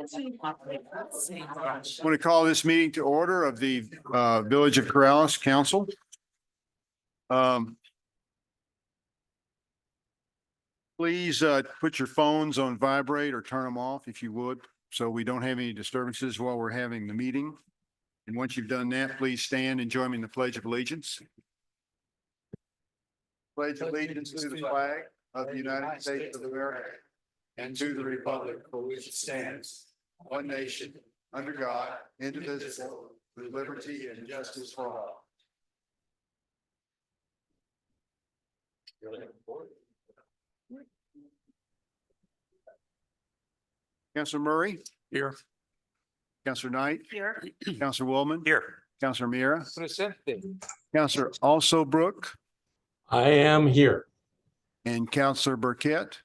I want to call this meeting to order of the Village of Corrales Council. Please put your phones on vibrate or turn them off if you would, so we don't have any disturbances while we're having the meeting. And once you've done that, please stand and join me in the Pledge of Allegiance. Pledge allegiance to the flag of the United States of America and to the republic for which it stands, one nation, under God, indivisible, with liberty and justice for all. Councilor Murray? Here. Councilor Knight? Here. Councilor Woolman? Here. Councilor Mira? Presente. Councilor Also Brook? I am here. And Councilor Burkett?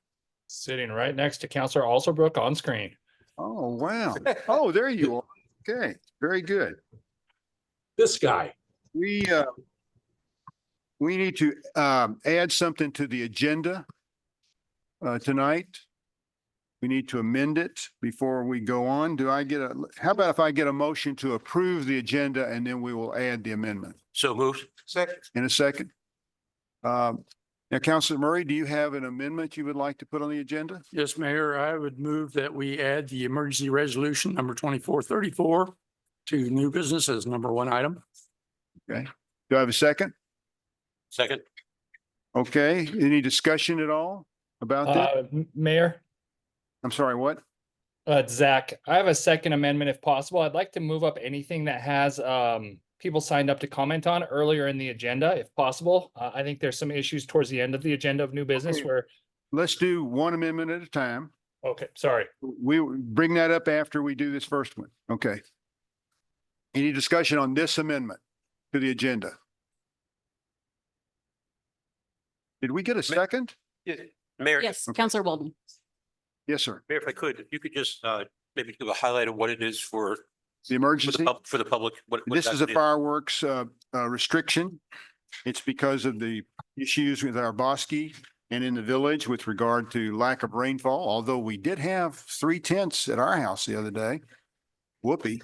Sitting right next to Counselor Alsobrook on screen. Oh, wow. Oh, there you are. Okay, very good. This guy. We need to add something to the agenda tonight. We need to amend it before we go on. How about if I get a motion to approve the agenda and then we will add the amendment So moved. Second. in a second? Now, Councilor Murray, do you have an amendment you would like to put on the agenda? Yes, Mayor, I would move that we add the emergency resolution number 2434 to new business as number one item. Okay. Do I have a second? Second. Okay. Any discussion at all about that? Mayor, I'm sorry, what? Zach, I have a second amendment if possible. I'd like to move up anything that has people signed up to comment on earlier in the agenda, if possible. I think there's some issues towards the end of the agenda of new business Okay. where, Let's do one amendment at a time. okay, sorry. We will bring that up after we do this first one. Okay. Any discussion on this amendment to the agenda? Did we get a second? Mayor, Yes, Okay. Counselor Walden. Yes, sir. Mayor, if I could, if you could just maybe give a highlight of what it is The for the emergency? for the public. What This is a exactly fireworks restriction. It's because of the issues with our Bosque and in the village with regard to lack of rainfall, although we did have 3/10 at our house the other day. Whoopee.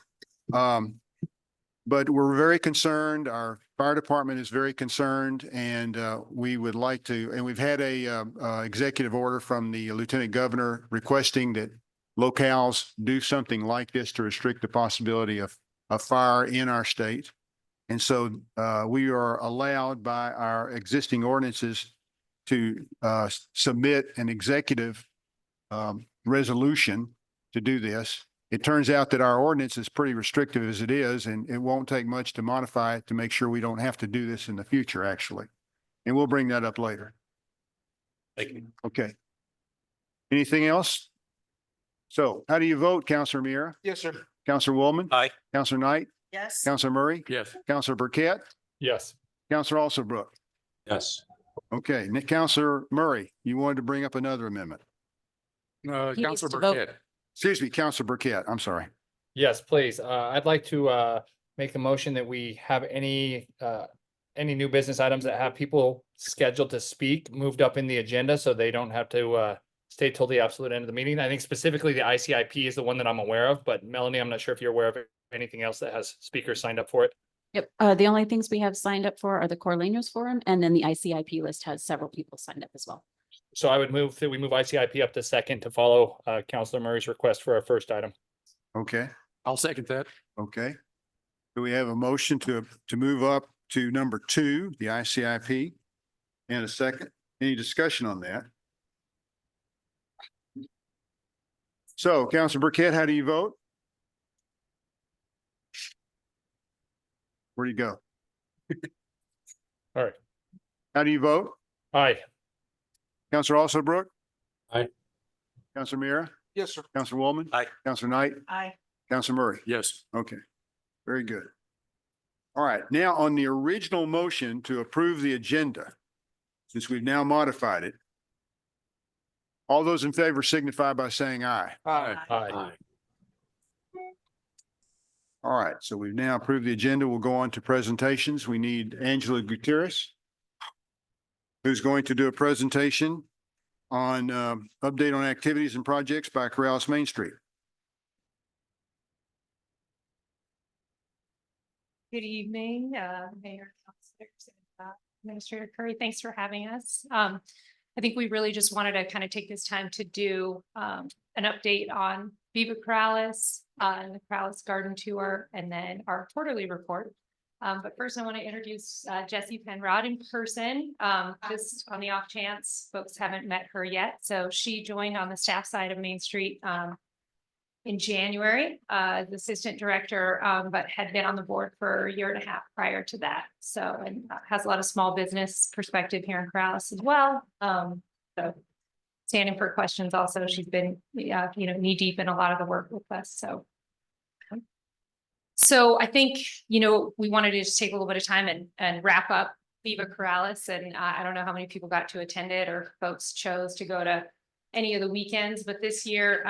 But we're very concerned. Our fire department is very concerned and we would like to, and we've had a executive order from the Lieutenant Governor requesting that locales do something like this to restrict the possibility of fire in our state. And so we are allowed by our existing ordinances to submit an executive resolution to do this. It turns out that our ordinance is pretty restrictive as it is, and it won't take much to modify it to make sure we don't have to do this in the future, actually. And we'll bring that up later. Thank you. Okay. Anything else? So how do you vote, Counselor Mira? Yes, sir. Counselor Woolman? Aye. Counselor Knight? Yes. Counselor Murray? Yes. Counselor Burkett? Yes. Counselor Alsobrook? Yes. Okay, Counselor Murray, you wanted to bring up another amendment. He needs Counselor to vote. Burkett. Excuse me, Counselor Burkett, I'm sorry. Yes, please. I'd like to make the motion that we have any new business items that have people scheduled to speak moved up in the agenda so they don't have to stay till the absolute end of the meeting. I think specifically the ICIP is the one that I'm aware of, but Melanie, I'm not sure if you're aware of anything else that has speakers signed up for it. Yep. The only things we have signed up for are the Corlenos Forum, and then the ICIP list has several people signed up as well. So I would move that we move ICIP up to second to follow Counselor Murray's request for our first item. Okay, I'll second that. okay. Do we have a motion to move up to number 2, the ICIP? And a second, any discussion on that? So Counselor Burkett, how do you vote? Where do you go? All right. How do you vote? Aye. Counselor Alsobrook? Aye. Counselor Mira? Yes, sir. Counselor Woolman? Aye. Counselor Knight? Aye. Counselor Murray? Yes. Okay, very good. All right, now on the original motion to approve the agenda, since we've now modified it, all those in favor signify by saying aye. Aye. Aye. All right, so we've now approved the agenda. We'll go on to presentations. We need Angela Gutierrez, who's going to do a presentation on update on activities and projects by Corrales Main Street. Good evening, Mayor, councilors, and Administrator Curry. Thanks for having us. I think we really just wanted to kind of take this time to do an update on Viva Corrales, and the Corrales Garden Tour, and then our quarterly report. But first, I want to introduce Jessie Penrod in person, just on the off chance folks haven't met her yet. So she joined on the staff side of Main Street in January, as assistant director, but had been on the board for a year and a half prior to that. So, and has a lot of small business perspective here in Corrales as well. So standing for questions also, she's been, knee deep in a lot of the work with us, so. So I think, we wanted to just take a little bit of time and wrap up Viva Corrales, and I don't know how many people got to attend it or folks chose to go to any of the weekends, but this year,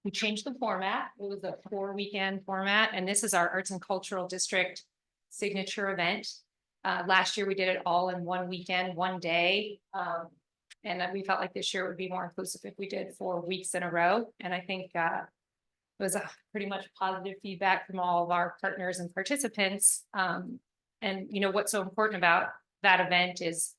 we changed the format. It was a 4-weekend format, and this is our Arts and Cultural District signature event. Last year we did it all in 1 weekend, 1 day. And then we felt like this year would be more inclusive if we did 4 weeks in a row. And I think it was a pretty much positive feedback from all of our partners and participants. And what's so important about that event is,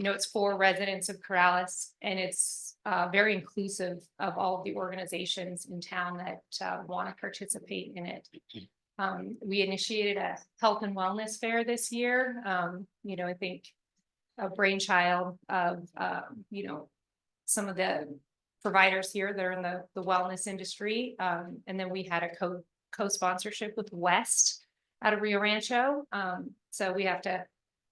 it's for residents of Corrales, and it's very inclusive of all of the organizations in town that want to participate in it. We initiated a health and wellness fair this year. I think a brainchild of, some of the providers here that are in the wellness industry. And then we had a co-sponsorship with West out of Rio Rancho. So we have to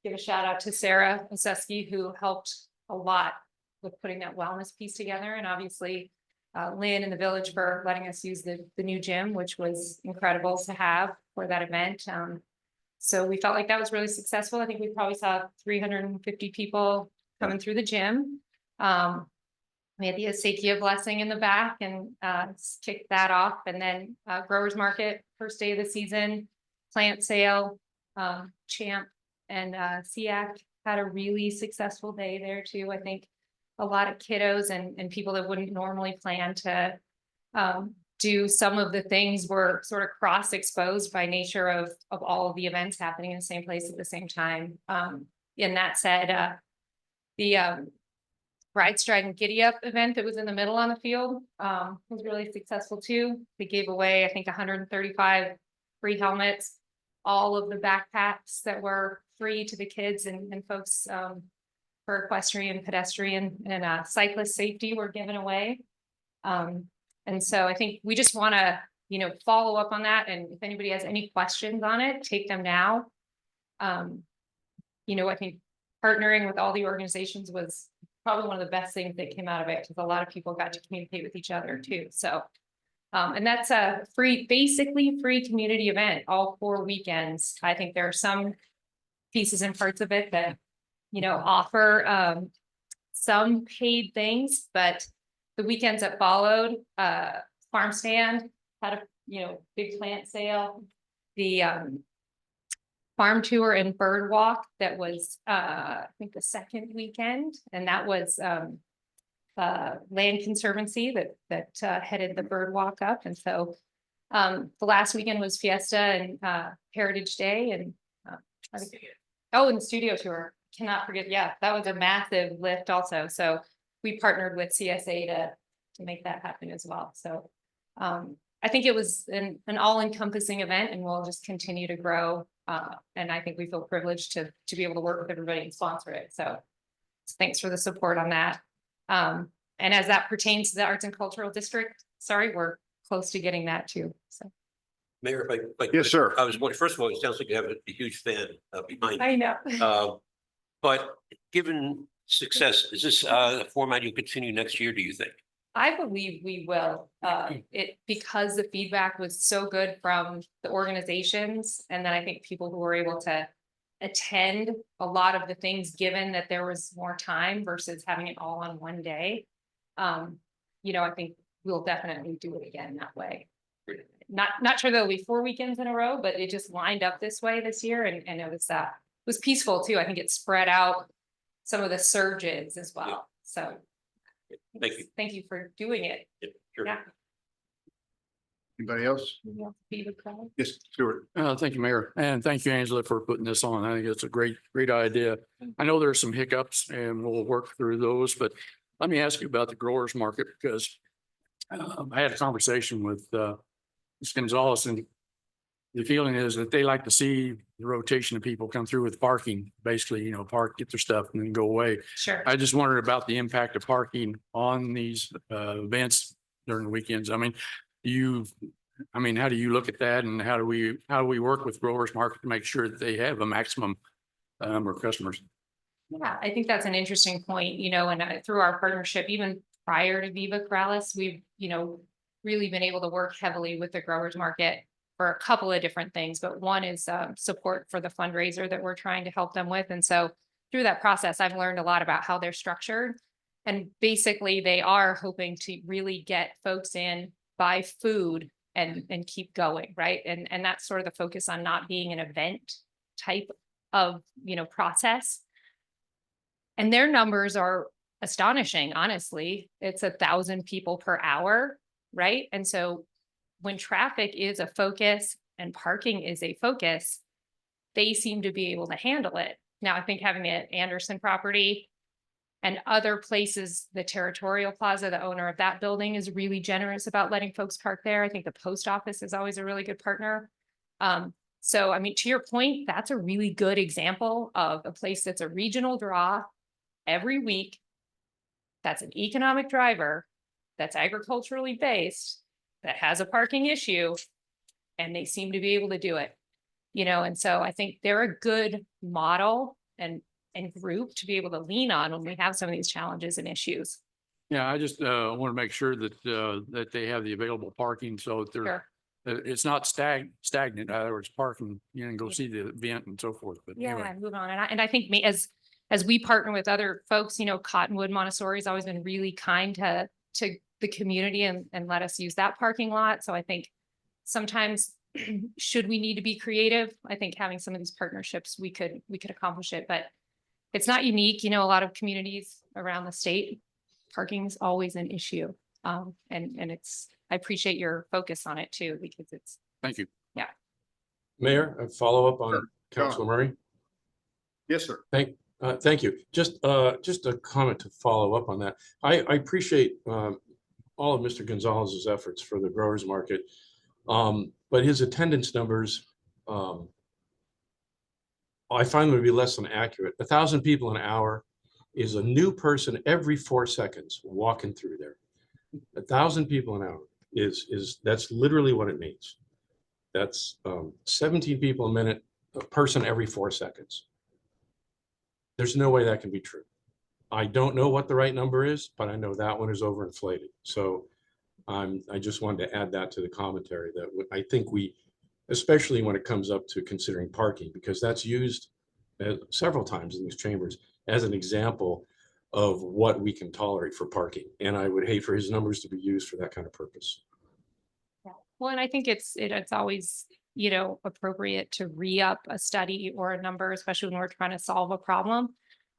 give a shout out to Sarah Oseski, who helped a lot with putting that wellness piece together, and obviously Lynn and the village for letting us use the new gym, which was incredible to have for that event. So we felt like that was really successful. I think we probably saw 350 people coming through the gym. We had the Asakia blessing in the back and kicked that off, and then growers market, first day of the season, plant sale, Champ and SEAC had a really successful day there too. I think a lot of kiddos and people that wouldn't normally plan to do some of the things were sort of cross exposed by nature of all of the events happening in the same place at the same time. And that said, the Ride, Stride, and Giddy Up event that was in the middle on the field was really successful too. They gave away, I think, 135 free helmets, all of the backpacks that were free to the kids and folks for equestrian, pedestrian, and cyclist safety were given away. And so I think we just want to, follow up on that. And if anybody has any questions on it, take them now. I think partnering with all the organizations was probably one of the best things that came out of it, because a lot of people got to communicate with each other too. So, and that's a basically free community event, all 4 weekends. I think there are some pieces and parts of it that, offer some paid things, but the weekends that followed, farm stand had a, big plant sale, the farm tour and bird walk that was, I think the second weekend, and that was Land Conservancy that headed the bird walk up. And so the last weekend was Fiesta and Heritage Day, and and the studio tour. Cannot forget. Yeah, that was a massive lift also. So we partnered with CSA to make that happen as well. So I think it was an all-encompassing event, and we'll just continue to grow. And I think we feel privileged to be able to work with everybody and sponsor it. So thanks for the support on that. And as that pertains to the Arts and Cultural District, sorry, we're close to getting that too. So. Mayor, if I Yes, sir. I was wondering, first of all, it sounds like you have a huge fan behind. I know. But given success, is this a format you continue next year, do you think? I believe we will, because the feedback was so good from the organizations, and then I think people who were able to attend a lot of the things, given that there was more time versus having it all on 1 day. I think we'll definitely do it again that way. Not sure there'll be 4 weekends in a row, but it just lined up this way this year, and it was peaceful too. I think it spread out some of the surges as well. Yeah. So Thank you. thank you for doing it. Yeah, sure. Yeah. Anybody else? Yes, Stuart. Thank you, Mayor, and thank you, Angela, for putting this on. I think it's a great idea. I know there's some hiccups and we'll work through those, but let me ask you about the growers market because I had a conversation with Ms. Gonzalez, and the feeling is that they like to see the rotation of people come through with parking, basically, park, get their stuff and then go away. Sure. I just wondered about the impact of parking on these events during the weekends. I mean, how do you look at that, and how do we work with growers market to make sure that they have a maximum number of customers? Yeah, I think that's an interesting point, and through our partnership, even prior to Viva Corrales, we've, really been able to work heavily with the growers market for a couple of different things, but one is support for the fundraiser that we're trying to help them with. And so through that process, I've learned a lot about how they're structured. And basically they are hoping to really get folks in, buy food and keep going, right? And that's sort of the focus on not being an event type of, process. And their numbers are astonishing, honestly. It's 1,000 people per hour, right? And so when traffic is a focus and parking is a focus, they seem to be able to handle it. Now, I think having the Anderson property and other places, the Territorial Plaza, the owner of that building is really generous about letting folks park there. I think the post office is always a really good partner. So, I mean, to your point, that's a really good example of a place that's a regional draw every week. That's an economic driver, that's agriculturally based, that has a parking issue, and they seem to be able to do it. And so I think they're a good model and group to be able to lean on when we have some of these challenges and issues. Yeah, I just want to make sure that they have the available parking so that Sure. it's not stagnant. In other words, parking, and go see the event and so forth. But Yeah, anyway, move on. And I think as we partner with other folks, Cottonwood Montessori has always been really kind to the community and let us use that parking lot. So I think sometimes should we need to be creative, I think having some of these partnerships, we could accomplish it, but it's not unique. A lot of communities around the state, parking is always an issue. And I appreciate your focus on it too, because it's, thank you. Mayor, a follow up on Sure. Councilor Murray. Yes, sir. Thank you. Just a comment to follow up on that. I appreciate all of Mr. Gonzalez's efforts for the growers market. But his attendance numbers, I find would be less than accurate. 1,000 people an hour is a new person every 4 seconds walking through there. 1,000 people an hour that's literally what it means. That's 17 people a minute, a person every 4 seconds. There's no way that can be true. I don't know what the right number is, but I know that one is overinflated. So I just wanted to add that to the commentary that I think especially when it comes up to considering parking, because that's used several times in these chambers as an example of what we can tolerate for parking. And I would hate for his numbers to be used for that kind of purpose. yeah. Well, and I think it's always, appropriate to re-up a study or a number, especially when we're trying to solve a problem.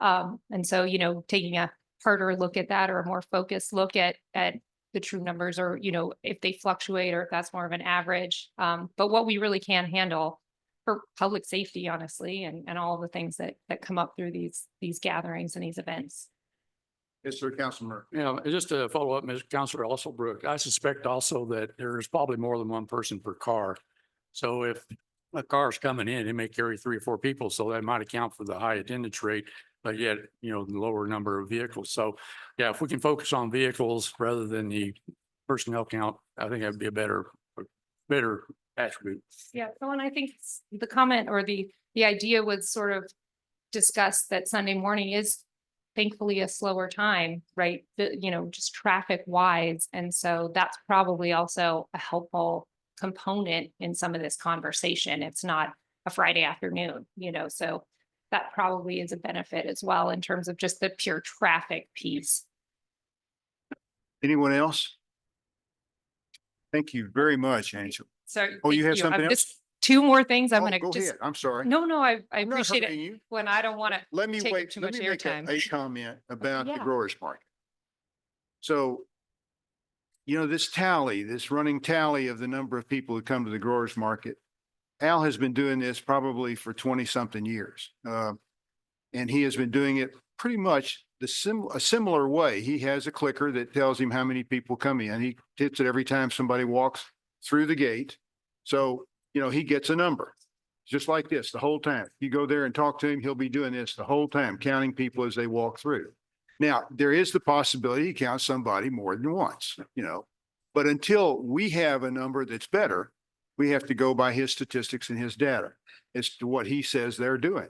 And so, taking a harder look at that or a more focused look at the true numbers, or, if they fluctuate or if that's more of an average. But what we really can handle for public safety, honestly, and all the things that come up through these gatherings and these events. Yes, sir, Councilman. Just to follow up, Ms. Councilor Alsobrook, I suspect also that there's probably more than one person per car. So if a car is coming in, it may carry 3 or 4 people, so that might account for the high attendance rate, but yet, the lower number of vehicles. So yeah, if we can focus on vehicles rather than the personnel count, I think that'd be a better attribute. Yeah, so and I think the comment or the idea was sort of discuss that Sunday morning is thankfully a slower time, right? Just traffic wise. And so that's probably also a helpful component in some of this conversation. It's not a Friday afternoon, so that probably is a benefit as well in terms of just the pure traffic piece. Anyone else? Thank you very much, Angela. So. Oh, you thank have something I've else? just 2 more things I'm Oh, gonna go just, ahead. I'm sorry. no, I I'm not appreciate hurting it you. when I don't want to. Let me take up wait. too Let much me make airtime. a comment about the Yeah. growers market. So this tally, this running tally of the number of people who come to the growers market, Al has been doing this probably for 20-something years. And he has been doing it pretty much a similar way. He has a clicker that tells him how many people come in. He hits it every time somebody walks through the gate. So, he gets a number, just like this the whole time. You go there and talk to him, he'll be doing this the whole time, counting people as they walk through. Now, there is the possibility he counts somebody more than once, but until we have a number that's better, we have to go by his statistics and his data as to what he says they're doing.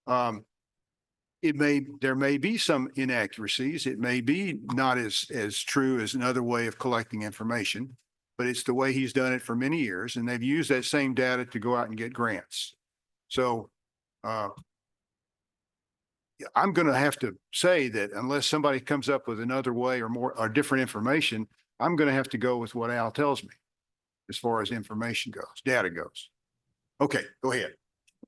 There may be some inaccuracies. It may be not as true as another way of collecting information, but it's the way he's done it for many years, and they've used that same data to go out and get grants. So, I'm going to have to say that unless somebody comes up with another way or different information, I'm going to have to go with what Al tells me as far as information goes, data goes. Okay, go ahead.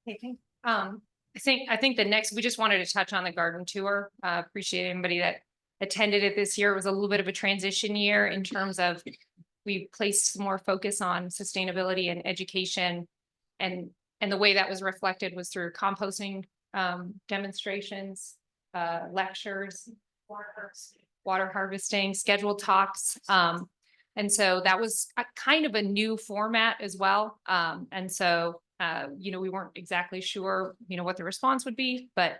Okay. I think the next, we just wanted to touch on the garden tour. Appreciate anybody that attended it this year. It was a little bit of a transition year in terms of we placed more focus on sustainability and education. And the way that was reflected was through composting demonstrations, lectures, water harvesting, scheduled talks. And so that was a kind of a new format as well. And so, we weren't exactly sure, what the response would be, but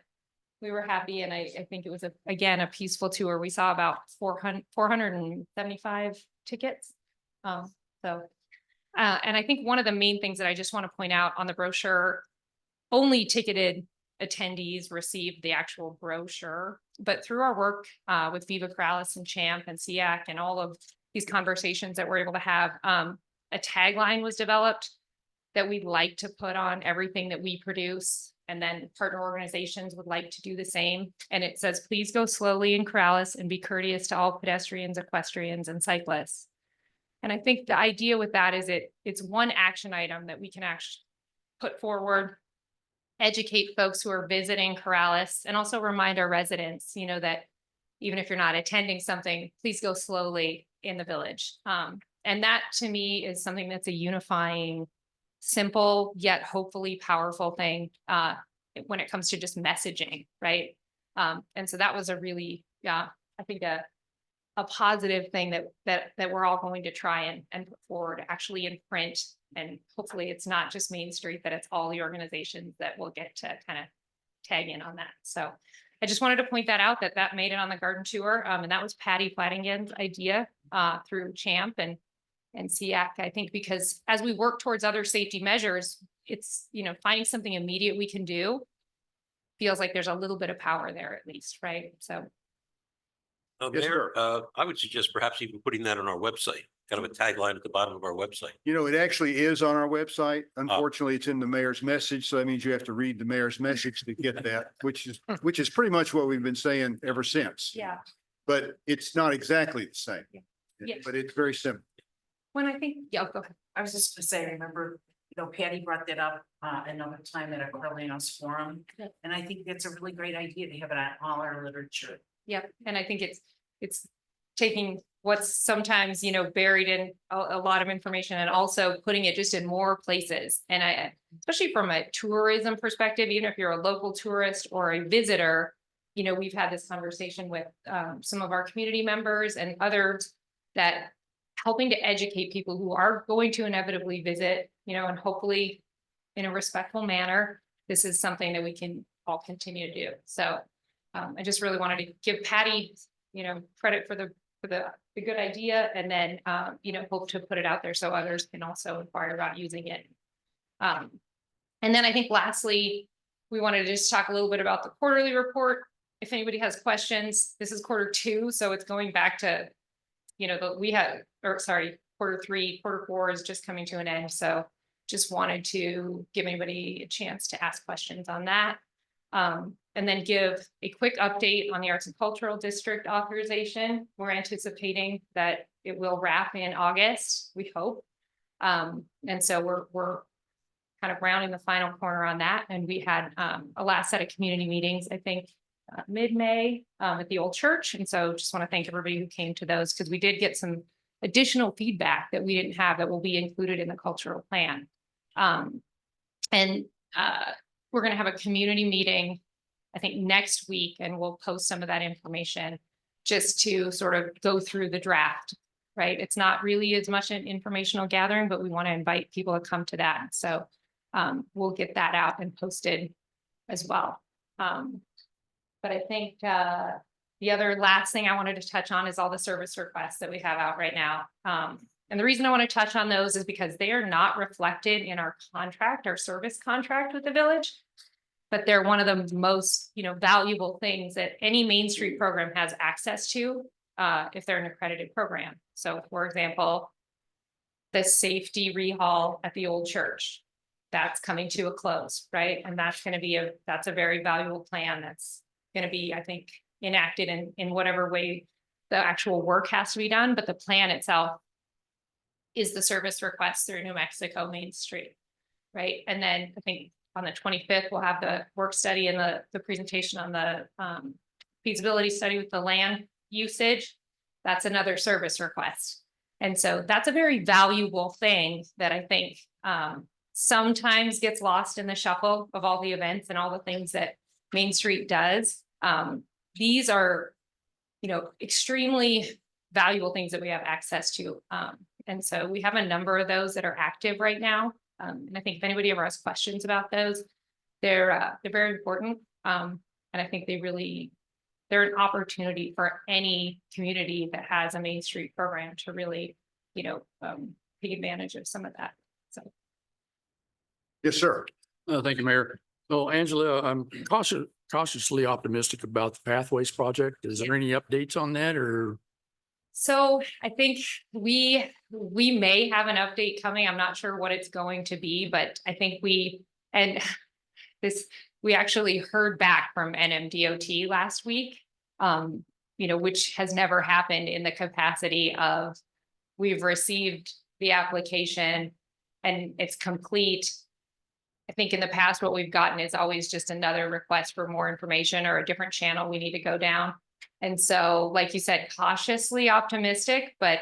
we were happy. And I think it was, again, a peaceful tour. We saw about 475 tickets. And I think one of the main things that I just want to point out on the brochure, only ticketed attendees received the actual brochure, but through our work with Viva Corrales and Champ and SEAC and all of these conversations that we're able to have, a tagline was developed that we'd like to put on everything that we produce. And then partner organizations would like to do the same. And it says, please go slowly in Corrales and be courteous to all pedestrians, equestrians, and cyclists. And I think the idea with that is it's one action item that we can actually put forward, educate folks who are visiting Corrales, and also remind our residents, that even if you're not attending something, please go slowly in the village. And that to me is something that's a unifying, simple, yet hopefully powerful thing when it comes to just messaging, right? And so that was a really, I think a positive thing that we're all going to try and put forward actually in print. And hopefully it's not just Main Street, that it's all the organizations that will get to kind of tag in on that. So I just wanted to point that out, that made it on the garden tour. And that was Patty Flanagan's idea through Champ and SEAC, I think, because as we work towards other safety measures, it's, finding something immediate we can do feels like there's a little bit of power there at least, right? So. Yes, Mayor, I would suggest perhaps even putting that on our website, kind of a tagline at the bottom of our website. It actually is on our website. Unfortunately, it's in the mayor's message. So that means you have to read the mayor's message to get that, which is pretty much what we've been saying ever since. Yeah. But it's not exactly the same. Yeah. But it's very simple. When I think, go ahead. I was just gonna say, I remember, Patty brought that up another time at a Corralinos forum. Yep. And I think that's a really great idea to have it on all our literature. Yep. And I think it's taking what's sometimes, buried in a lot of information and also putting it just in more places. And especially from a tourism perspective, even if you're a local tourist or a visitor, we've had this conversation with some of our community members and others that helping to educate people who are going to inevitably visit, and hopefully in a respectful manner, this is something that we can all continue to do. So I just really wanted to give Patty, credit for the good idea, and then, hope to put it out there so others can also inquire about using it. And then I think lastly, we wanted to just talk a little bit about the quarterly report. If anybody has questions, this is Q2, so it's going back to, Q3, Q4 is just coming to an end. So just wanted to give anybody a chance to ask questions on that. And then give a quick update on the Arts and Cultural District authorization. We're anticipating that it will wrap in August, we hope. And so we're kind of rounding the final corner on that. And we had a last set of community meetings, I think, mid-May at the old church. And so just want to thank everybody who came to those, because we did get some additional feedback that we didn't have that will be included in the cultural plan. And we're gonna have a community meeting, I think, next week, and we'll post some of that information just to sort of go through the draft, right? It's not really as much an informational gathering, but we want to invite people to come to that. So we'll get that out and posted as well. But I think the other last thing I wanted to touch on is all the service requests that we have out right now. And the reason I want to touch on those is because they are not reflected in our contract, our service contract with the village. But they're one of the most, valuable things that any Main Street program has access to if they're an accredited program. So for example, the safety rehaul at the old church, that's coming to a close, right? And that's going to be that's a very valuable plan that's going to be, I think, enacted in whatever way the actual work has to be done. But the plan itself is the service request through New Mexico Main Street, right? And then I think on the 25th, we'll have the work study and the presentation on the feasibility study with the land usage. That's another service request. And so that's a very valuable thing that I think sometimes gets lost in the shuffle of all the events and all the things that Main Street does. These are, extremely valuable things that we have access to. And so we have a number of those that are active right now. And I think if anybody ever has questions about those, they're very important. And I think they're an opportunity for any community that has a Main Street program to really, take advantage of some of that. So. Yes, sir. Thank you, Mayor. So Angela, I'm cautiously optimistic about the Pathways project. Is there any updates on that or? So I think we may have an update coming. I'm not sure what it's going to be, but I think we actually heard back from NMDOT last week, which has never happened in the capacity of we've received the application and it's complete. I think in the past, what we've gotten is always just another request for more information or a different channel we need to go down. And so, like you said, cautiously optimistic, but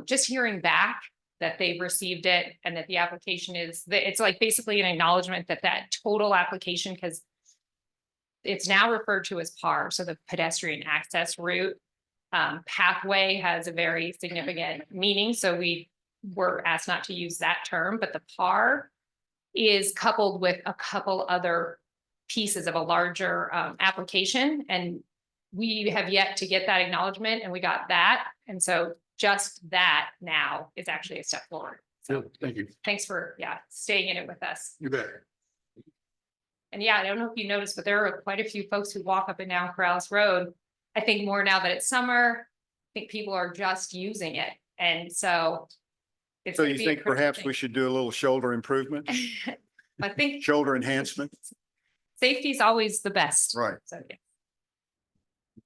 just hearing back that they've received it and that the application it's like basically an acknowledgement that total application, because it's now referred to as PAR, so the pedestrian access route. Pathway has a very significant meaning, so we were asked not to use that term, but the PAR is coupled with a couple other pieces of a larger application, and we have yet to get that acknowledgement, and we got that. And so just that now is actually a step forward. So Thank you. thanks for, staying in it with us. You bet. And I don't know if you noticed, but there are quite a few folks who walk up and down Corrales Road. I think more now that it's summer, I think people are just using it. And so. So you think perhaps we should do a little shoulder improvement, I think shoulder enhancement? safety is always the best. Right. So, yeah.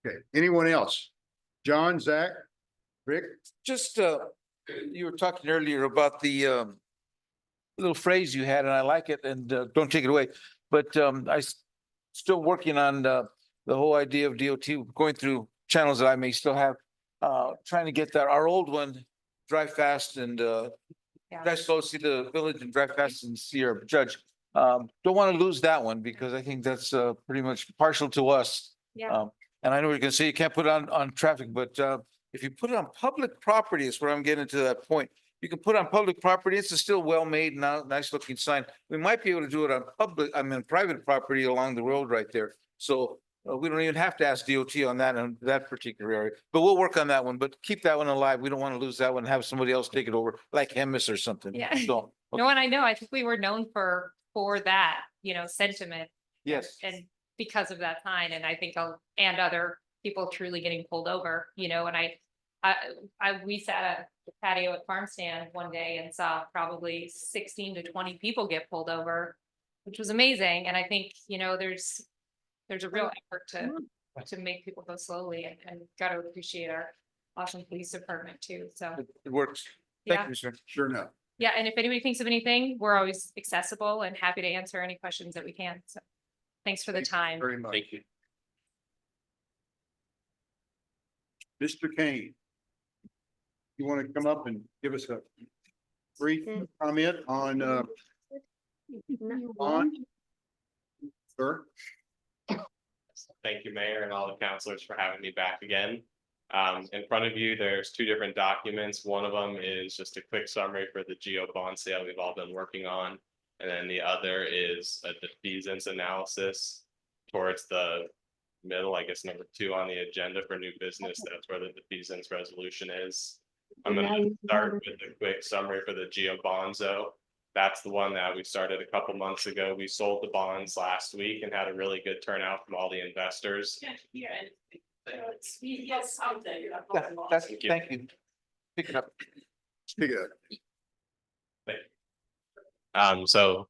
Okay. Anyone else? John, Zach, Rick? Just, you were talking earlier about the little phrase you had, and I like it, and don't take it away. But still working on the whole idea of DOT going through channels that I may still have, trying to get that, our old one, drive fast and drive slow, see the village, and drive fast and see our judge. Don't want to lose that one because I think that's pretty much partial to us. Yeah. And I know you're gonna say you can't put it on traffic, but if you put it on public property, is where I'm getting to that point. You can put it on public property. It's a still well-made, now nice looking sign. We might be able to do it on private property along the road right there. So we don't even have to ask DOT on that particular area, but we'll work on that one, but keep that one alive. We don't want to lose that one and have somebody else take it over like Hemis or something. Yeah. So, No, and I know, I think we were known for that, sentiment. yes. And because of that sign, and I think, and other people truly getting pulled over, and we sat at the patio at Farm Stand one day and saw probably 16 to 20 people get pulled over, which was amazing. And I think, there's a real effort to make people go slowly, and got to appreciate our awesome police department too. So, It works. yeah. Thank you, sir. Sure enough. Yeah, and if anybody thinks of anything, we're always accessible and happy to answer any questions that we can. So thanks for the time. Very much. Thank you. Mr. Kane. you want to come up and give us a brief comment on, sir? Thank you, Mayor, and all the counselors for having me back again. In front of you, there's two different documents. One of them is just a quick summary for the Geo bond sale we've all been working on. And then the other is a defeasance analysis towards the middle, I guess, number 2 on the agenda for new business. That's where the defeasance resolution is. I'm gonna start with a quick summary for the Geo Bonzo. That's the one that we started a couple months ago. We sold the bonds last week and had a really good turnout from all the investors. That's, Thank you. thank you. Pick it up. Speak it up. So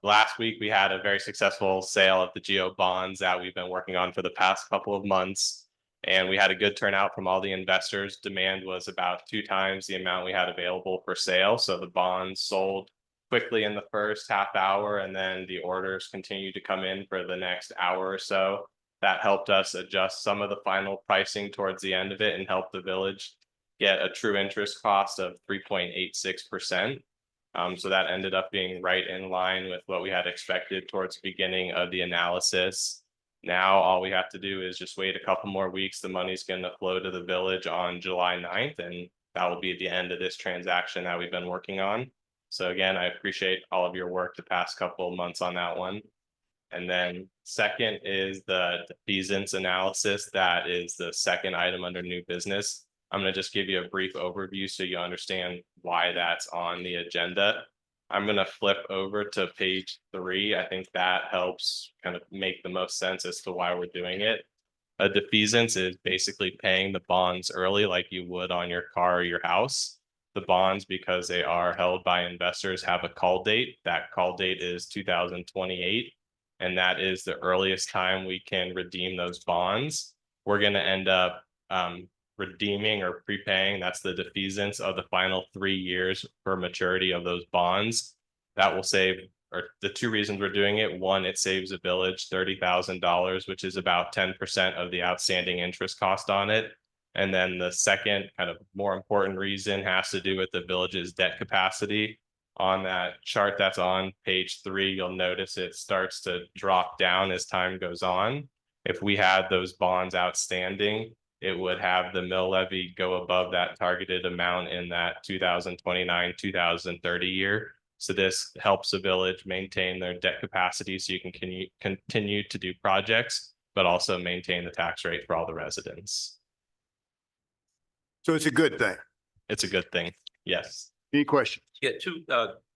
last week we had a very successful sale of the Geo bonds that we've been working on for the past couple of months. And we had a good turnout from all the investors. Demand was about 2 times the amount we had available for sale. So the bonds sold quickly in the first half hour, and then the orders continued to come in for the next hour or so. That helped us adjust some of the final pricing towards the end of it and help the village get a true interest cost of 3.86%. So that ended up being right in line with what we had expected towards the beginning of the analysis. Now, all we have to do is just wait a couple more weeks. The money's going to flow to the village on July 9th, and that will be the end of this transaction that we've been working on. So again, I appreciate all of your work the past couple of months on that one. And then second is the defeasance analysis. That is the second item under new business. I'm going to just give you a brief overview so you understand why that's on the agenda. I'm going to flip over to page 3. I think that helps kind of make the most sense as to why we're doing it. A defeasance is basically paying the bonds early like you would on your car or your house. The bonds, because they are held by investors, have a call date. That call date is 2028. And that is the earliest time we can redeem those bonds. We're going to end up redeeming or prepaying. That's the defeasance of the final 3 years for maturity of those bonds. That will save, or the 2 reasons we're doing it. One, it saves the village $30,000, which is about 10% of the outstanding interest cost on it. And then the second kind of more important reason has to do with the village's debt capacity. On that chart that's on page 3, you'll notice it starts to drop down as time goes on. If we had those bonds outstanding, it would have the mill levy go above that targeted amount in that 2029, 2030 year. So this helps the village maintain their debt capacity so you can continue to do projects, but also maintain the tax rate for all the residents. So it's a good thing. It's a good thing. Yes. Any questions? Yeah, 2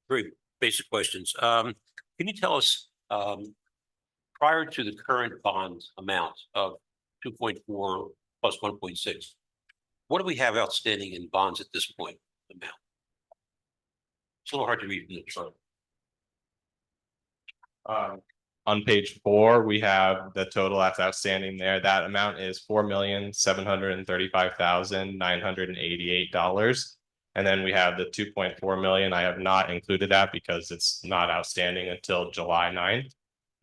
very basic questions. Can you tell us, prior to the current bond amount of 2.4 plus 1.6, what do we have outstanding in bonds at this point amount? It's a little hard to read from the chart. On page 4, we have the total that's outstanding there. That amount is $4,735,988. And then we have the 2.4 million. I have not included that because it's not outstanding until July 9th.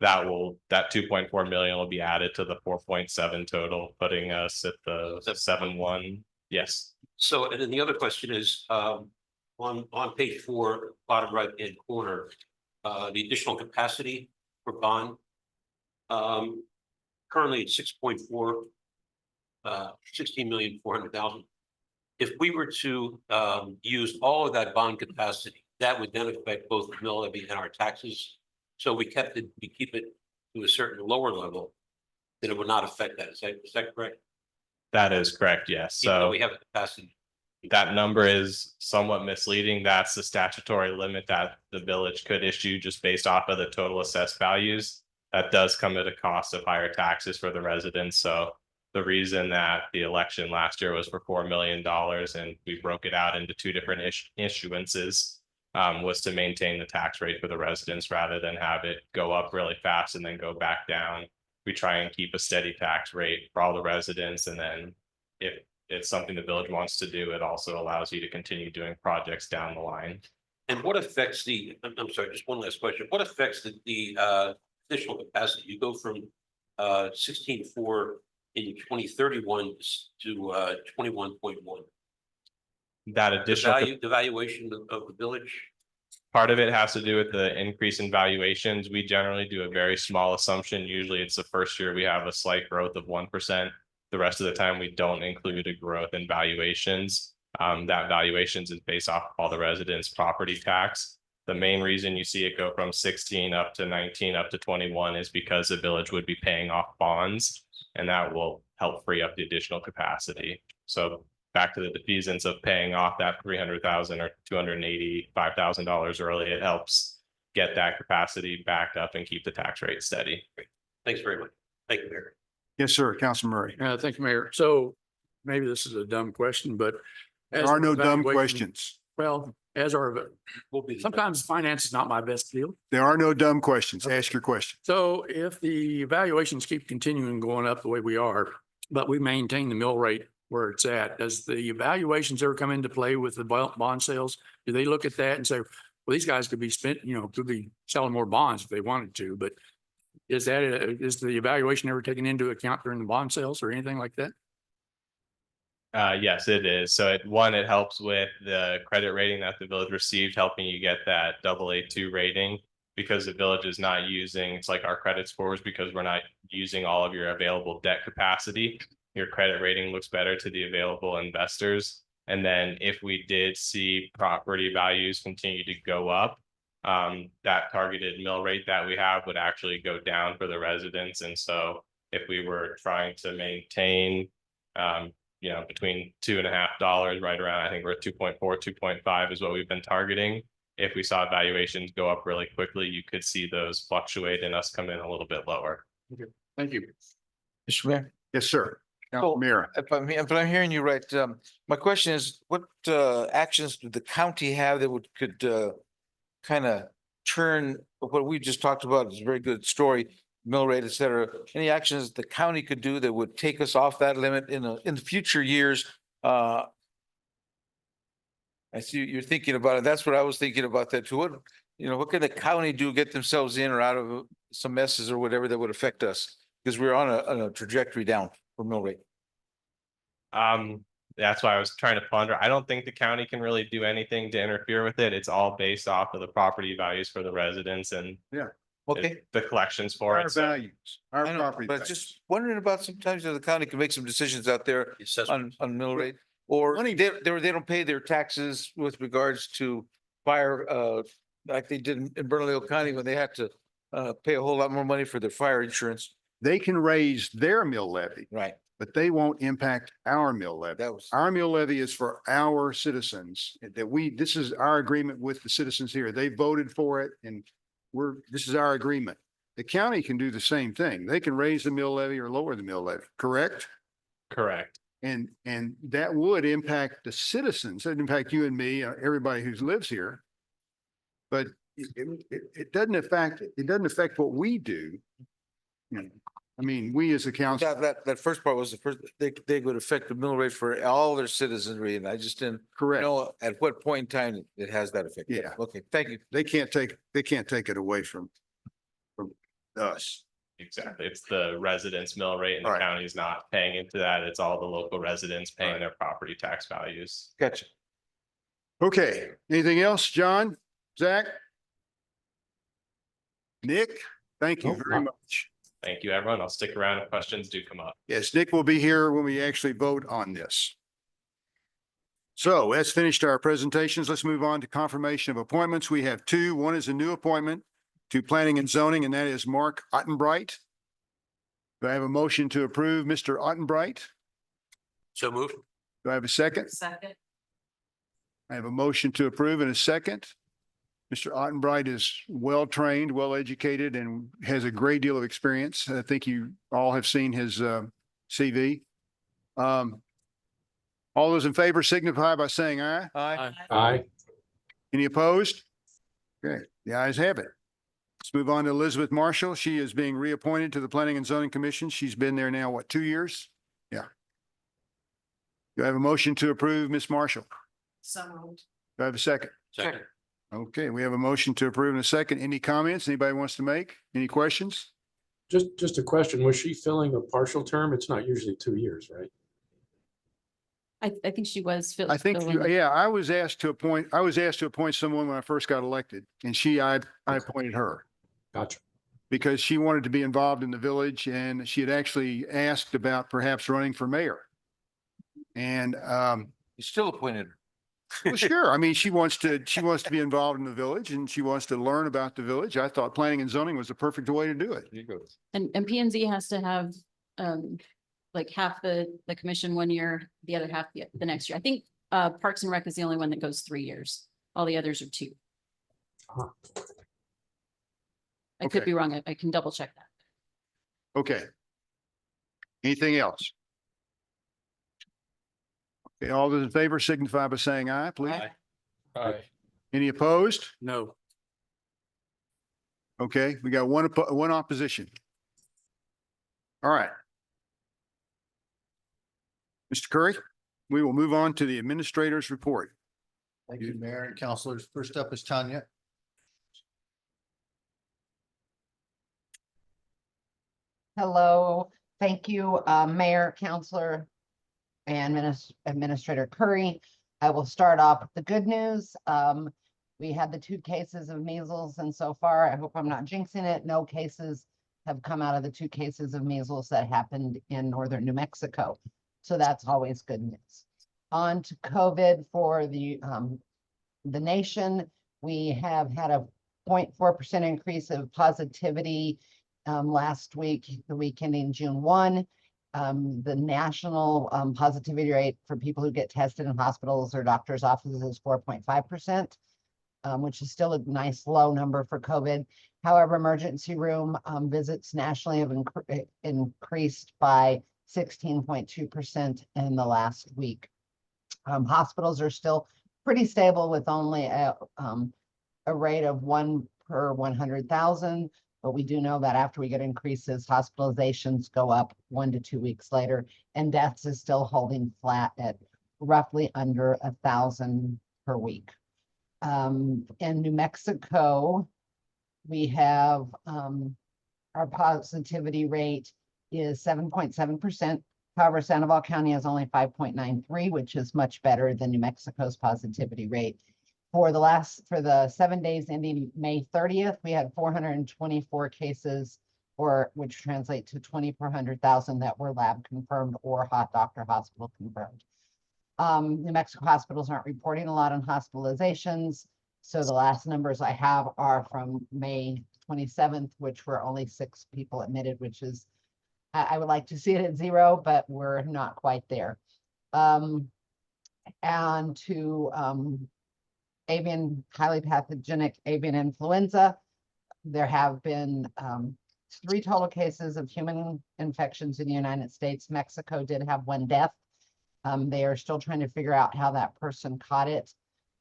That 2.4 million will be added to the 4.7 total, putting us at the 7.1. Yes. So, and then the other question is, on page 4, bottom right hand corner, the additional capacity for bond. Currently it's 6.4, 16,400,000. If we were to use all of that bond capacity, that would then affect both the mill levy and our taxes. So we keep it to a certain lower level, then it would not affect that. Is that correct? That is correct. Yes. Even though So we have the capacity. that number is somewhat misleading. That's the statutory limit that the village could issue just based off of the total assessed values. That does come at a cost of higher taxes for the residents. So the reason that the election last year was for $4 million and we broke it out into 2 different issuances was to maintain the tax rate for the residents rather than have it go up really fast and then go back down. We try and keep a steady tax rate for all the residents. And then if it's something the village wants to do, it also allows you to continue doing projects down the line. And what affects I'm sorry, just one last question. What affects the additional capacity? You go from 16.4 in 2031 to 21.1. that The additional. the valuation of the village? Part of it has to do with the increase in valuations. We generally do a very small assumption. Usually it's the first year we have a slight growth of 1%. The rest of the time, we don't include a growth in valuations. That valuations is based off of all the residents' property tax. The main reason you see it go from 16 up to 19 up to 21 is because the village would be paying off bonds, and that will help free up the additional capacity. So back to the defeasance of paying off that $300,000 or $285,000 early, it helps get that capacity back up and keep the tax rate steady. Thanks very much. Thank you, Mayor. Yes, sir. Councilman Murray. Thank you, Mayor. So maybe this is a dumb question, but. There as are our no dumb evaluation- questions. Well, as our, We'll be. sometimes finance is not my best field. There are no dumb questions. Ask your question. So if the evaluations keep continuing going up the way we are, but we maintain the mill rate where it's at, does the evaluations ever come into play with the bond sales? Do they look at that and say, well, these guys could be could be selling more bonds if they wanted to, but is the evaluation ever taken into account during the bond sales or anything like that? Yes, it is. So it helps with the credit rating that the village received, helping you get that AA2 rating, because the village is not using, it's like our credit scores, because we're not using all of your available debt capacity. Your credit rating looks better to the available investors. And then if we did see property values continue to go up, that targeted mill rate that we have would actually go down for the residents. And so if we were trying to maintain, between $2.50, right around, I think we're at 2.4, 2.5 is what we've been targeting. If we saw valuations go up really quickly, you could see those fluctuate and us come in a little bit lower. Thank you. Mr. Mayor, Yes, sir. Councilman Mira. if I'm hearing you right, my question is, what actions do the county have that could kind of turn what we just talked about is a very good story, mill rate, et cetera. Any actions the county could do that would take us off that limit in the future years? I see you're thinking about it. That's what I was thinking about that too. What can the county do, get themselves in or out of some messes or whatever that would affect us? Because we're on a trajectory down for mill rate. That's why I was trying to ponder. I don't think the county can really do anything to interfere with it. It's all based off of the property values for the residents and Okay. the collections for Our it. So values, our I know, property. but values. just wondering about sometimes the county can make some decisions out there The assessment. on mill rate. Or Money- they don't pay their taxes with regards to fire, like they did in Bernalillo County when they had to pay a whole lot more money for their fire insurance. They can raise their mill levy, Right. but they won't impact our mill levy. That was, Our mill levy is for our citizens this is our agreement with the citizens here. They voted for it and this is our agreement. The county can do the same thing. They can raise the mill levy or lower the mill levy, correct? Correct. And that would impact the citizens, it'd impact you and me, everybody who lives here. But it doesn't affect what we do. We as a council, that first part was the first, they would affect the mill rate for all their citizenry, and I just didn't correct. know at what point in time it has that effect. Yeah. Okay, thank you. They can't take it away from us. Exactly. It's the residents' mill rate and the Right. county's not paying into that. It's all the local residents paying their property tax values. Gotcha. Okay, anything else, John, Zach? Nick, thank you very much. Thank you, everyone. I'll stick around if questions do come up. Yes, Nick will be here when we actually vote on this. So that's finished our presentations. Let's move on to confirmation of appointments. We have two. One is a new appointment to Planning and Zoning, and that is Mark Ottenbright. Do I have a motion to approve Mr. Ottenbright? So moved. Do I have a second? Second. I have a motion to approve in a second. Mr. Ottenbright is well-trained, well-educated, and has a great deal of experience. I think you all have seen his CV. All those in favor signify by saying aye. Aye. Aye. Any opposed? Okay, the ayes have it. Let's move on to Elizabeth Marshall. She is being reappointed to the Planning and Zoning Commission. She's been there now, 2 years? Yeah. Do I have a motion to approve Ms. Marshall? So moved. Do I have a second? Second. Okay, we have a motion to approve in a second. Any comments anybody wants to make? Any questions? Just a question. Was she filling a partial term? It's not usually 2 years, right? I think she was. I think, filling the- yeah, I was asked to appoint someone when I first got elected, and I appointed her Gotcha. because she wanted to be involved in the village, and she had actually asked about perhaps running for mayor. And, You still appointed her. well, sure. I mean, she wants to be involved in the village and she wants to learn about the village. I thought planning and zoning was the perfect way to do it. And P and Z has to have, like half the commission 1 year, the other half the next year. I think, Parks and Rec is the only one that goes 3 years. All the others are 2. Huh. I could Okay. be wrong. I can double check that. Okay. Anything else? Okay, all those in favor signify by saying aye, please. Aye. Any opposed? No. Okay, we got one opposition. All right. Mr. Curry, we will move on to the administrator's report. Thank you, Mayor and Councilors. First up is Tanya. Hello, thank you, Mayor, Counselor, and Administrator Curry. I will start off with the good news. We had the 2 cases of measles, and so far, I hope I'm not jinxing it, no cases have come out of the 2 cases of measles that happened in northern New Mexico. So that's always good news. On to COVID for the nation. We have had a 0.4% increase of positivity last week, the week ending June 1. The national positivity rate for people who get tested in hospitals or doctors' offices is 4.5%, which is still a nice low number for COVID. However, emergency room visits nationally have increased by 16.2% in the last week. Hospitals are still pretty stable with only a rate of 1 per 100,000. But we do know that after we get increases, hospitalizations go up 1 to 2 weeks later, and deaths is still holding flat at roughly under 1,000 per week. In New Mexico, we have our positivity rate is 7.7%. However, Sandoval County has only 5.93, which is much better than New Mexico's positivity rate. For the 7 days ending May 30th, we had 424 cases, which translate to 20 per 100,000 that were lab confirmed or doctor hospital confirmed. New Mexico hospitals aren't reporting a lot on hospitalizations. So the last numbers I have are from May 27th, which were only 6 people admitted, which is, I would like to see it at 0, but we're not quite there. And to highly pathogenic avian influenza. There have been 3 total cases of human infections in the United States. Mexico did have 1 death. They are still trying to figure out how that person caught it,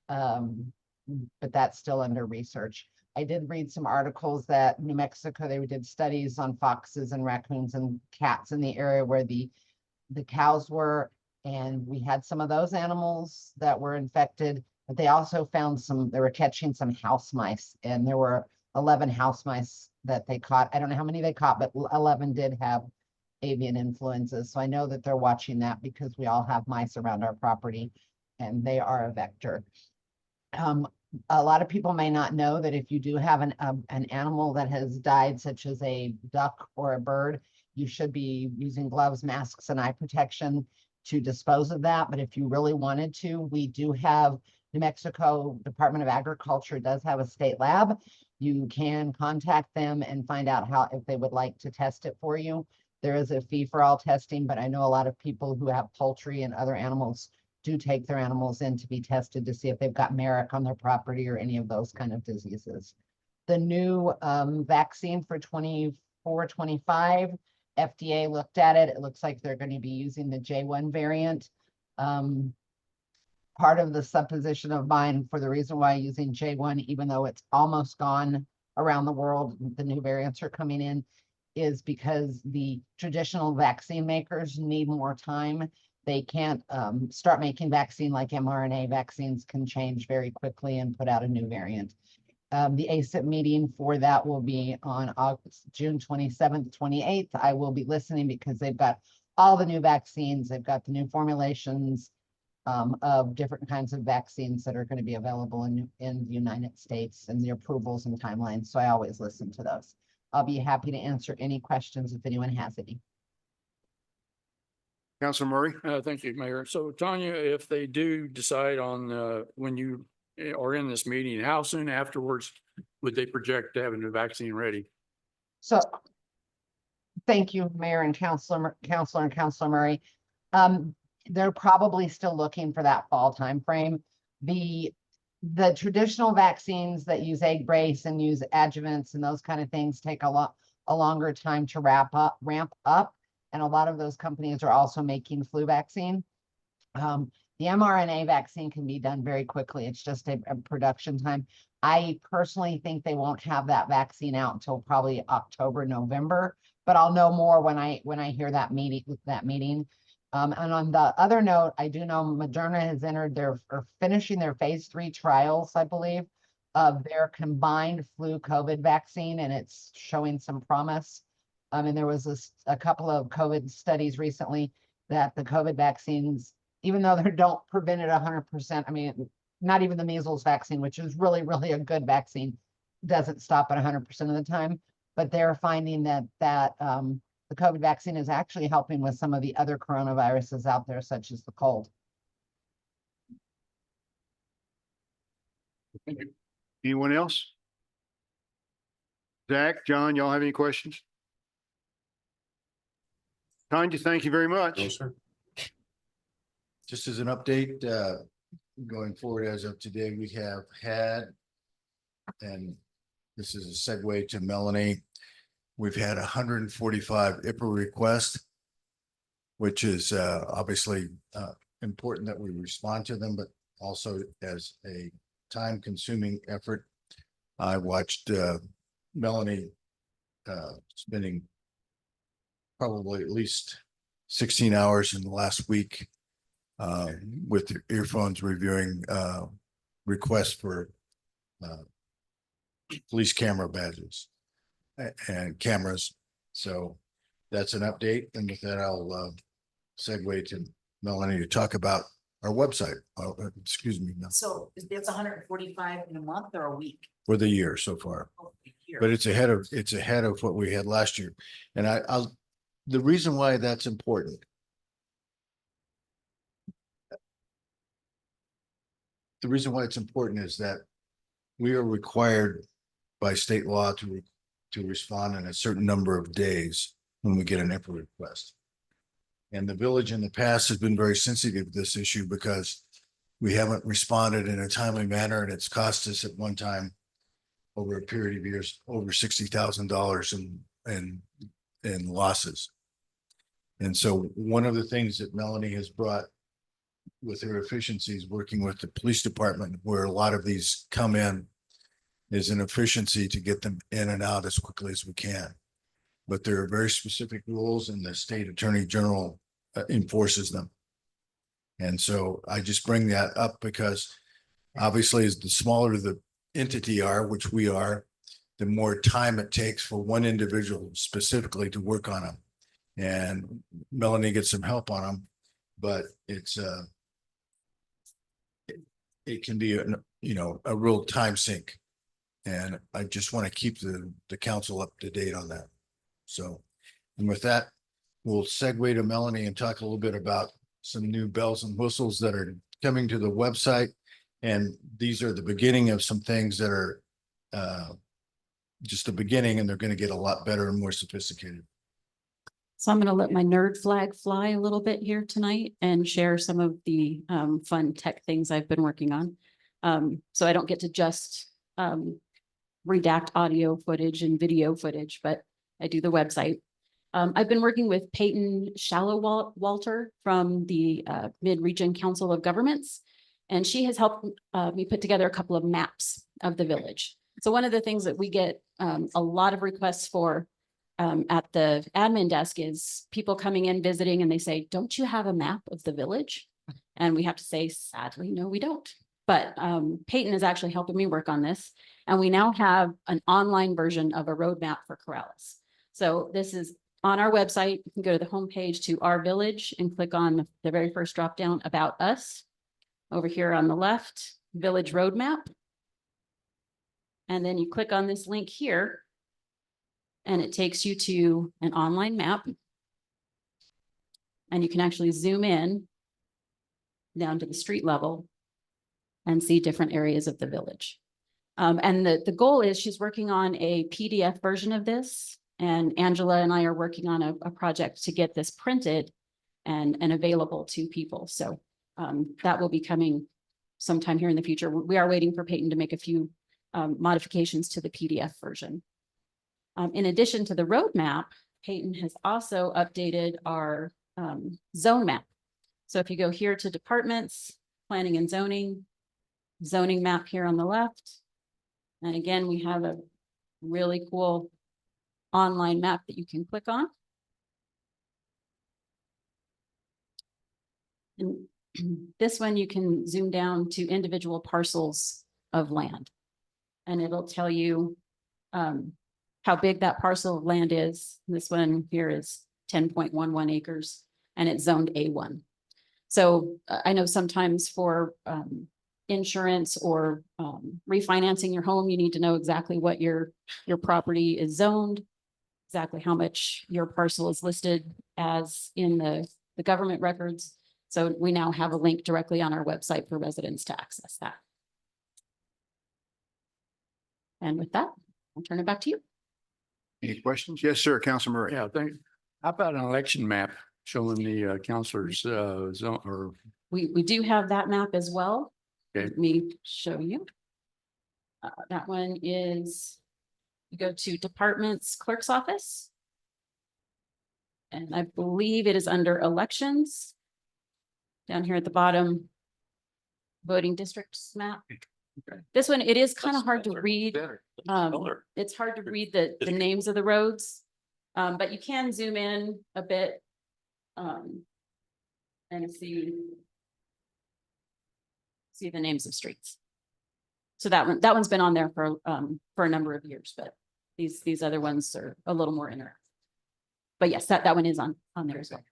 but that's still under research. I did read some articles that New Mexico, they did studies on foxes and raccoons and cats in the area where the cows were, and we had some of those animals that were infected. But they also found they were catching some house mice, and there were 11 house mice that they caught. I don't know how many they caught, but 11 did have avian influenza. So I know that they're watching that because we all have mice around our property and they are a vector. A lot of people may not know that if you do have an animal that has died, such as a duck or a bird, you should be using gloves, masks, and eye protection to dispose of that. But if you really wanted to, we do have New Mexico Department of Agriculture does have a state lab. You can contact them and find out if they would like to test it for you. There is a fee for all testing, but I know a lot of people who have poultry and other animals do take their animals in to be tested to see if they've got Merrick on their property or any of those kind of diseases. The new vaccine for 24-25, FDA looked at it. It looks like they're going to be using the J1 variant. Part of the supposition of mine for the reason why using J1, even though it's almost gone around the world, the new variants are coming in, is because the traditional vaccine makers need more time. They can't start making vaccine like mRNA vaccines can change very quickly and put out a new variant. The ACIP meeting for that will be on June 27th, 28th. I will be listening because they've got all the new vaccines. They've got the new formulations. of different kinds of vaccines that are going to be available in the United States and the approvals and timelines. So I always listen to those. I'll be happy to answer any questions if anyone has any. Councilor Murray? Thank you, Mayor. So Tanya, if they do decide on, when you are in this meeting, how soon afterwards would they project having the vaccine ready? So thank you, Mayor and Councilor and Councilor Murray. They're probably still looking for that fall timeframe. The traditional vaccines that use egg brace and use adjuvants and those kind of things take a longer time to ramp up. And a lot of those companies are also making flu vaccine. The mRNA vaccine can be done very quickly. It's just a production time. I personally think they won't have that vaccine out until probably October, November, but I'll know more when I hear that meeting. And on the other note, I do know Moderna has entered or finishing their phase 3 trials, I believe, of their combined flu COVID vaccine, and it's showing some promise. And there was a couple of COVID studies recently that the COVID vaccines, even though they don't prevent it 100%, I mean, not even the measles vaccine, which is really, really a good vaccine, doesn't stop at 100% of the time. But they're finding that the COVID vaccine is actually helping with some of the other coronaviruses out there, such as the cold. Thank you. Anyone else? Zach, John, y'all have any questions? Tanya, thank you very much. No, sir. Just as an update, going forward as of today, we have had, and this is a segue to Melanie, we've had 145 IPA requests, which is obviously important that we respond to them, but also as a time-consuming effort. I watched Melanie spending probably at least 16 hours in the last week with earphones reviewing requests for police camera badges and cameras. So that's an update. And with that, I'll segue to Melanie to talk about our website. Excuse me. So it's 145 in a month or a week? For the year so far, but it's ahead of what we had last year. And the reason why that's important. The reason why it's important is that we are required by state law to respond in a certain number of days when we get an IPA request. And the village in the past has been very sensitive to this issue because we haven't responded in a timely manner, and it's cost us at one time over a period of years over $60,000 in losses. And so one of the things that Melanie has brought with her efficiencies, working with the police department, where a lot of these come in, is an efficiency to get them in and out as quickly as we can. But there are very specific rules, and the state attorney general enforces them. And so I just bring that up because obviously as the smaller the entity are, which we are, the more time it takes for one individual specifically to work on them. And Melanie gets some help on them, but it's it can be a real time sink. And I just want to keep the council up to date on that. So, and with that, we'll segue to Melanie and talk a little bit about some new bells and whistles that are coming to the website. And these are the beginning of some things that are just the beginning, and they're going to get a lot better and more sophisticated. So I'm going to let my nerd flag fly a little bit here tonight and share some of the fun tech things I've been working on. So I don't get to just redact audio footage and video footage, but I do the website. I've been working with Peyton Shallowalter from the Mid-Region Council of Governments, and she has helped me put together a couple of maps of the village. So one of the things that we get a lot of requests for at the admin desk is people coming in visiting and they say, don't you have a map of the village? And we have to say, sadly, no, we don't. But Peyton is actually helping me work on this. And we now have an online version of a roadmap for Corrales. So this is on our website. You can go to the homepage to our village and click on the very first drop down about us. over here on the left, Village Roadmap. And then you click on this link here. And it takes you to an online map. And you can actually zoom in down to the street level and see different areas of the village. And the goal is she's working on a PDF version of this. And Angela and I are working on a project to get this printed and available to people. So that will be coming sometime here in the future. We are waiting for Peyton to make a few modifications to the PDF version. In addition to the roadmap, Peyton has also updated our zone map. So if you go here to departments, planning and zoning map here on the left. And again, we have a really cool online map that you can click on. And this one you can zoom down to individual parcels of land. And it'll tell you how big that parcel of land is. This one here is 10.11 acres and it's zoned A1. So I know sometimes for insurance or refinancing your home, you need to know exactly what your property is zoned, exactly how much your parcel is listed as in the government records. So we now have a link directly on our website for residents to access that. And with that, I'll turn it back to you. Any questions? Yes, sir, Council Murray. Yeah, thank, how about an election map showing the counselors zone or? We do have that map as well. Okay. Let me show you. That one is, you go to Departments Clerk's Office. And I believe it is under elections. Down here at the bottom, voting districts map. This one, it is kind of hard to read. It's hard to read the names of the roads. But you can zoom in a bit. And see the names of streets. So that one's been on there for a number of years, but these other ones are a little more interactive. But yes, that one is on there as well.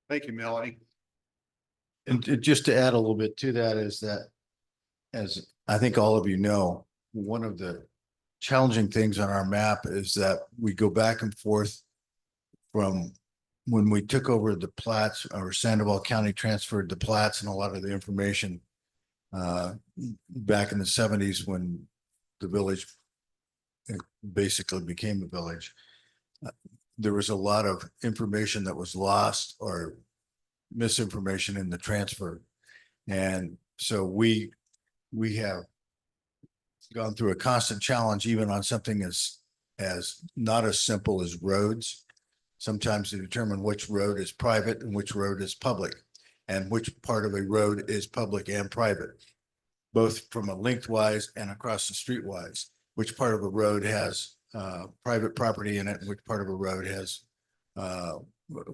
Thank you, Melanie. And just to add a little bit to that is that, as I think all of you know, one of the challenging things on our map is that we go back and forth from when we took over the plats, or Sandoval County transferred the plats and a lot of the information back in the 70s when the village basically became a village. There was a lot of information that was lost or misinformation in the transfer. And so we have gone through a constant challenge, even on something as not as simple as roads, sometimes to determine which road is private and which road is public, and which part of a road is public and private, both from a lengthwise and across the street wise, which part of a road has private property in it, and which part of a road has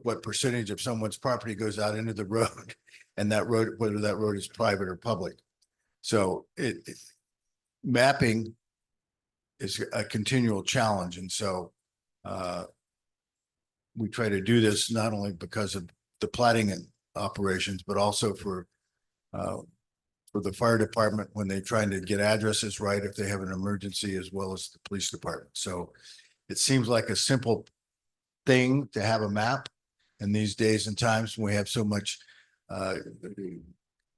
what percentage of someone's property goes out into the road, and that road, whether that road is private or public. So mapping is a continual challenge. And so we try to do this not only because of the platting and operations, but also for the fire department when they're trying to get addresses right if they have an emergency, as well as the police department. So it seems like a simple thing to have a map in these days and times when we have so much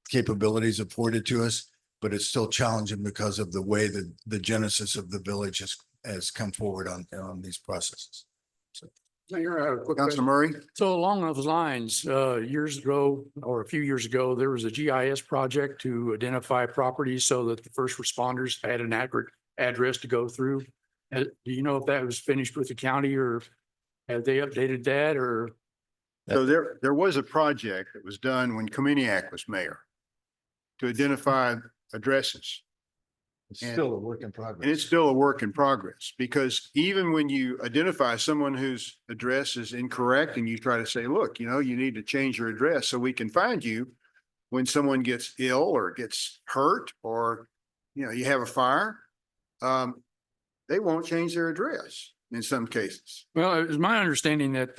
capabilities afforded to us, but it's still challenging because of the way that the genesis of the village has come forward on these processes. So. Mayor, I have a quick Council question. Murray. So along those lines, years ago, or a few years ago, there was a GIS project to identify properties so that the first responders had an accurate address to go through. Do you know if that was finished with the county, or have they updated that, or? So there was a project that was done when Kominiak was mayor to identify addresses. It's still a work in progress. And it's still a work in progress, because even when you identify someone whose address is incorrect and you try to say, look, you need to change your address so we can find you when someone gets ill or gets hurt, or, you have a fire, they won't change their address in some cases. Well, it was my understanding that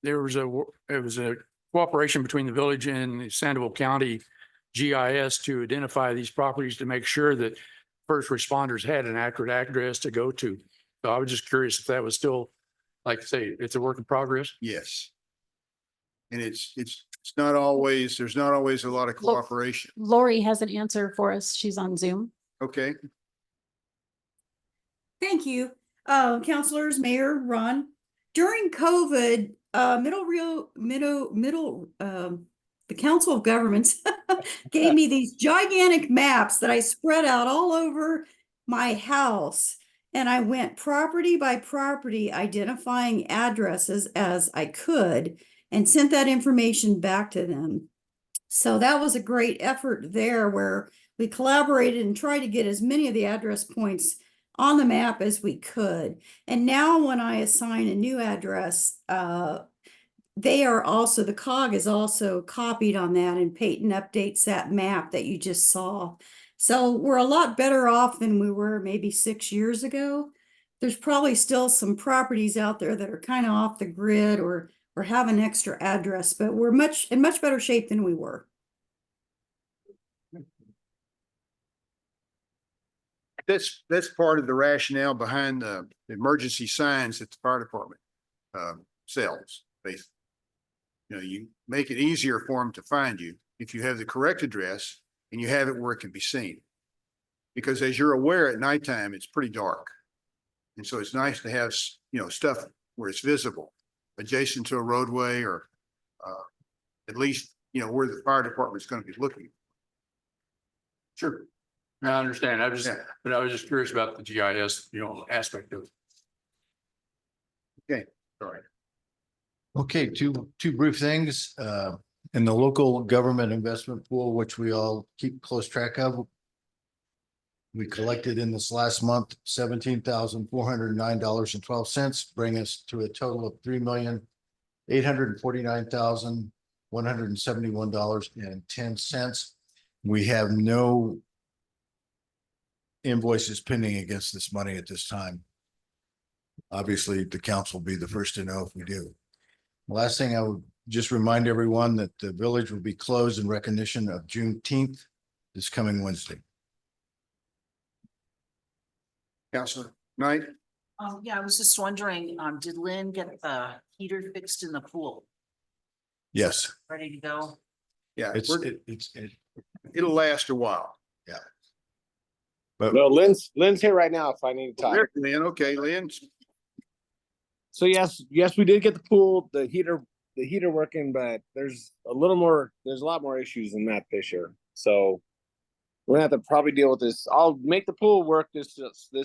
there was a cooperation between the village and the Sandoval County GIS to identify these properties to make sure that first responders had an accurate address to go to. So I was just curious if that was still, like I say, it's a work in progress. Yes. And it's not always, there's not always a lot of Look- cooperation. Lori has an answer for us. She's on Zoom. Okay, Thank you, counselors, Mayor Ron. During COVID, the Council of Governments gave me these gigantic maps that I spread out all over my house. And I went property by property, identifying addresses as I could and sent that information back to them. So that was a great effort there where we collaborated and tried to get as many of the address points on the map as we could. And now when I assign a new address, they are also, the COG is also copied on that, and Peyton updates that map that you just saw. So we're a lot better off than we were maybe 6 years ago. There's probably still some properties out there that are kind of off the grid or have an extra address, but we're in much better shape than we were. that's part of the rationale behind the emergency signs that the fire department sells, basically. You know, you make it easier for them to find you if you have the correct address and you have it where it can be seen. Because as you're aware, at nighttime, it's pretty dark. And so it's nice to have, stuff where it's visible, adjacent to a roadway or at least, where the fire department's going to be looking. Sure. I understand. Yeah. But I was just curious about the GIS, aspect of it. Okay, all right. Okay, two brief things. In the local government investment pool, which we all keep close track of, we collected in this last month $17,409.12, bring us to a total of $3,849,171.10. We have no invoices pending against this money at this time. Obviously, the council will be the first to know if we do. Last thing, I would just remind everyone that the village will be closed in recognition of Juneteenth this coming Wednesday. Counselor Knight? Yeah, I was just wondering, did Lynn get the heater fixed in the pool? Yes, Ready to go? Yeah, it's it'll last a while. but No, Lynn's here right now if I need to talk. There, Lynn, okay, Lynn. So yes, we did get the pool, the heater working, but there's a lot more issues than that this year. So we're gonna have to probably deal with this. I'll make the pool work this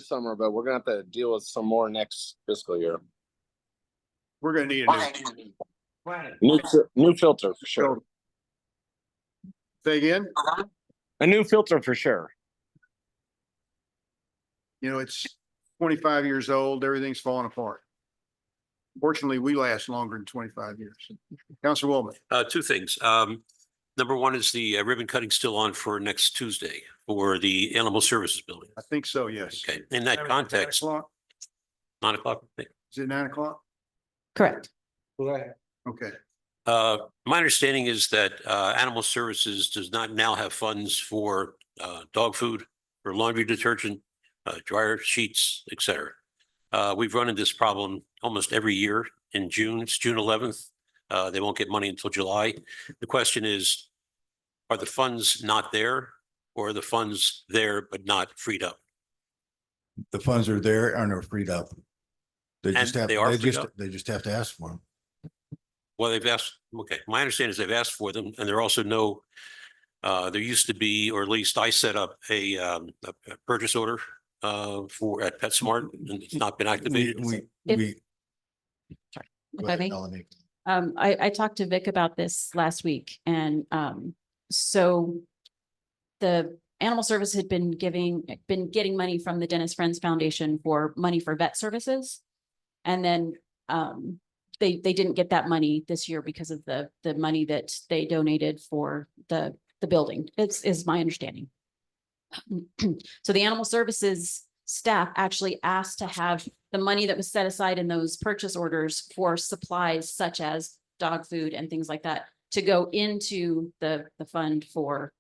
summer, but we're gonna have to deal with some more next fiscal year. We're gonna need a New filter for sure. say again. A new filter for sure. It's 25 years old, everything's falling apart. Fortunately, we last longer than 25 years. Counselor Wilman. Two things. Number one is the ribbon cutting still on for next Tuesday for the Animal Services Building. I think so, yes. Okay, in that context, 9 o'clock? 9 o'clock. Is it 9 o'clock? Correct. Okay. My understanding is that Animal Services does not now have funds for dog food, for laundry detergent, dryer sheets, et cetera. We've run into this problem almost every year in June. It's June 11th. They won't get money until July. The question is, are the funds not there, or are the funds there but not freed up? the funds are there and are freed up. They And just have, they are they freed just, up? they just have to ask for them. Well, they've asked, okay, my understanding is they've asked for them, and there are also no, there used to be, or at least I set up a purchase order at PetSmart, and it's not been activated. If I may? Melanie. I talked to Vic about this last week, and so the Animal Service had been getting money from the Dennis Friends Foundation for money for vet services. And then they didn't get that money this year because of the money that they donated for the building. Is my understanding. So the Animal Services staff actually asked to have the money that was set aside in those purchase orders for supplies such as dog food and things like that to go into the fund for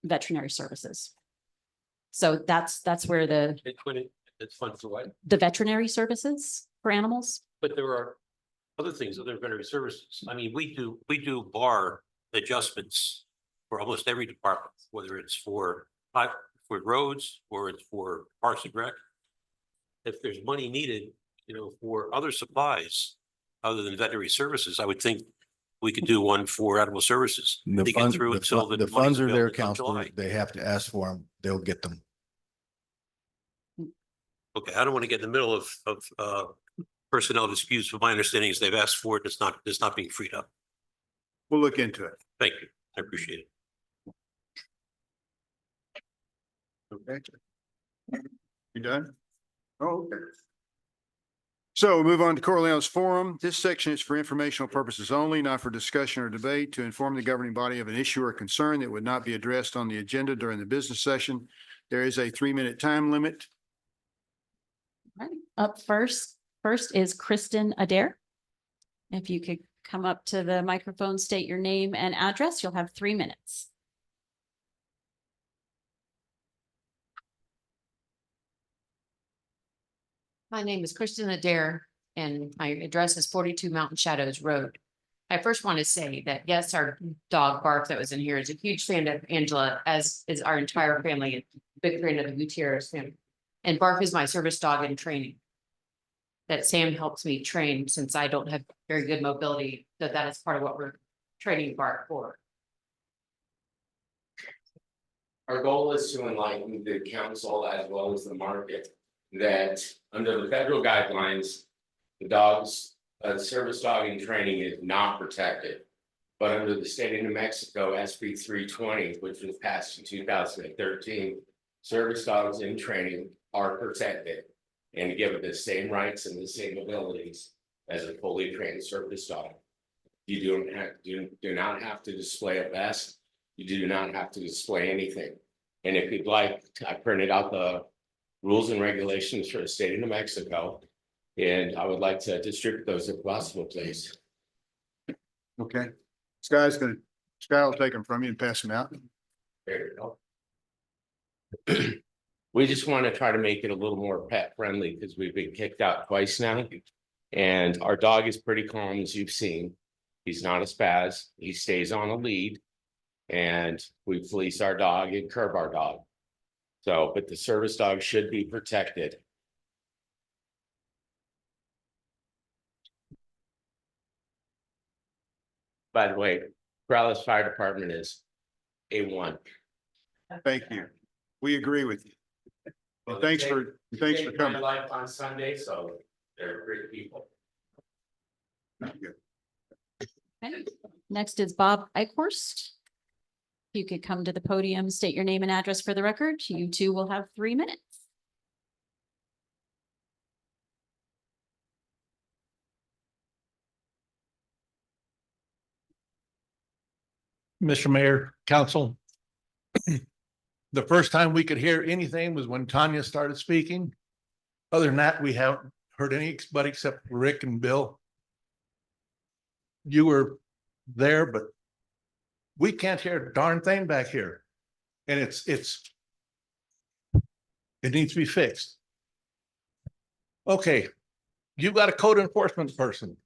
veterinary services. So that's where It's fun for what? the veterinary services for animals. But there are other things, other veterinary services. I mean, we do bar adjustments for almost every department, whether it's for roads or it's for Parks and Rec. If there's money needed, for other supplies other than veterinary services, I would think we could do one for animal services. The to get funds, through until the money's funds are there, available until Counselor. July. They have to ask for them. They'll get them. Okay, I don't want to get in the middle of personnel disputes, but my understanding is they've asked for it. It's not being freed up. We'll look into it. Thank you. I appreciate it. Okay. You done? Oh, okay. So we'll move on to Corleone's Forum. This section is for informational purposes only, not for discussion or debate, to inform the governing body of an issue or concern that would not be addressed on the agenda during the business session. There is a 3-minute time limit. Right. Up first is Kristen Adair. If you could come up to the microphone, state your name and address, you'll have 3 minutes. My name is Kristen Adair and my address is 42 Mountain Shadows Road. I first want to say that yes, our dog Bark that was in here is a huge fan of Angela, as is our entire family, a big fan of the Gutierrez family. And Bark is my service dog in training. That Sam helps me train since I don't have very good mobility, so that is part of what we're training Bark for. Our goal is to enlighten the council as well as the market that under the federal guidelines, the dog's service dog in training is not protected. But under the state of New Mexico, SB 320, which was passed in 2013, service dogs in training are protected and given the same rights and the same abilities as a fully trained service dog. You do not have to display a vest. You do not have to display anything. And if you'd like, I printed out the rules and regulations for the state of New Mexico. And I would like to distribute those if possible, please. Okay. Sky will take them from you and pass them out. There you go. We just want to try to make it a little more pet friendly because we've been kicked out twice now. And our dog is pretty calm, as you've seen. He's not a spaz. He stays on a lead. And we fleece our dog and curb our dog. So, but the service dog should be protected. By the way, Corrales Fire Department is A1. Thank you. We agree with you. Well, thanks for Saved my coming. life on Sunday, so they're great people. Okay. Next is Bob Eichhorst. If you could come to the podium, state your name and address for the record. You two will have 3 minutes. Mr. Mayor, Council. The first time we could hear anything was when Tanya started speaking. Other than that, we haven't heard anybody except Rick and Bill. You were there, but we can't hear a darn thing back here. And it needs to be fixed. Okay, you've got a code enforcement person.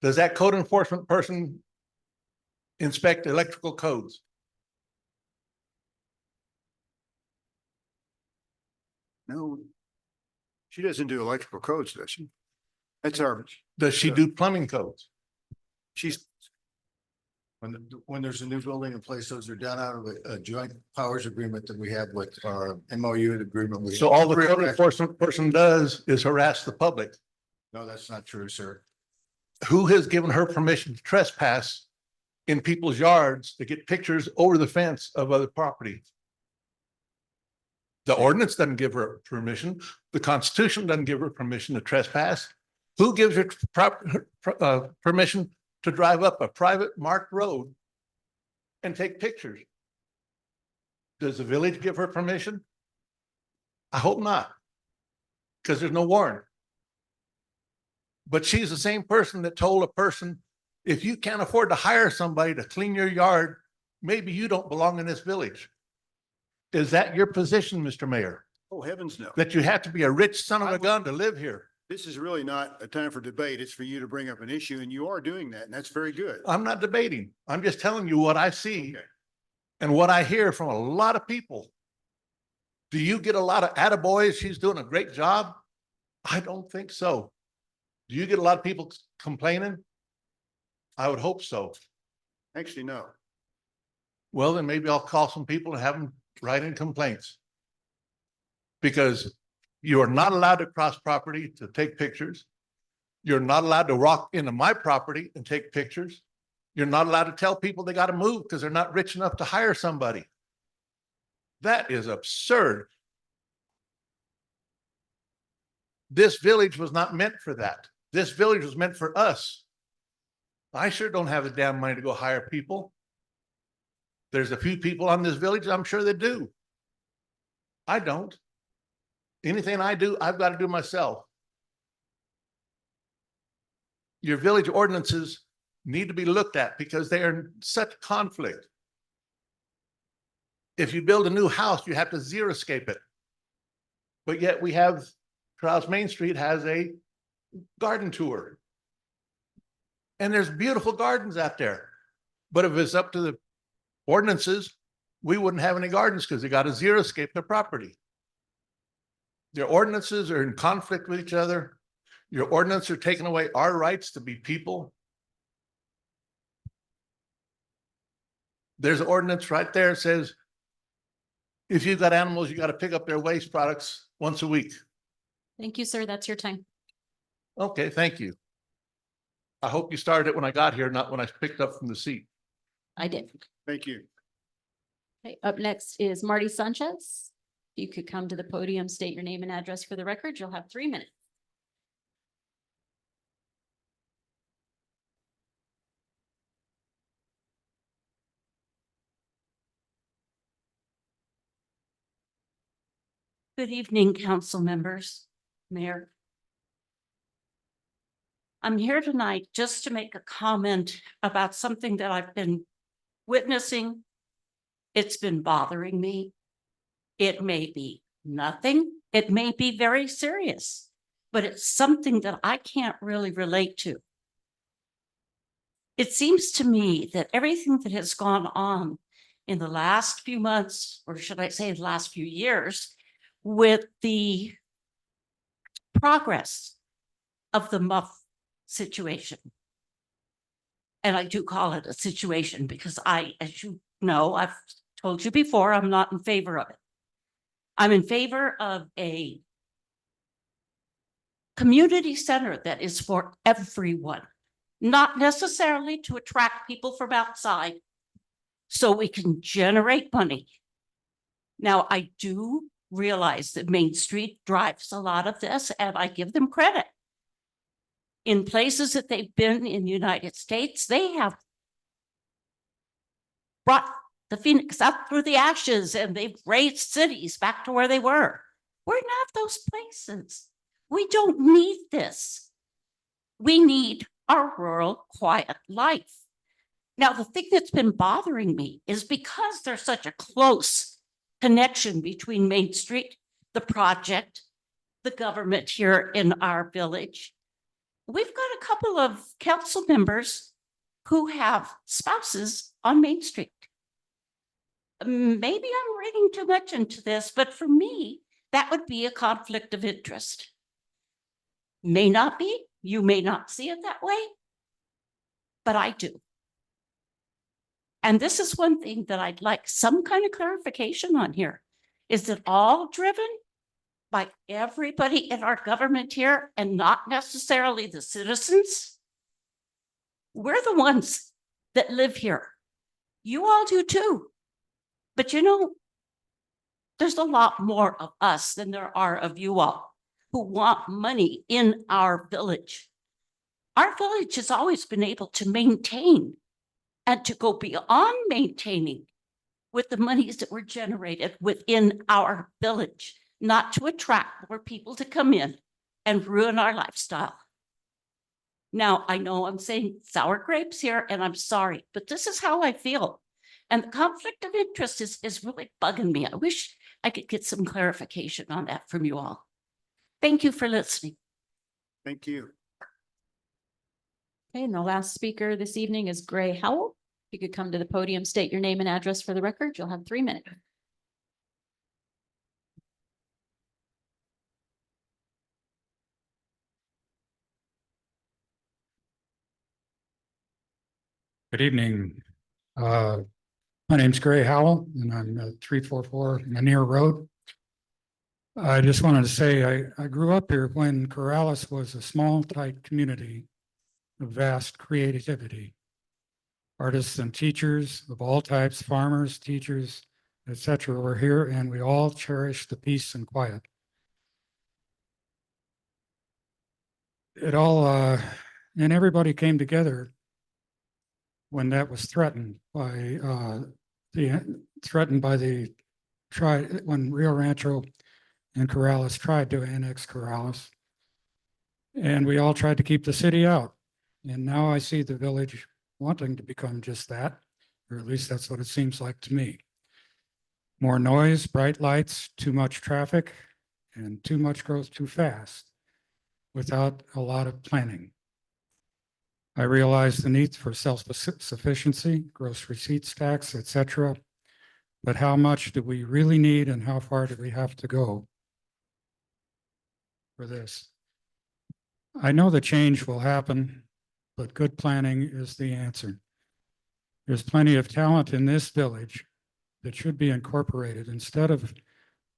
Does that code enforcement person inspect electrical codes? No, she doesn't do electrical codes, does she? That's our, Does she do plumbing codes? she's, When there's a new building in place, those are done out of a joint powers agreement that we have with our MOU agreement. with- So all the code enforcement person does is harass the public. No, that's not true, sir. Who has given her permission to trespass in people's yards to get pictures over the fence of other property? The ordinance doesn't give her permission. The Constitution doesn't give her permission to trespass. Who gives her permission to drive up a private marked road and take pictures? Does the village give her permission? I hope not, because there's no warrant. But she's the same person that told a person If you can't afford to hire somebody to clean your yard, maybe you don't belong in this village. Is that your position, Mr. Mayor? Oh, heavens no. That you have to be a rich son of a gun to live here? This is really not a time for debate. It's for you to bring up an issue, and you are doing that, and that's very good. I'm not debating. I'm just telling you what I see Okay. and what I hear from a lot of people. Do you get a lot of attaboys? She's doing a great job. I don't think so. Do you get a lot of people complaining? I would hope so. Actually, no. Well, then maybe I'll call some people and have them write in complaints. Because you are not allowed to cross property to take pictures. You're not allowed to walk into my property and take pictures. You're not allowed to tell people they got to move because they're not rich enough to hire somebody. That is absurd. This village was not meant for that. This village was meant for us. I sure don't have the damn money to go hire people. There's a few people on this village, I'm sure they do. I don't. Anything I do, I've got to do myself. Your village ordinances need to be looked at because they are in such conflict. If you build a new house, you have to xeriscape it. But yet we have, Krause Main Street has a garden tour. And there's beautiful gardens out there. But if it's up to the ordinances, we wouldn't have any gardens because they got to xeriscape their property. Their ordinances are in conflict with each other. Your ordinances are taking away our rights to be people. There's an ordinance right there that says, if you've got animals, you got to pick up their waste products once a week. Thank you, sir. That's your time. Okay, thank you. I hope you started it when I got here, not when I picked up from the seat. I did. Thank you. Okay, up next is Marty Sanchez. You could come to the podium, state your name and address for the record. You'll have 3 minutes. Good evening, council members, Mayor. I'm here tonight just to make a comment about something that I've been witnessing. It's been bothering me. It may be nothing. It may be very serious, but it's something that I can't really relate to. It seems to me that everything that has gone on in the last few months, or should I say the last few years, with the progress of the MUF situation. And I do call it a situation because as you know, I've told you before, I'm not in favor of it. I'm in favor of a community center that is for everyone, not necessarily to attract people from outside so we can generate money. Now, I do realize that Main Street drives a lot of this, and I give them credit. In places that they've been in the United States, they have brought the phoenix up through the ashes and they've raised cities back to where they were. We're not those places. We don't need this. We need our rural, quiet life. Now, the thing that's been bothering me is because there's such a close connection between Main Street, the project, the government here in our village. We've got a couple of council members who have spouses on Main Street. Maybe I'm reading too much into this, but for me, that would be a conflict of interest. May not be, you may not see it that way, but I do. And this is one thing that I'd like some kind of clarification on here. Is it all driven by everybody in our government here and not necessarily the citizens? We're the ones that live here. You all do too. But you know, there's a lot more of us than there are of you all who want money in our village. Our village has always been able to maintain and to go beyond maintaining with the monies that were generated within our village, not to attract more people to come in and ruin our lifestyle. Now, I know I'm saying sour grapes here, and I'm sorry, but this is how I feel. And the conflict of interest is really bugging me. I wish I could get some clarification on that from you all. Thank you for listening. Thank you. Okay, and the last speaker this evening is Gray Howell. If you could come to the podium, state your name and address for the record. You'll have 3 minutes. Good evening. My name's Gray Howell and I'm at 344 Manier Road. I just wanted to say I grew up here when Corrales was a small, tight community of vast creativity. Artists and teachers of all types, farmers, teachers, etc. were here and we all cherished the peace and quiet. It all, and everybody came together when that was threatened by when Rio Rancho and Corrales tried to annex Corrales. And we all tried to keep the city out. And now I see the village wanting to become just that, or at least that's what it seems like to me. More noise, bright lights, too much traffic, and too much growth too fast without a lot of planning. I realize the need for self-sufficiency, gross receipts tax, etc. But how much do we really need and how far do we have to go for this? I know the change will happen, but good planning is the answer. There's plenty of talent in this village that should be incorporated instead of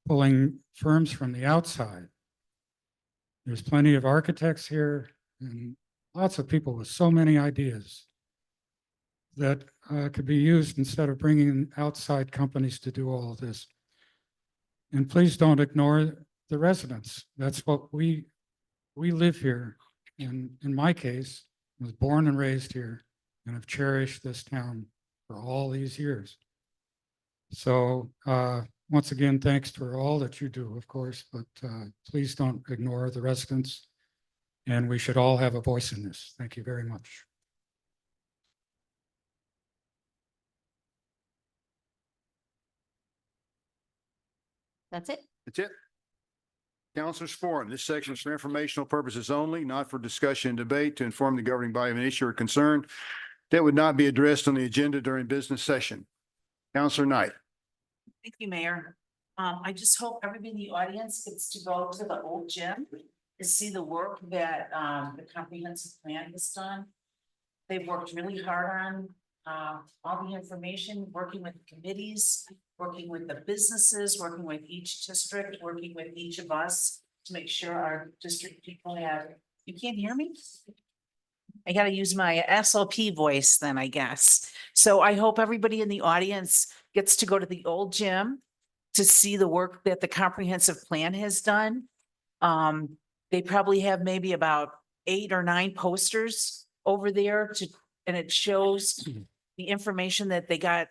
pulling firms from the outside. There's plenty of architects here and lots of people with so many ideas that could be used instead of bringing in outside companies to do all of this. And please don't ignore the residents. That's what we live here. And in my case, I was born and raised here and have cherished this town for all these years. So once again, thanks for all that you do, of course, but please don't ignore the residents. And we should all have a voice in this. Thank you very much. That's it. That's it. Councilors Forum. This section is for informational purposes only, not for discussion and debate to inform the governing body of an issue or concern that would not be addressed on the agenda during business session. Councilor Knight. Thank you, Mayor. I just hope everybody in the audience gets to go to the old gym to see the work that the comprehensive plan has done. They've worked really hard on all the information, working with the committees, working with the businesses, working with each district, working with each of us to make sure our district people have, you can't hear me? I gotta use my SLP voice then, I guess. So I hope everybody in the audience gets to go to the old gym to see the work that the comprehensive plan has done. They probably have maybe about 8 or 9 posters over there and it shows the information that they got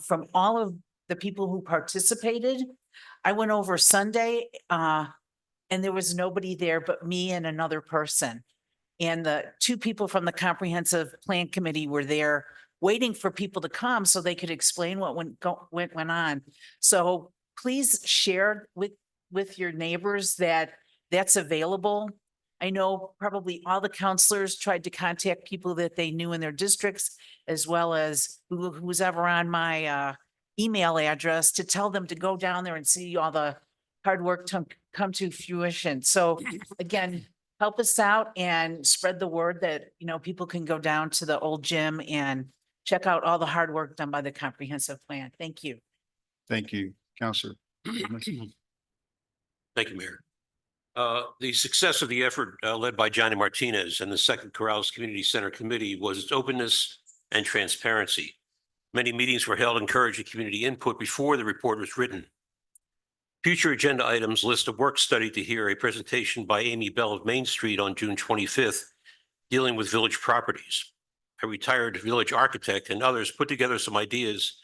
from all of the people who participated. I went over Sunday and there was nobody there but me and another person. And the 2 people from the comprehensive plan committee were there waiting for people to come so they could explain what went on. So please share with your neighbors that that's available. I know probably all the counselors tried to contact people that they knew in their districts, as well as who's ever on my email address to tell them to go down there and see all the hard work to come to fruition. So again, help us out and spread the word that, you know, people can go down to the old gym and check out all the hard work done by the comprehensive plan. Thank you. Thank you, Councilor. Thank you, Mayor. The success of the effort led by Johnny Martinez and the Second Corrales Community Center Committee was its openness and transparency. Many meetings were held encouraging community input before the report was written. Future agenda items list a work study to hear a presentation by Amy Bell of Main Street on June 25th, dealing with village properties. A retired village architect and others put together some ideas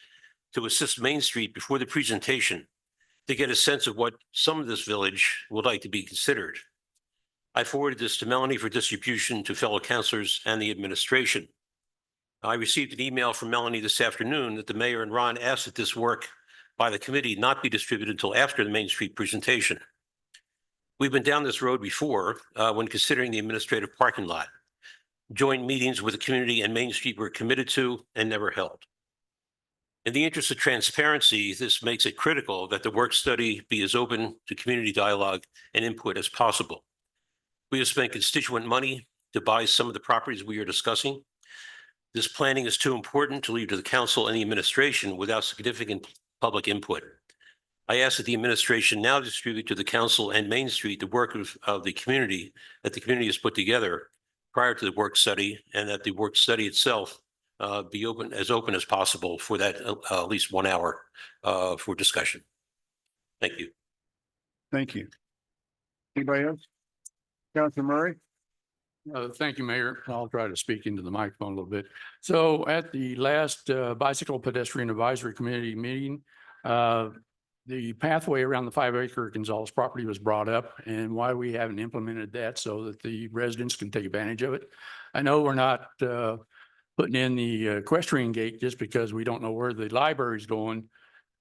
to assist Main Street before the presentation to get a sense of what some of this village would like to be considered. I forwarded this to Melanie for distribution to fellow counselors and the administration. I received an email from Melanie this afternoon that the mayor and Ron asked that this work by the committee not be distributed until after the Main Street presentation. We've been down this road before when considering the administrative parking lot. Joint meetings with the community and Main Street were committed to and never held. In the interest of transparency, this makes it critical that the work study be as open to community dialogue and input as possible. We have spent constituent money to buy some of the properties we are discussing. This planning is too important to leave to the council and the administration without significant public input. I ask that the administration now distribute to the council and Main Street the work of the community that the community has put together prior to the work study, and that the work study itself be open as possible for that at least 1 hour for discussion. Thank you. Thank you. Anybody else? Councilor Murray? Thank you, Mayor. I'll try to speak into the microphone a little bit. So at the last Bicycle Pedestrian Advisory Committee meeting, the pathway around the 5-acre Gonzalez property was brought up and why we haven't implemented that so that the residents can take advantage of it. I know we're not putting in the equestrian gate just because we don't know where the library's going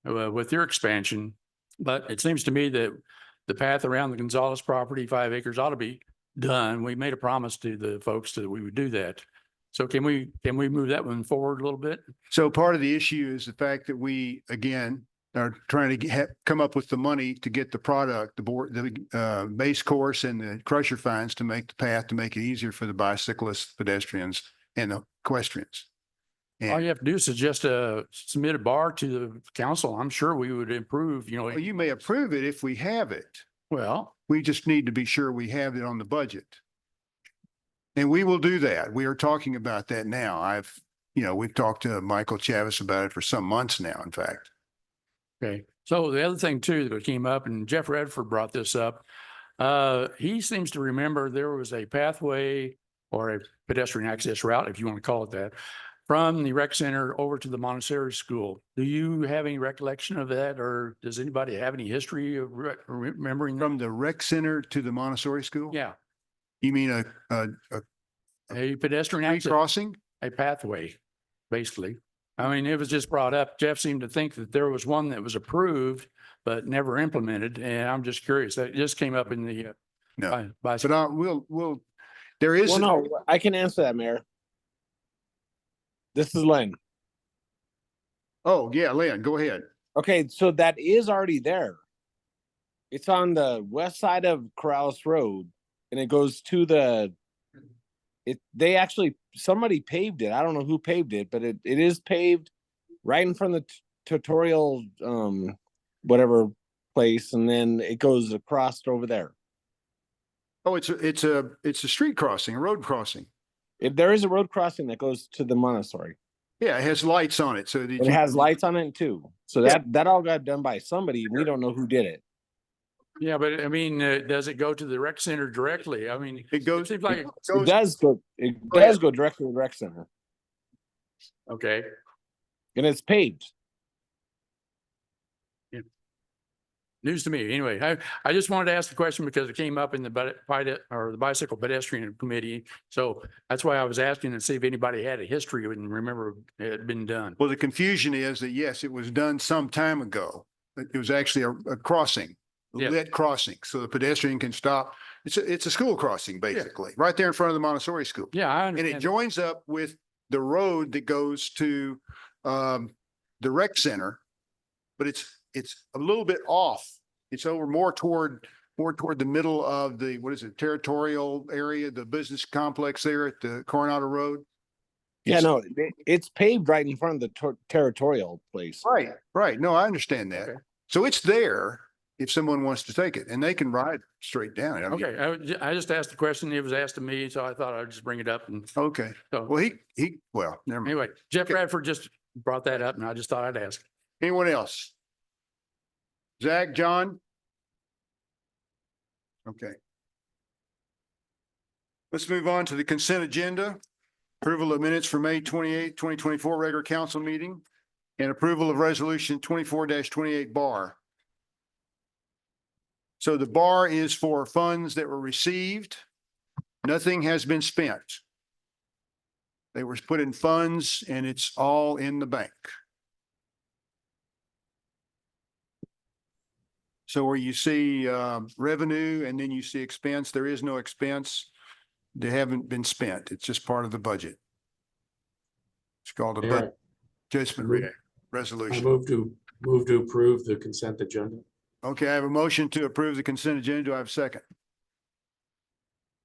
with their expansion. But it seems to me that the path around the Gonzalez property, 5 acres, ought to be done. We made a promise to the folks that we would do that. So can we move that one forward a little bit? So part of the issue is the fact that we, again, are trying to come up with the money to get the product, the base course and the crusher fines to make the path, to make it easier for the bicyclists, pedestrians, and the equestrians. All you have to do is just submit a bar to the council. I'm sure we would improve, Well, you may approve it if we have it. Well, We just need to be sure we have it on the budget. And we will do that. We are talking about that now. We've talked to Michael Chavis about it for some months now, in fact. okay. So the other thing too that came up, and Jeff Redford brought this up, he seems to remember there was a pathway or a pedestrian access route, if you want to call it that, from the rec center over to the Montessori school. Do you have any recollection of that, or does anybody have any history of remembering? From the rec center to the Montessori school? Yeah, You mean a a pedestrian street access, crossing? a pathway, basically. I mean, it was just brought up. Jeff seemed to think that there was one that was approved, but never implemented. And I'm just curious, that just came up in the, No, by, but there is. Well, no, I can answer that, Mayor. This is Len. Oh, yeah, Lynn, go ahead. Okay, so that is already there. It's on the west side of Corrales Road and it goes to somebody paved it. I don't know who paved it, but it is paved right in front of the tutorial, whatever place. And then it goes across over there. Oh, it's a street crossing, a road crossing. There is a road crossing that goes to the Montessori. Yeah, it has lights on it. So It has lights on it too. So that all got done by somebody. We don't know who did it. yeah, but I mean, does it go to the rec center directly? I mean, it goes. seems like, It does go directly to the rec center okay. and it's paved. News to me. Anyway, I just wanted to ask the question because it came up in the Bicycle Pedestrian Committee. So that's why I was asking to see if anybody had a history and remember it had been done. Well, the confusion is that, yes, it was done some time ago. It was actually a crossing, a Yeah. lit crossing, so the pedestrian can stop. It's a school crossing, basically, right there in front of the Montessori school. Yeah, I And it understand. joins up with the road that goes to the rec center, but it's a little bit off. It's over more toward the middle of the, territorial area, the business complex there at the Coronado Road. Yeah, no, it's paved right in front of the territorial place. Right. No, I understand that. Okay. So it's there if someone wants to take it, and they can ride straight down it. I mean, Okay, I just asked the question. It was asked to me, so I thought I'd just bring it up. And Okay. so Well, never mind. anyway, Jeff Radford just brought that up and I just thought I'd ask. Anyone else? Zach, John? Okay. Let's move on to the consent agenda. Approval of minutes for May 28, 2024 regular council meeting and approval of resolution 24-28 bar. So the bar is for funds that were received. Nothing has been spent. They were put in funds and it's all in the bank. So where you see revenue and then you see expense, there is no expense. They haven't been spent. It's just part of the budget. It's called a Mayor, budget adjustment I resolution. move to approve the consent agenda. Okay, I have a motion to approve the consent agenda. Do I have a second?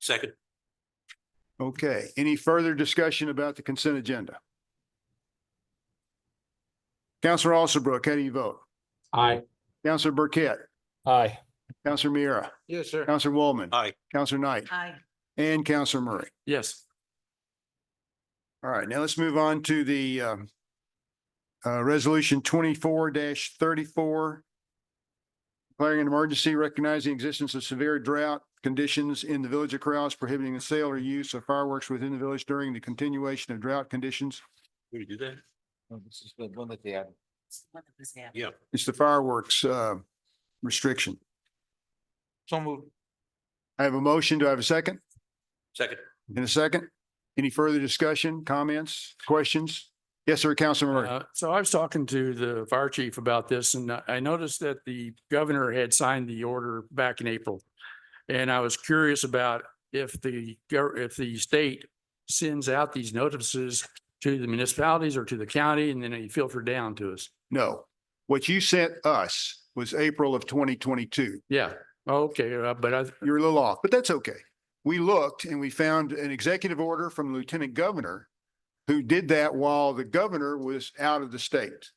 Second. Okay, any further discussion about the consent agenda? Counselor Alsobrook, how do you vote? Aye. Counselor Burkett, Aye. Counselor Mira, Yes, sir. Counselor Woolman, Aye. Counselor Knight, Aye. and Counselor Murray. Yes. All right, now let's move on to the resolution 24-34. Declaring an emergency, recognizing the existence of severe drought conditions in the village of Corrales, prohibiting the sale or use of fireworks within the village during the continuation of drought conditions. We do that? This is the one that they had. Yeah. It's the fireworks restriction. So moved. I have a motion. Do I have a second? Second. In a second? Any further discussion, comments, questions? Yes, sir, Councilor Murray. So I was talking to the fire chief about this and I noticed that the governor had signed the order back in April. And I was curious about if the state sends out these notices to the municipalities or to the county and then they filter down to us. No. What you sent us was April of 2022. Yeah. Okay. But You're a little off, but that's okay. We looked and we found an executive order from the Lieutenant Governor who did that while the governor was out of the state.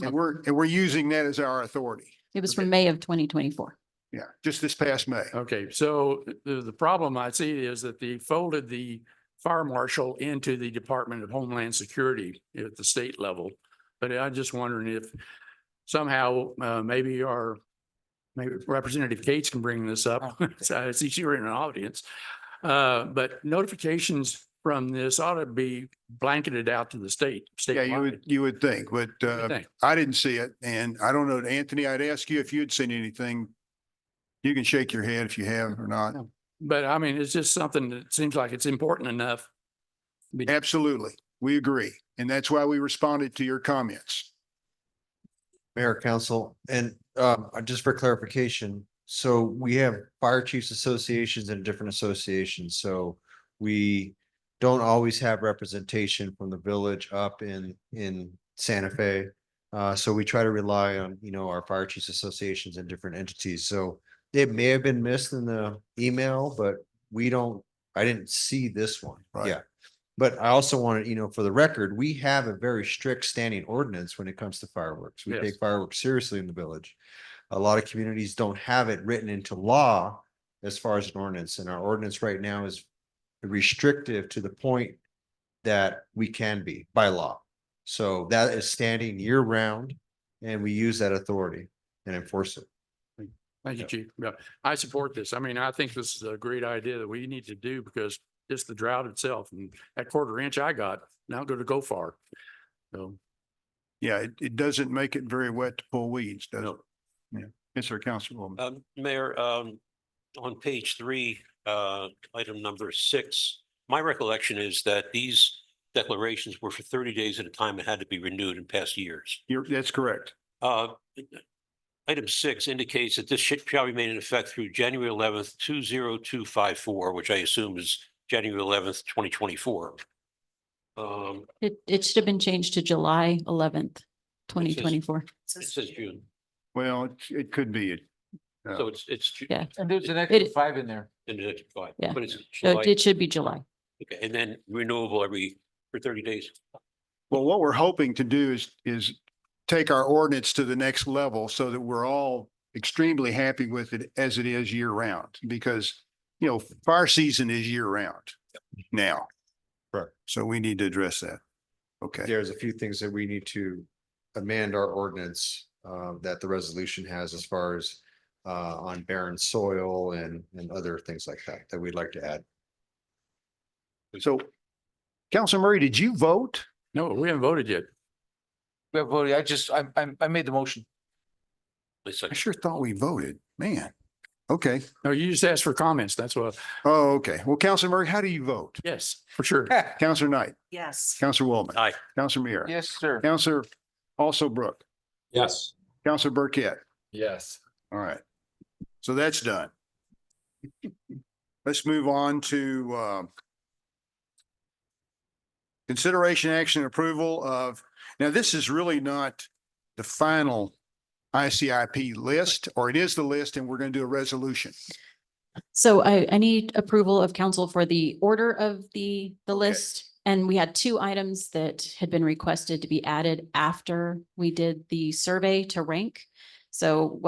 And we're using that as our authority. It was from May of 2024. Yeah, just this past May. okay. So the problem I see is that they folded the fire marshal into the Department of Homeland Security at the state level. But I'm just wondering if somehow maybe Representative Cates can bring this up. So I see you're in an audience. But notifications from this ought to be blanketed out to the state. Yeah, you would think, but think? I didn't see it. And I don't know, Anthony, I'd ask you if you'd seen anything. You can shake your head if you have or not. But I mean, it's just something that seems like it's important enough. Absolutely. We agree. And that's why we responded to your comments. Mayor, council, and just for clarification, so we have fire chiefs associations and different associations, so we don't always have representation from the village up in Santa Fe. So we try to rely on, our fire chiefs associations and different entities. So it may have been missed in the email, but I didn't see this one. Right. Yeah. But I also wanted, for the record, we have a very strict standing ordinance when it comes to fireworks. We Yes. take fireworks seriously in the village. A lot of communities don't have it written into law as far as an ordinance, and our ordinance right now is restrictive to the point that we can be by law. So that is standing year round, and we use that authority and enforce it. Thank you, Chief. Yeah, I support this. I mean, I think this is a great idea that we need to do because just the drought itself and that 1/4 inch I got, not going to go far. So, Yeah, it doesn't make it very wet to pull weeds, does it? Yeah. Yes, sir, Councilwoman. Mayor, on page 3, item number 6, my recollection is that these declarations were for 30 days at a time and had to be renewed in past years. That's correct. Item 6 indicates that this shall remain in effect through January 11th, 20254, which I assume is January 11th, 2024. It should have been changed to July 11th, 2024. It says June, Well, it could be. so it's. Yeah. And there's an extra It- 5 in there. In the next 5, Yeah. but it's So July, it should be July. okay, and then renewable for 30 days. Well, what we're hoping to do is take our ordinance to the next level so that we're all extremely happy with it as it is year round, because, fire season is year round now. Correct. So we need to address that. Okay. There's a few things that we need to amend our ordinance that the resolution has as far as on barren soil and other things like that we'd like to add. So, Councilor Murray, did you vote? no, we haven't voted yet. We have voted. I made the motion. I sure thought we voted. Man, okay. No, you just asked for comments. That's what, Oh, okay. Well, Counselor Murray, how do you vote? yes, for sure. Counselor Knight, Yes. Counselor Waldman, Aye. Counselor Meara. Yes, sir. Counselor also Brooke, Yes. Counselor Burkett. Yes. All right. So that's done. Let's move on to consideration, action, and approval of, now this is really not the final ICIP list, or it is the list and we're going to do a resolution. So I need approval of council for the order of the Okay. list. And we had two items that had been requested to be added after we did the survey to rank. So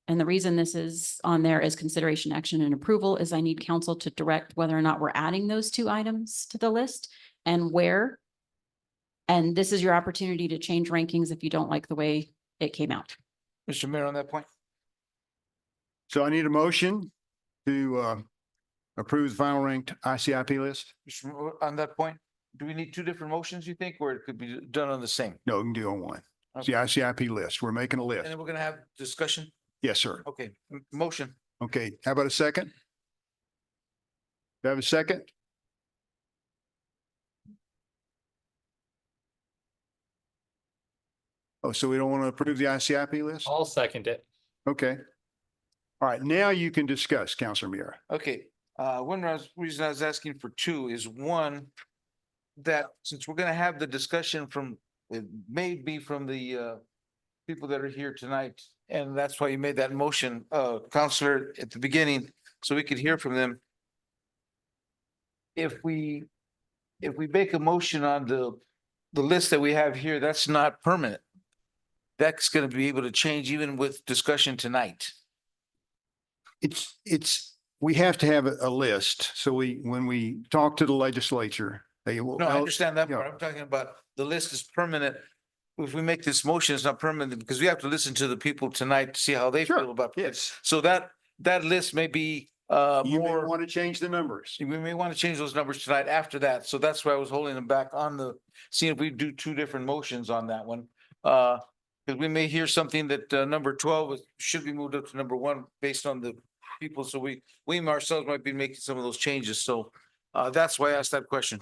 and the reason this is on there as consideration, action, and approval is I need council to direct whether or not we're adding those two items to the list and where. And this is your opportunity to change rankings if you don't like the way it came out. Mr. Mayor, on that point. So I need a motion to approve the final ranked ICIP list. On that point, do we need two different motions, you think, or it could be done on the same? No, we can do on one. It's the ICIP list. We're making a And list. then we're gonna have discussion? Yes, sir. Okay, motion. Okay, how about a second? Do I have a second? Oh, so we don't want to approve the ICIP list? I'll second it. Okay. All right, now you can discuss, Counselor Meara. Okay, reason I was asking for two is one, that since we're gonna have the discussion from, it may be from the people that are here tonight, and that's why you made that motion, Counselor, at the beginning, so we could hear from them. If we make a motion on the list that we have here, that's not permanent. That's gonna be able to change even with discussion tonight. We have to have a list. So when we talk to the legislature, they will. No, I understand that yeah. part. I'm talking about the list is permanent. If we make this motion, it's not permanent because we have to listen to the people tonight to see how they Sure, feel about it. yes. So that list may be You may more, want to change the numbers. we may want to change those numbers tonight after that. So that's why I was holding them back on seeing if we do two different motions on that one. Because we may hear something that number 12 should be moved up to number 1 based on the people. So we ourselves might be making some of those changes. So that's why I asked that question.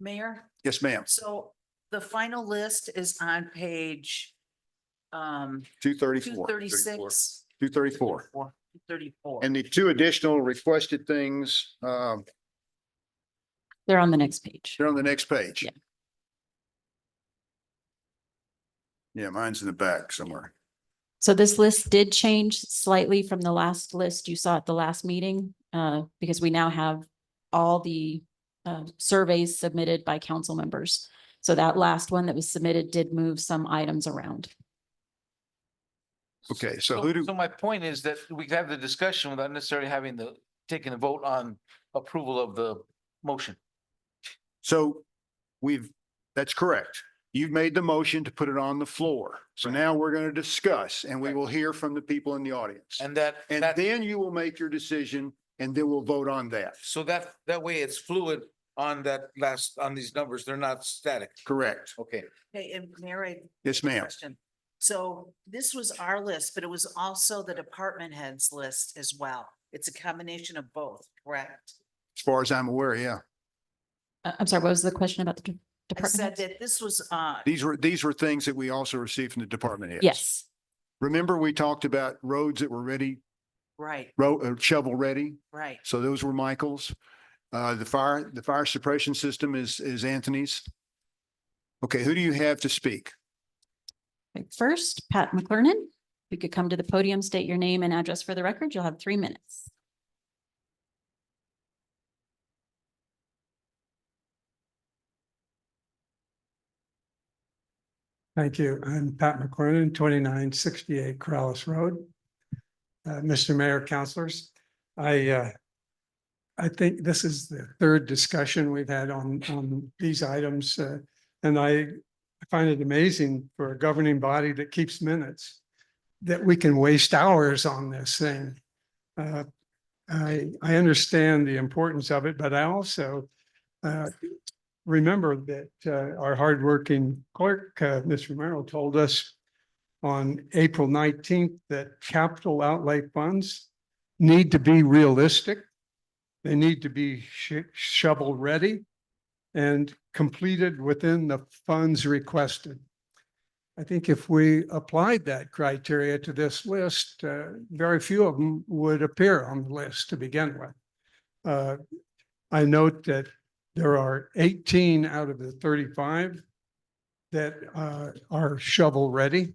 Mayor, Yes, ma'am. so the final list is on page 234. 236. 234. 234. And the two additional requested things, They're on the next page. they're on the next page. Yeah. Yeah, mine's in the back somewhere. So this list did change slightly from the last list you saw at the last meeting, because we now have all the surveys submitted by council members. So that last one that was submitted did move some items around. Okay, so who do, So my point is that we can have the discussion without necessarily taking a vote on approval of the motion. so that's correct. You've made the motion to put it on the floor. So now we're going to discuss and we will hear from the people in the audience. And And then you will make your decision and then we'll vote on that. so that way it's fluid on on these numbers. They're not static. Correct. Okay. Hey, and Mary. Yes, ma'am. Question. So this was our list, but it was also the department heads list as well. It's a combination of both, correct? As far as I'm aware, yeah. I'm sorry, what was the question about the I department? said heads? that this was, These were things that we also received from the department heads. Yes, Remember, we talked about roads that were ready, right, shovel ready. right. So those were Michael's. The fire suppression system is Anthony's. Okay, who do you have to speak? First, Pat McClernon. If you could come to the podium, state your name and address for the record. You'll have 3 minutes. Thank you. I'm Pat McCornan, 2968 Corrales Road. Mr. Mayor, councilors, I think this is the third discussion we've had on these items. And I find it amazing for a governing body that keeps minutes that we can waste hours on this thing. I understand the importance of it, but I also remember that our hardworking clerk, Mr. Romero, told us on April 19th that capital outlay funds need to be realistic. They need to be shovel ready and completed within the funds requested. I think if we applied that criteria to this list, very few of them would appear on the list to begin with. I note that there are 18 out of the 35 that are shovel ready.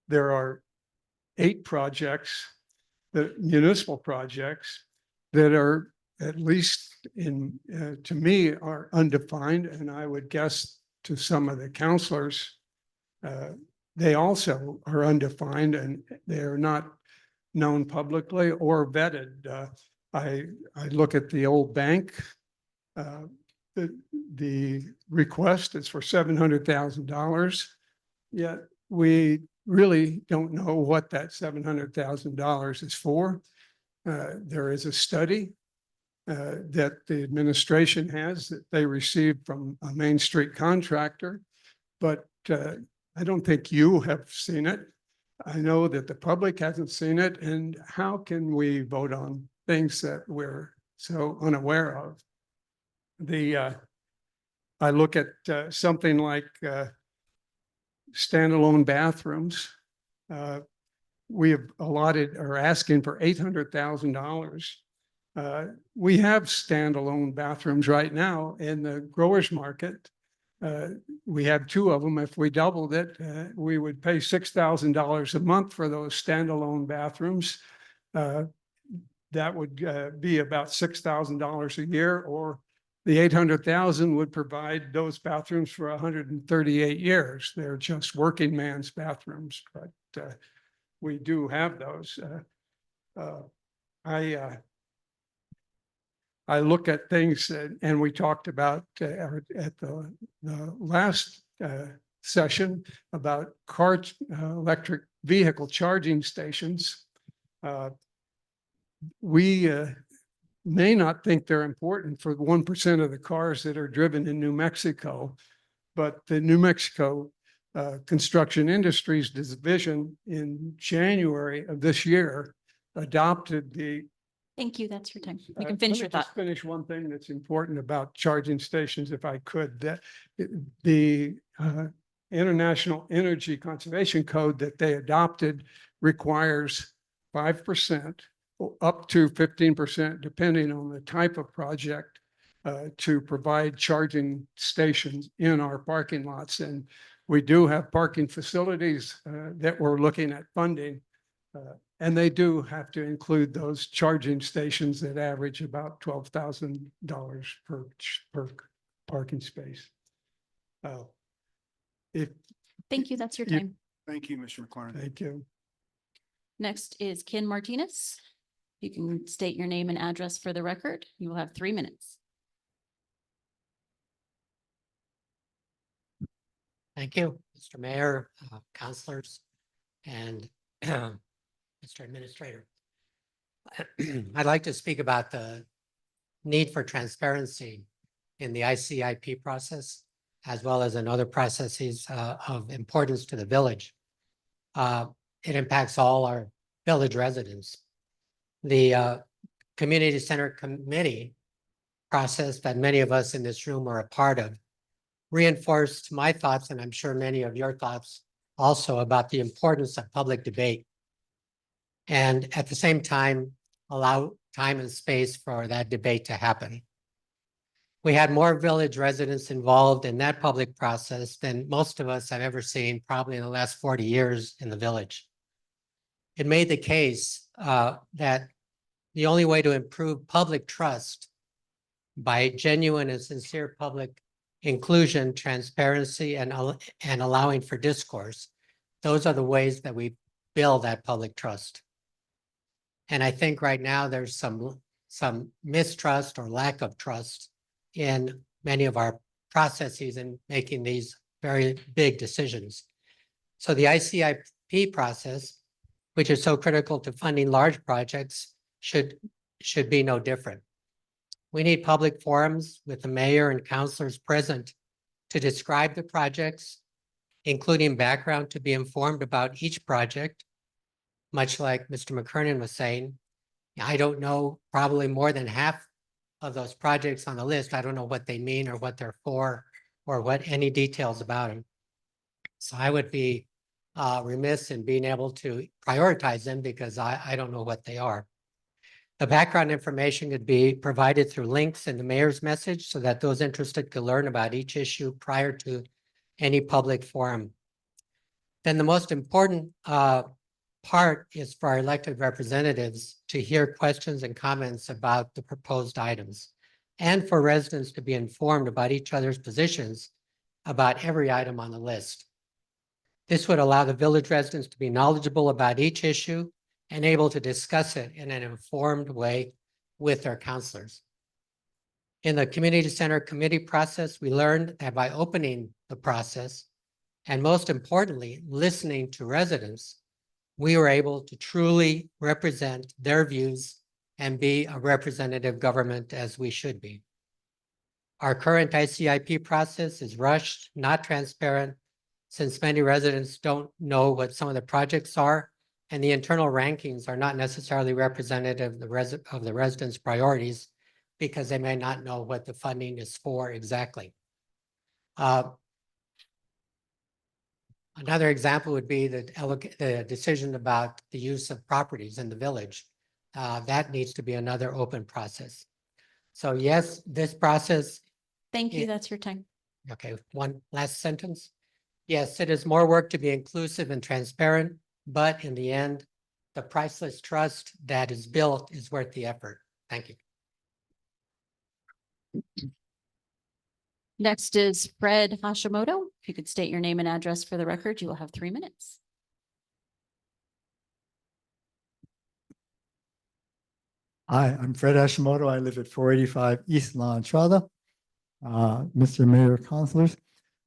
There are 8 projects, the municipal projects, that are at least to me are undefined, and I would guess to some of the counselors, they also are undefined and they are not known publicly or vetted. I look at the old bank. The request is for $700,000, yet we really don't know what that $700,000 is for. There is a study that the administration has that they received from a Main Street contractor, but I don't think you have seen it. I know that the public hasn't seen it, and how can we vote on things that we're so unaware of? I look at something like standalone bathrooms. We have allotted or asking for $800,000. We have standalone bathrooms right now in the growers market. We have 2 of them. If we doubled it, we would pay $6,000 a month for those standalone bathrooms. That would be about $6,000 a year, or the $800,000 would provide those bathrooms for 138 years. They're just working man's bathrooms, but we do have those. I look at things and we talked about at the last session about electric vehicle charging stations. We may not think they're important for 1% of the cars that are driven in New Mexico, but the New Mexico Construction Industries Division in January of this year adopted the. Thank you. That's your time. You can finish your thought. Finish one thing that's important about charging stations, if I could, that the International Energy Conservation Code that they adopted requires 5%, up to 15%, depending on the type of project, to provide charging stations in our parking lots. And we do have parking facilities that we're looking at funding. And they do have to include those charging stations that average about $12,000 per parking space. Thank you. That's your time. Thank you, Mr. McLaren. Thank you. Next is Ken Martinez. You can state your name and address for the record. You will have 3 minutes. Thank you, Mr. Mayor, councilors, and Mr. Administrator. I'd like to speak about the need for transparency in the ICIP process, as well as in other processes of importance to the village. It impacts all our village residents. The Community Center Committee process that many of us in this room are a part of reinforced my thoughts, and I'm sure many of your thoughts also, about the importance of public debate. And at the same time, allow time and space for that debate to happen. We had more village residents involved in that public process than most of us have ever seen, probably in the last 40 years in the village. It made the case that the only way to improve public trust by genuine and sincere public inclusion, transparency, and allowing for discourse, those are the ways that we build that public trust. And I think right now there's some mistrust or lack of trust in many of our processes in making these very big decisions. So the ICIP process, which is so critical to funding large projects, should be no different. We need public forums with the mayor and councilors present to describe the projects including background to be informed about each project. Much like Mr. McKernan was saying, I don't know probably more than half of those projects on the list. I don't know what they mean or what they're for or what any details about them. So I would be remiss in being able to prioritize them because I don't know what they are. The background information could be provided through links in the mayor's message so that those interested could learn about each issue prior to any public forum. Then the most important part is for our elected representatives to hear questions and comments about the proposed items and for residents to be informed about each other's positions about every item on the list. This would allow the village residents to be knowledgeable about each issue and able to discuss it in an informed way with their counselors. In the community center committee process, we learned that by opening the process, and most importantly, listening to residents, we were able to truly represent their views and be a representative government as we should be. Our current ICIP process is rushed, not transparent, since many residents don't know what some of the projects are, and the internal rankings are not necessarily representative of the residents' priorities because they may not know what the funding is for exactly. Another example would be the decision about the use of properties in the village. That needs to be another open process. So yes, this process. Thank you. That's your time. Okay, one last sentence. Yes, it is more work to be inclusive and transparent, but in the end, the priceless trust that is built is worth the effort. Thank you. Next is Fred Hashimoto. If you could state your name and address for the record, you will have 3 minutes. Hi, I'm Fred Hashimoto. I live at 485 East La Entrada. Mr. Mayor, councilors,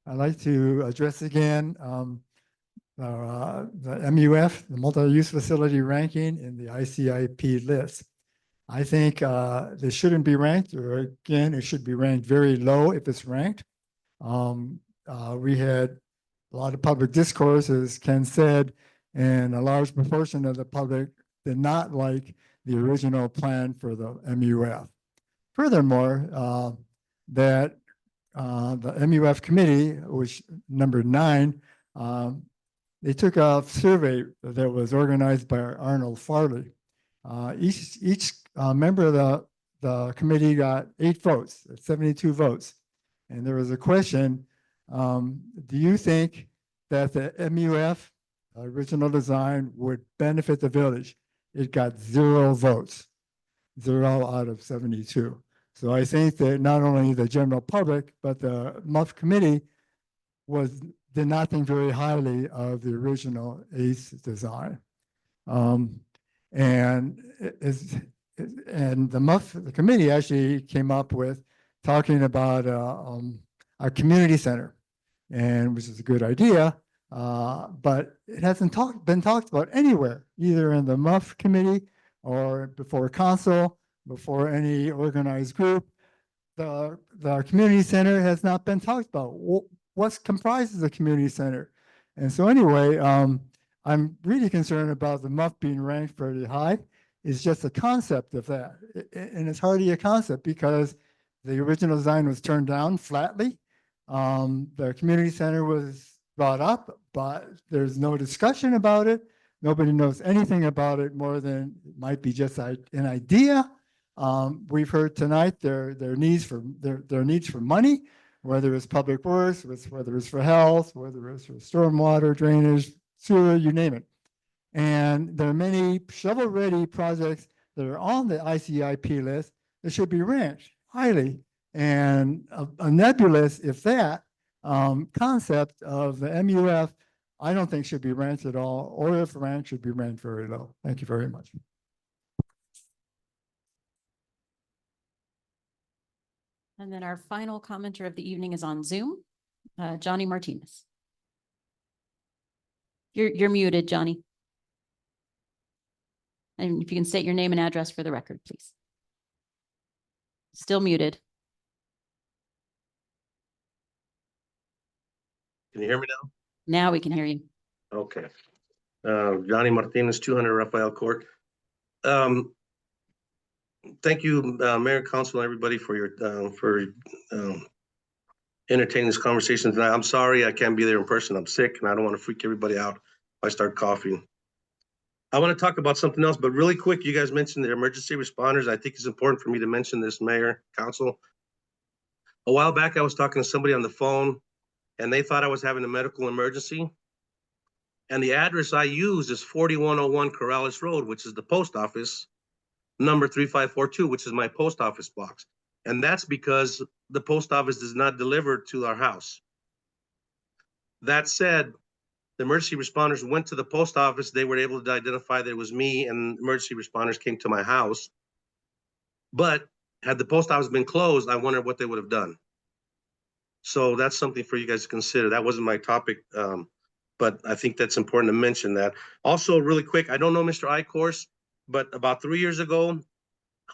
I'd like to address again the MUF, the multi-use facility ranking in the ICIP list. I think they shouldn't be ranked, or again, it should be ranked very low if it's ranked. We had a lot of public discourse, as Ken said, and a large proportion of the public did not like the original plan for the MUF. Furthermore, the MUF committee, which number 9, they took a survey that was organized by Arnold Farley. Each member of the committee got 8 votes, 72 votes. And there was a question, do you think that the MUF original design would benefit the village? It got 0 votes, 0 out of 72. So I think that not only the general public, but the MUF committee did not think very highly of the original ACE design. And the committee actually came up with talking about a community center, and which is a good idea, but it hasn't been talked about anywhere, either in the MUF committee or before council, before any organized group. The community center has not been talked about. What comprises a community center? And so anyway, I'm really concerned about the MUF being ranked pretty high. It's just a concept of that. And it's hardly a concept because the original design was turned down flatly. The community center was brought up, but there's no discussion about it. Nobody knows anything about it more than it might be just an idea. We've heard tonight their needs for money, whether it's public works, whether it's for health, whether it's for stormwater, drainage, sewer, you name it. And there are many shovel-ready projects that are on the ICIP list that should be ranked highly. And a nebulous, if that, concept of the MUF, I don't think should be ranked at all, or if ranked, should be ranked very low. Thank you very much. And then our final commenter of the evening is on Zoom, Johnny Martinez. You're muted, Johnny. And if you can state your name and address for the record, please. Still muted. Can you hear me now? Now we can hear you. Okay. Johnny Martinez, 200 Rafael Court. Thank you, Mayor, Council, and everybody for your, entertaining this conversation tonight. I'm sorry I can't be there in person. I'm sick and I don't want to freak everybody out if I start coughing. I want to talk about something else, but really quick, you guys mentioned the emergency responders. I think it's important for me to mention this, Mayor, Council. A while back, I was talking to somebody on the phone and they thought I was having a medical emergency. And the address I use is 4101 Corrales Road, which is the post office, number 3542, which is my post office box. And that's because the post office does not deliver to our house. That said, the emergency responders went to the post office. They were able to identify that it was me, and emergency responders came to my house. But had the post office been closed, I wonder what they would have done. So that's something for you guys to consider. That wasn't my topic, but I think that's important to mention that. Also, really quick, I don't know Mr. Icorse, but about 3 years ago,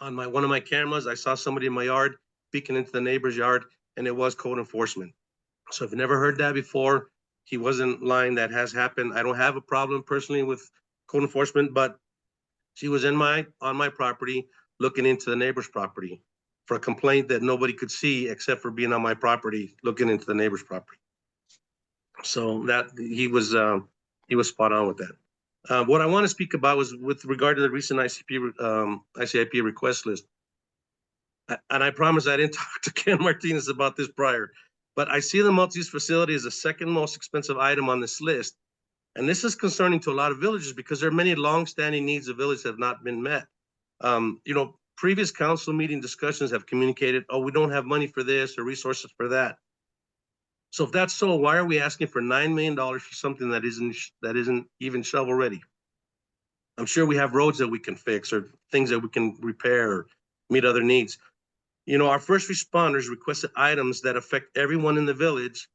on one of my cameras, I saw somebody in my yard peeking into the neighbor's yard, and it was code enforcement. So if you've never heard that before, he wasn't lying. That has happened. I don't have a problem personally with code enforcement, but she was on my property looking into the neighbor's property for a complaint that nobody could see except for being on my property looking into the neighbor's property. So that he was spot on with that. What I want to speak about was with regard to the recent ICIP request list. And I promise I didn't talk to Ken Martinez about this prior, but I see the multi-use facility as the second most expensive item on this list. And this is concerning to a lot of villages because there are many long-standing needs of villages that have not been met. Previous council meeting discussions have communicated, oh, we don't have money for this or resources for that. So if that's so, why are we asking for $9 million for something that isn't even shovel ready? I'm sure we have roads that we can fix or things that we can repair or meet other needs. Our first responders requested items that affect everyone in the village.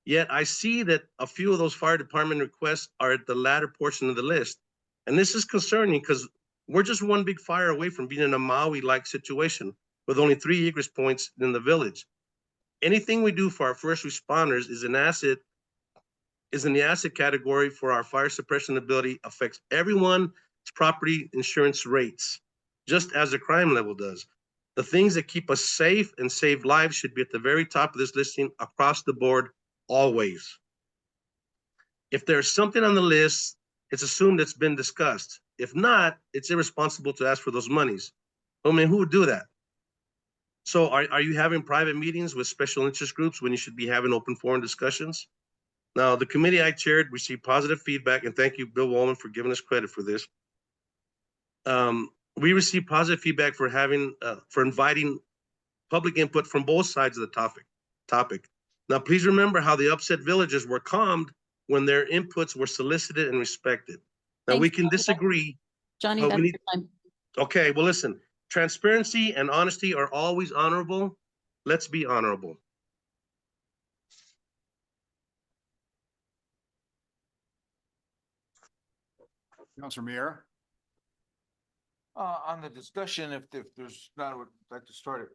Yet I see that a few of those fire department requests are at the latter portion of the list. And this is concerning because we're just one big fire away from being in a Maui-like situation with only 3 egress points in the village. Anything we do for our first responders is in the asset category for our fire suppression ability, affects everyone's property insurance rates, just as the crime level does. The things that keep us safe and save lives should be at the very top of this listing across the board, always. If there's something on the list, it's assumed it's been discussed. If not, it's irresponsible to ask for those monies. I mean, who would do that? So are you having private meetings with special interest groups when you should be having open forum discussions? Now, the committee I chaired received positive feedback, and thank you, Bill Wallman, for giving us credit for this. We received positive feedback for inviting public input from both sides of the topic. Now, please remember how the upset villagers were calmed when their inputs were solicited and respected. Now, we can disagree. Johnny, but that's we need, your time. okay, well, listen, transparency and honesty are always honorable. Let's be honorable. Councilor Miera. On the discussion, if there's not, I would like to start it.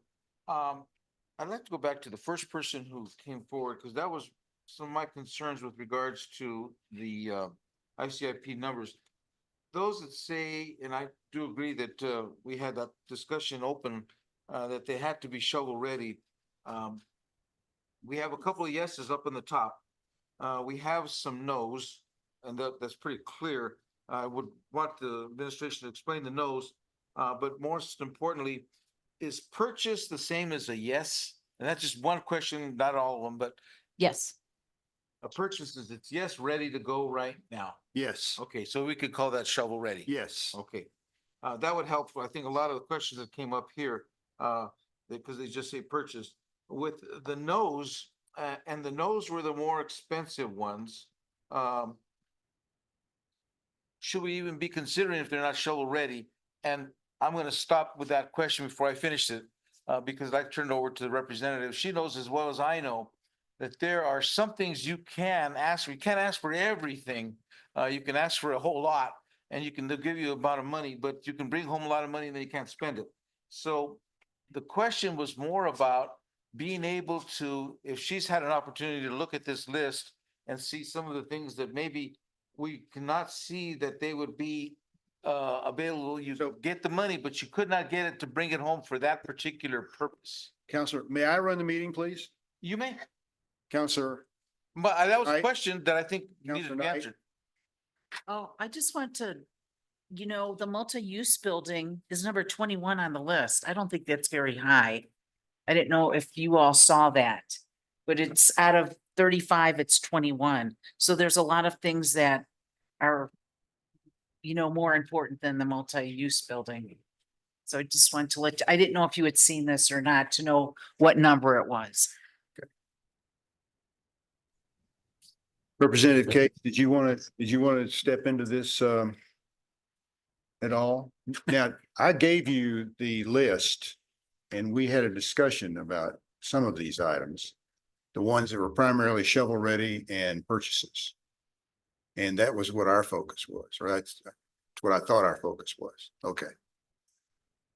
I'd like to go back to the first person who came forward, because that was some of my concerns with regards to the ICIP numbers. Those that say, and I do agree that we had that discussion open, that they had to be shovel ready. We have a couple of yeses up in the top. We have some no's, and that's pretty clear. I would want the administration to explain the no's, but most importantly, is purchase the same as a yes? And that's just one question, not all of them, but Yes. a purchase is it's yes, ready to go right now. Yes. Okay, so we could call that shovel ready. Yes. Okay. That would help. I think a lot of the questions that came up here, because they just say purchase. With the no's, and the no's were the more expensive ones. Should we even be considering if they're not shovel ready? And I'm going to stop with that question before I finish it, because I turned over to the representative. She knows as well as I know that there are some things you can ask for. You can't ask for everything. You can ask for a whole lot, and they'll give you a amount of money, but you can bring home a lot of money and then you can't spend it. So the question was more about being able to, if she's had an opportunity to look at this list, and see some of the things that maybe we cannot see that they would be available. You get the money, but you could not get it to bring it home for that particular purpose. Counselor, may I run the meeting, please? You may, Counselor, but that was a Knight? question that I think needed Counselor to be Knight? answered. Oh, I just want to, the multi-use building is number 21 on the list. I don't think that's very high. I didn't know if you all saw that, but it's out of 35, it's 21. So there's a lot of things that are, more important than the multi-use building. So I just wanted to I didn't know if you had seen this or not to know what number it was. Representative Kate, did you want to step into this at all? Now, I gave you the list and we had a discussion about some of these items, the ones that were primarily shovel ready and purchases. And that was what our focus was, right? That's what I thought our focus was. Okay.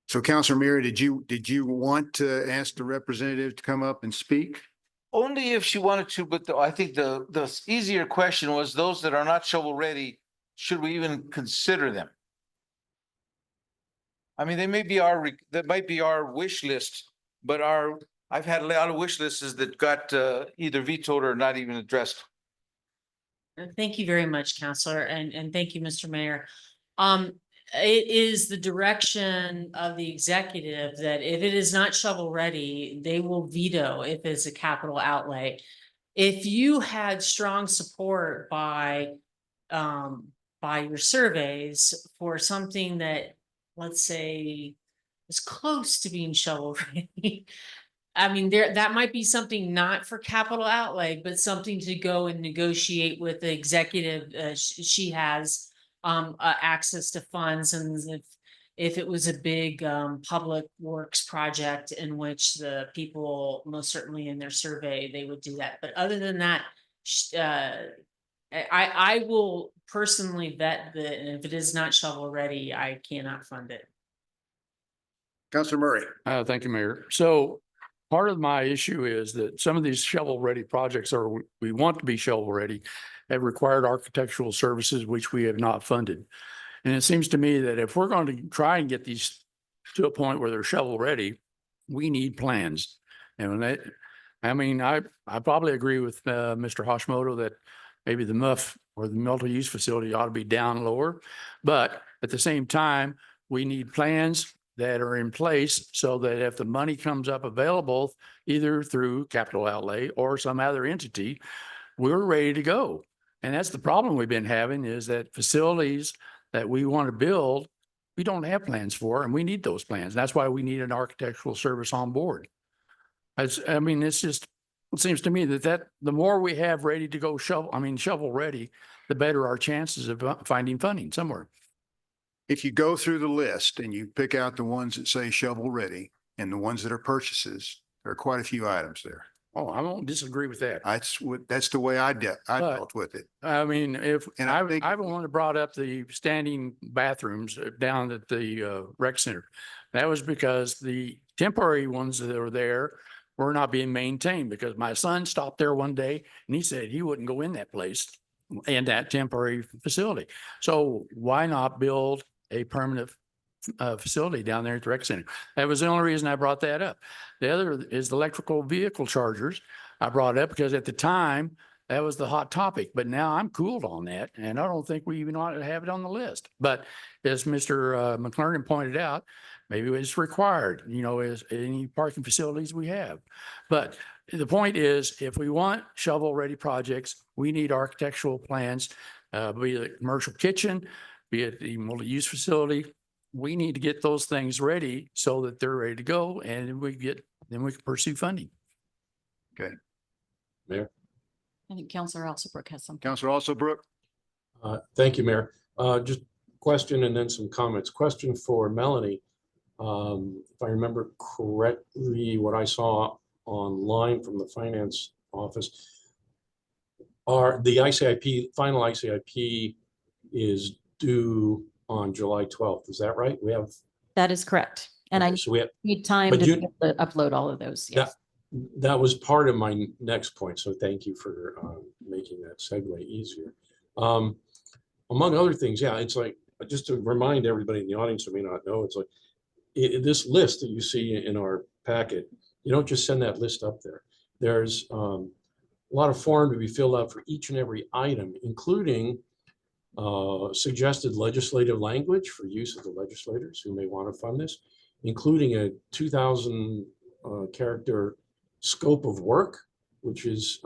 So Councilor Mira, did you want to ask the representative to come up and speak? Only if she wanted to, but I think the easier question was those that are not shovel ready, should we even consider them? I mean, that might be our wish list, but I've had a lot of wish lists that got either vetoed or not even addressed. Thank you very much, Counselor, and thank you, Mr. Mayor. It is the direction of the executive that if it is not shovel ready, they will veto if it's a capital outlay. If you had strong support by your surveys for something that, let's say, is close to being shovel ready, I mean, that might be something not for capital outlay, but something to go and negotiate with the executive. She has access to funds, and if it was a big public works project in which the people most certainly in their survey, they would do that. But other than that, I will personally vet and if it is not shovel ready, I cannot fund it. Councilor Murray. Thank you, Mayor. So part of my issue is that some of these shovel-ready projects we want to be shovel-ready, have required architectural services, which we have not funded. And it seems to me that if we're going to try and get these to a point where they're shovel-ready, we need plans. And I probably agree with Mr. Hashimoto that maybe the MUF or the multi-use facility ought to be down lower. But at the same time, we need plans that are in place so that if the money comes up available, either through capital outlay or some other entity, we're ready to go. And that's the problem we've been having, is that facilities that we want to build, we don't have plans for, and we need those plans. That's why we need an architectural service on board. It seems to me that the more we have ready to go shovel ready, the better our chances of finding funding somewhere. If you go through the list and you pick out the ones that say shovel ready and the ones that are purchases, there are quite a few items there. Oh, I won't disagree with that. That's the way I dealt with it. I mean, I've only brought up the standing bathrooms down at the rec center. That was because the temporary ones that were there were not being maintained, because my son stopped there one day and he said he wouldn't go in that place and that temporary facility. So why not build a permanent facility down there at the rec center? That was the only reason I brought that up. The other is the electrical vehicle chargers. I brought it up because at the time that was the hot topic, but now I'm cooled on that. And I don't think we even ought to have it on the list. But as Mr. McClernand pointed out, maybe it's required, as any parking facilities we have. But the point is, if we want shovel ready projects, we need architectural plans, be it a commercial kitchen, be it the multi-use facility. We need to get those things ready so that they're ready to go, and then we can pursue funding. Okay. Mayor. I think Councilor Alsobrook has something. Councilor Alsobrook. Thank you, Mayor. Just question and then some comments. Question for Melanie. If I remember correctly, what I saw online from the finance office, the final ICIP is due on July 12th. Is that right? That is correct. And Okay, I so we have, need time but to you- be able to upload all of those. Yes. that was part of my next point. So thank you for making that segue easier. Among other things, yeah, it's like, just to remind everybody in the audience who may not know, it's like this list that you see in our packet, you don't just send that list up there. There's a lot of form to be filled out for each and every item, including suggested legislative language for use of the legislators who may want to fund this, including a 2,000 character scope of work, which is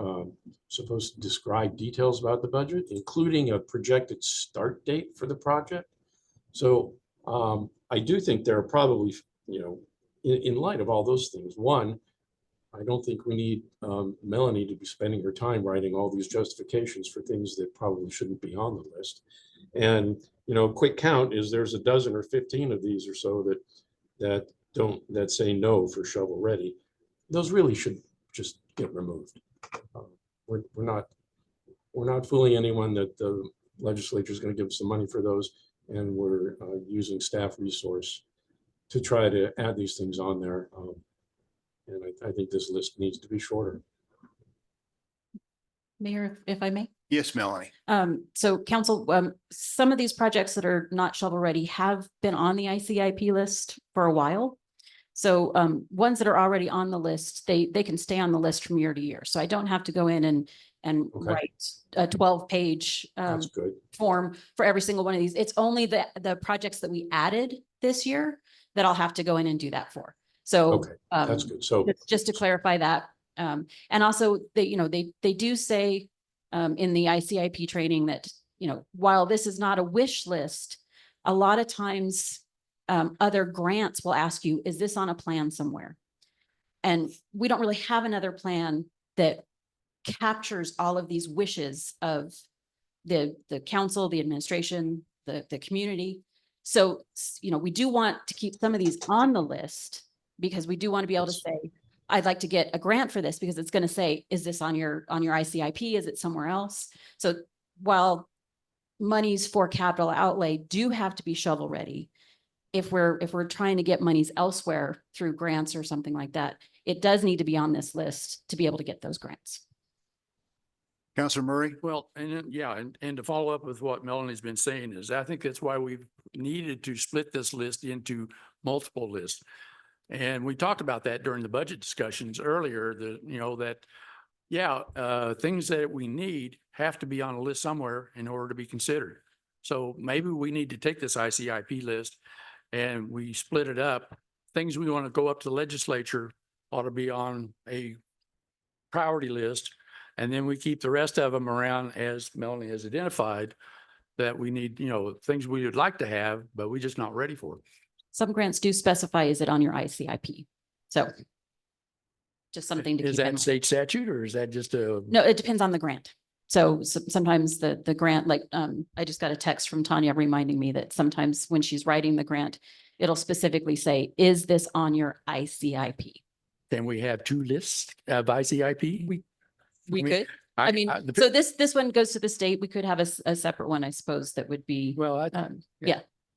supposed to describe details about the budget, including a projected start date for the project. So I do think there are probably, in light of all those things, one, I don't think we need Melanie to be spending her time writing all these justifications for things that probably shouldn't be on the list. And, quick count is there's a dozen or 15 of these or so that say no for shovel ready. Those really should just get removed. We're not fooling anyone that the legislature is going to give us some money for those, and we're using staff resource to try to add these things on there. And I think this list needs to be shorter. Mayor, if I may. Yes, Melanie. So council, some of these projects that are not shovel ready have been on the ICIP list for a while. So ones that are already on the list, they can stay on the list from year to year. So I don't have to go in and Okay. write a 12-page That's good. form for every single one of these. It's only the projects that we added this year that I'll have to go in and do that for. So Okay, that's good. So just to clarify that. And also they do say in the ICIP training that, while this is not a wish list, a lot of times other grants will ask you, is this on a plan somewhere? And we don't really have another plan that captures all of these wishes of the council, the administration, the community. So, we do want to keep some of these on the list because we do want to be able to say, I'd like to get a grant for this, because it's going to say, is this on your ICIP? Is it somewhere else? So while monies for capital outlay do have to be shovel ready, if we're trying to get monies elsewhere through grants or something like that, it does need to be on this list to be able to get those grants. Councilor Murray? Well, and then, yeah, and to follow up with what Melanie's been saying is, I think that's why we've needed to split this list into multiple lists. And we talked about that during the budget discussions earlier, things that we need have to be on a list somewhere in order to be considered. So maybe we need to take this ICIP list and we split it up. Things we want to go up to the legislature ought to be on a priority list. And then we keep the rest of them around, as Melanie has identified, that we need, things we would like to have, but we're just not ready for it. Some grants do specify, is it on your ICIP? So just something to keep Is in that in mind. state statute or is that just a? No, it depends on the grant. So sometimes the grant, like, I just got a text from Tanya reminding me that sometimes when she's writing the grant, it'll specifically say, is this on your ICIP? Can we have two lists of ICIP? We mean, could. I mean, the- so this one goes to the state. We could have a separate one, I suppose, that would be, Well,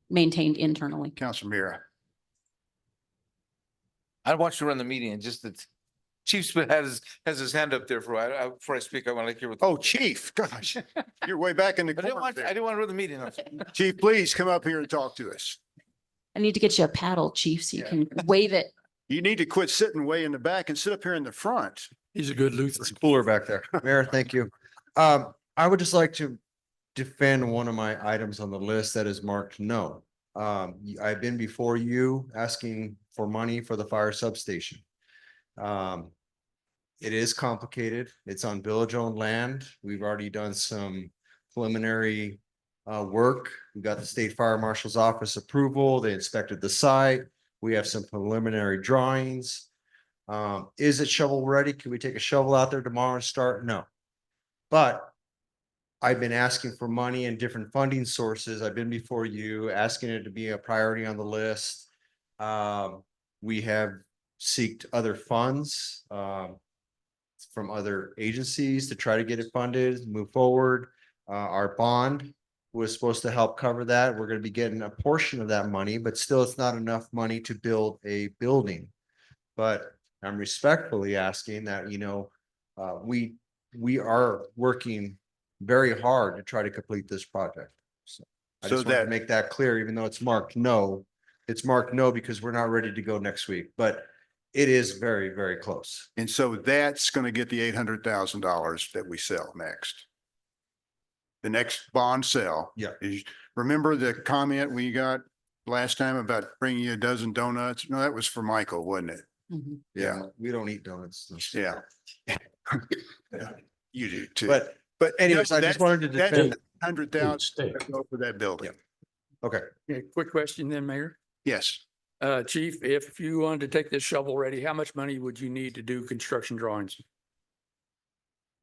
maintained internally. Councilor Mira? I don't want you to run the meeting, and just that Chief Smith has his hand up there before I speak, I want to hear what. Oh, Chief, gosh, you're way back in the I didn't corner want, I there. didn't want to run the meeting. Chief, please come up here and talk to us. I need to get you a paddle, chief, so you Yeah. can wave it. You need to quit sitting way in the back and sit up here in the front. He's a good Lutheran. It's cooler back there. Mayor, thank you. I would just like to defend one of my items on the list that is marked no. I've been before you asking for money for the fire substation. It is complicated. It's on village-owned land. We've already done some preliminary work. We got the State Fire Marshal's Office approval. They inspected the site. We have some preliminary drawings. Is it shovel ready? Can we take a shovel out there tomorrow and start? No. But I've been asking for money and different funding sources. I've been before you asking it to be a priority on the list. We have sought other funds from other agencies to try to get it funded, move forward. Our bond was supposed to help cover that. We're going to be getting a portion of that money, but still it's not enough money to build a building. But I'm respectfully asking that, we are working very hard to try to complete this project. So I So just want to that- make that clear, even though it's marked no. It's marked no because we're not ready to go next week, but it is very, very close. And so that's going to get the $800,000 that we sell next. The next bond sale. Yeah. Remember the comment we got last time about bringing you a dozen donuts? No, that was for Michael, wasn't it? Mhm. Yeah. We don't eat donuts. Yeah. Yeah, you do too. But anyways, I just wanted to defend. 100,000 Steak. for that building. Okay. Okay, quick question then, Mayor. Yes. Chief, if you wanted to take this shovel ready, how much money would you need to do construction drawings?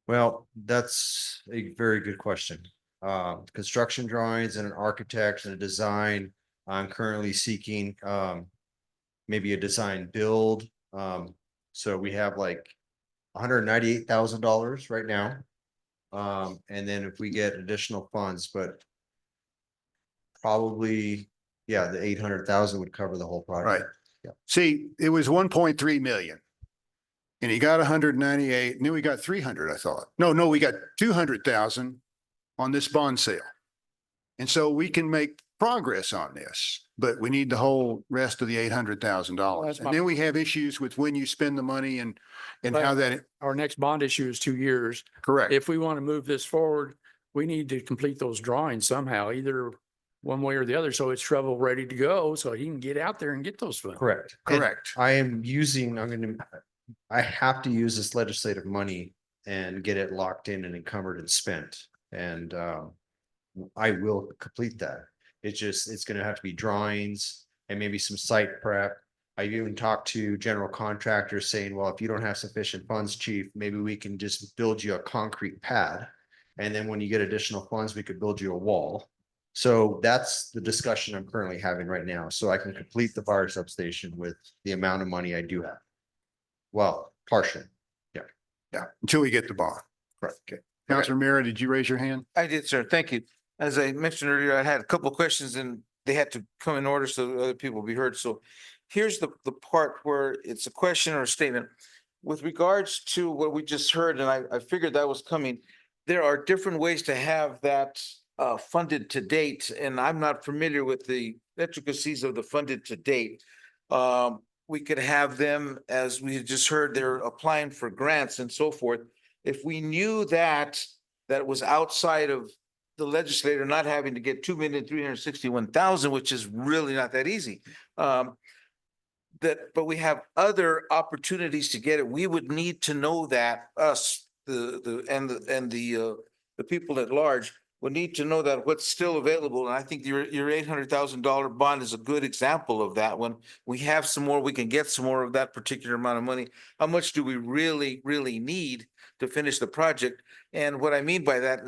Well, that's a very good question. Construction drawings and an architect and a design. I'm currently seeking maybe a design build. So we have like $198,000 right now. And then if we get additional funds, but probably, yeah, the 800,000 would cover the whole project. Right. Yeah. See, it was 1.3 million. And he got 198, and then we got 300, I thought. No, we got 200,000 on this bond sale. And so we can make progress on this, but we need the whole rest of the $800,000. That's And my- then we have issues with when you spend the money and how that, Our next bond issue is 2 years. correct. If we want to move this forward, we need to complete those drawings somehow, either one way or the other, so it's shovel ready to go, so he can get out there and get those funds. Correct. And Correct. I have to use this legislative money and get it locked in and encumbered and spent. And I will complete that. It's gonna have to be drawings and maybe some site prep. I've even talked to general contractors saying, well, if you don't have sufficient funds, chief, maybe we can just build you a concrete pad. And then when you get additional funds, we could build you a wall. So that's the discussion I'm currently having right now. So I can complete the fire substation with the amount of money I do have. Well, partially. Yeah, until we get the bond. Correct. Okay. Counselor Mira, did you raise your hand? I did, sir. Thank you. As I mentioned earlier, I had a couple of questions and they had to come in order so other people will be heard. So here's the part where it's a question or a statement. With regards to what we just heard, and I figured that was coming, there are different ways to have that funded to date, and I'm not familiar with the intricacies of the funded to date. We could have them, as we just heard, they're applying for grants and so forth. If we knew that was outside of the legislator not having to get 2,361,000, which is really not that easy. But we have other opportunities to get it. We would need to know that the people at large would need to know that what's still available. And I think your $800,000 bond is a good example of that. When we have some more, we can get some more of that particular amount of money. How much do we really, really need to finish the project? And what I mean by that,